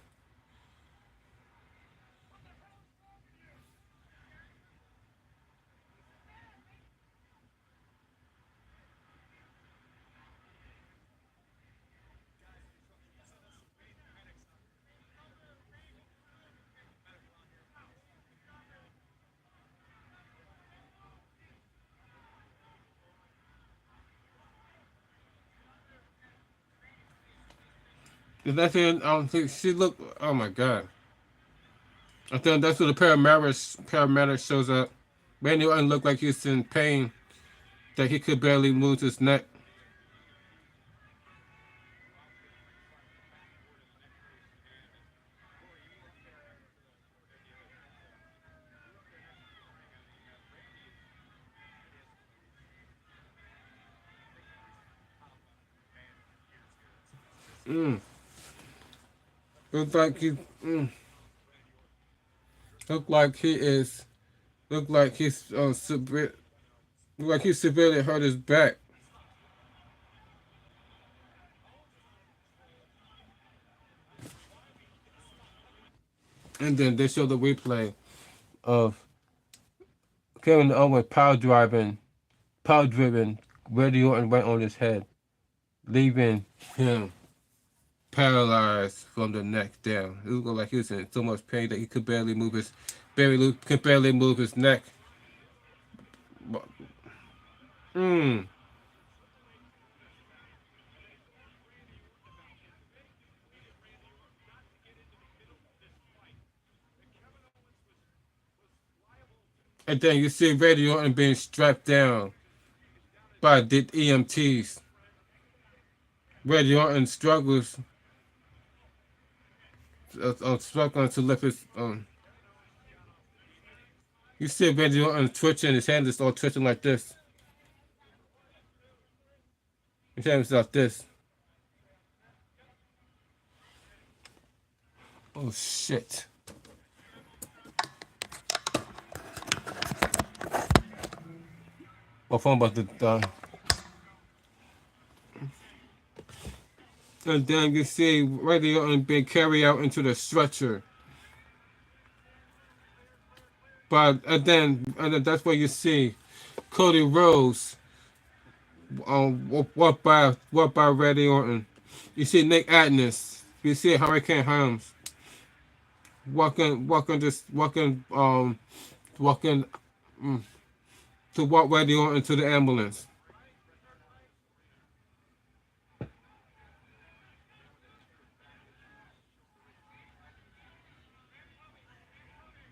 the next thing, I don't think she looked, oh my god. I think that's when the paramedic shows up. Randy Orton looked like he was in pain, that he could barely move his neck. Mm. Looked like he, mm. Looked like he is, looked like he's severe, looked like he severely hurt his back. And then they show the replay of Kevin Owens power driven Randy Orton right on his head, leaving him paralyzed from the neck down. It looked like he was in so much pain that he could barely move his neck. Mm. And then you see Randy Orton being strapped down by the EMTs. Randy Orton struggling to lift his. You see Randy Orton twitching, his hand is all twitching like this. His hand is like this. Oh shit. My phone about to die. And then you see Randy Orton being carried out into the stretcher. And then that's where you see Cody Rhodes walk by Randy Orton. You see Nick Atlas. You see Hurricane Helms walking walk in, to walk Randy Orton into the ambulance.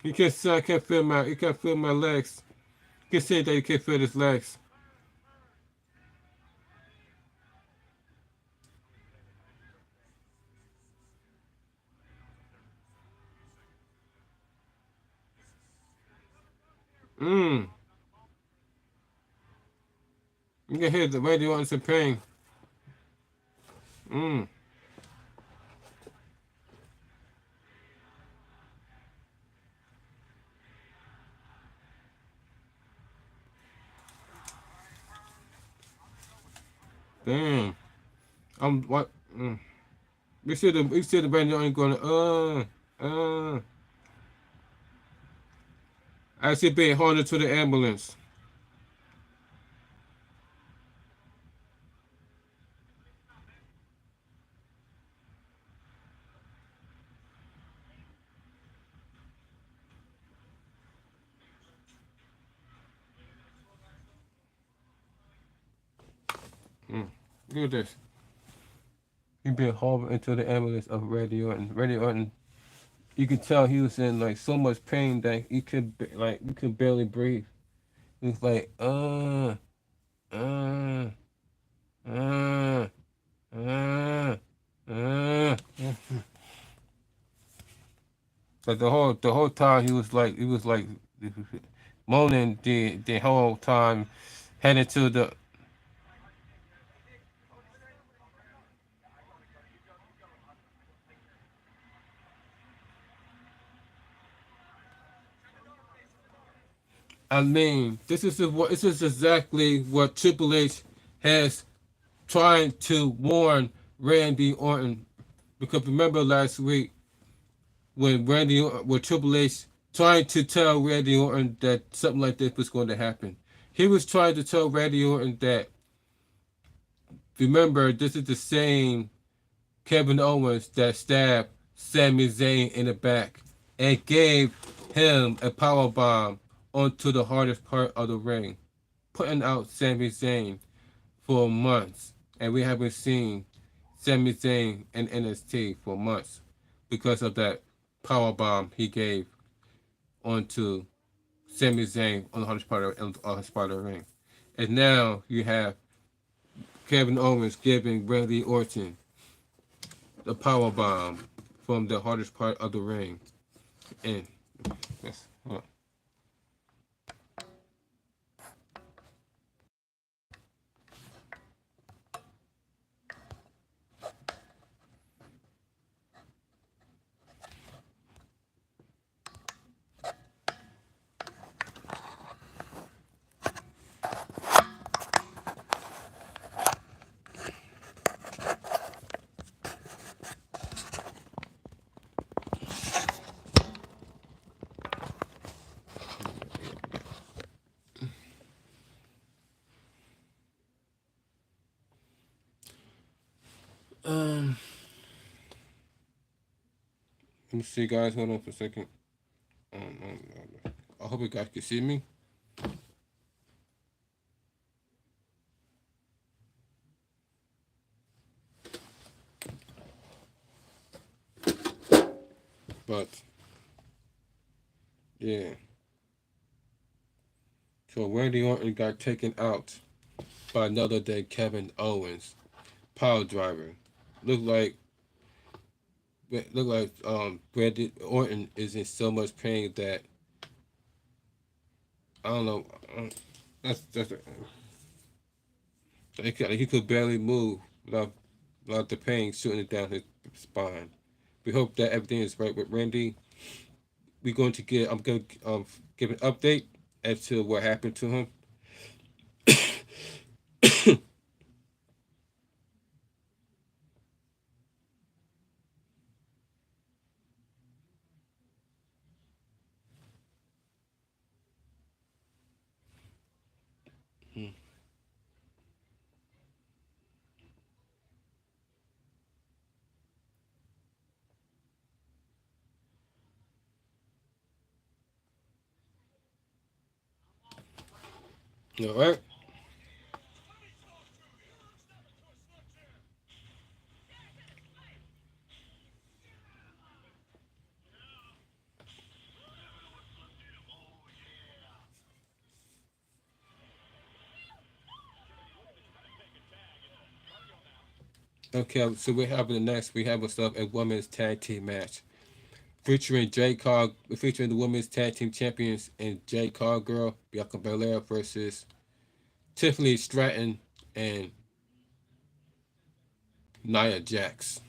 He can't say I can't feel my, he can't feel my legs. He can say that he can't feel his legs. Mm. You can hear the Randy Orton's in pain. Mm. Damn. I'm what? We see the Randy Orton going. I see being hauled into the ambulance. Mm. Look at this. He being hauled into the ambulance of Randy Orton. Randy Orton, you could tell he was in like so much pain that he could barely breathe. He was like uh, uh, uh, uh. But the whole time he was like moaning the whole time, headed to the. I mean, this is exactly what Triple H has trying to warn Randy Orton, because remember last week when Triple H trying to tell Randy Orton that something like this was going to happen. He was trying to tell Randy Orton that, remember, this is the same Kevin Owens that stabbed Sami Zayn in the back and gave him a power bomb onto the hardest part of the ring, putting out Sami Zayn for months. And we haven't seen Sami Zayn in NXT for months because of that power bomb he gave onto Sami Zayn on the hardest part of the ring. And now you have Kevin Owens giving Randy Orton the power bomb from the hardest part of the ring. And yes, um, let me see, guys. Hold on for a second. I hope you guys can see me. But yeah, so Randy Orton got taken out by another than Kevin Owens, power driver. Look like Randy Orton is in so much pain that I don't know. That's he could barely move without the pain shooting it down his spine. We hope that everything is right with Randy. I'm going to give an update as to what happened to him. All right. Okay, so we have the next. We have ourselves a women's tag team match featuring featuring the women's tag team champions and J Cog Girl, Bianca Belair versus Tiffany Stratton and Nia Jax.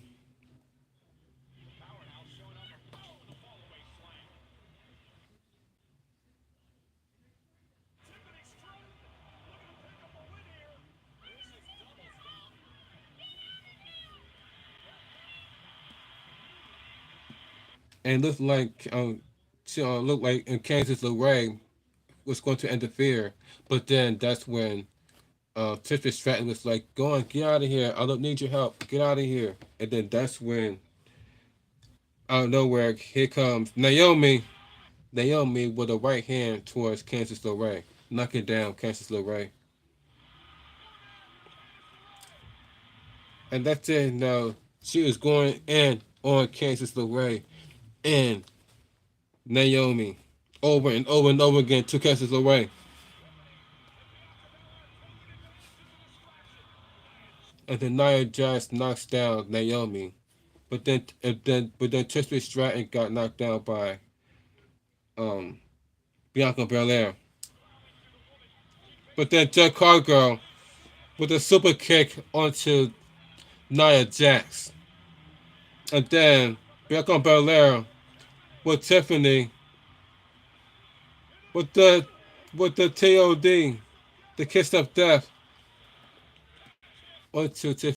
And looked like Kansas LeRae was going to interfere, but then that's when Tiffany Stratton was like, "Go on, get out of here. I don't need your help. Get out of here." And then that's when out of nowhere, here comes Naomi with a right hand towards Kansas LeRae, knocking down Kansas LeRae. And that's it. Now she is going in on Kansas LeRae and Naomi over and over and over again to Kansas LeRae. And then Nia Jax knocks down Naomi. But then Trish Stratton got knocked down by um, Bianca Belair. But then Jack Cargill with a super kick onto Nia Jax. And then Bianca Belair with Tiffany with the TOD, the kiss of death onto Tiffany.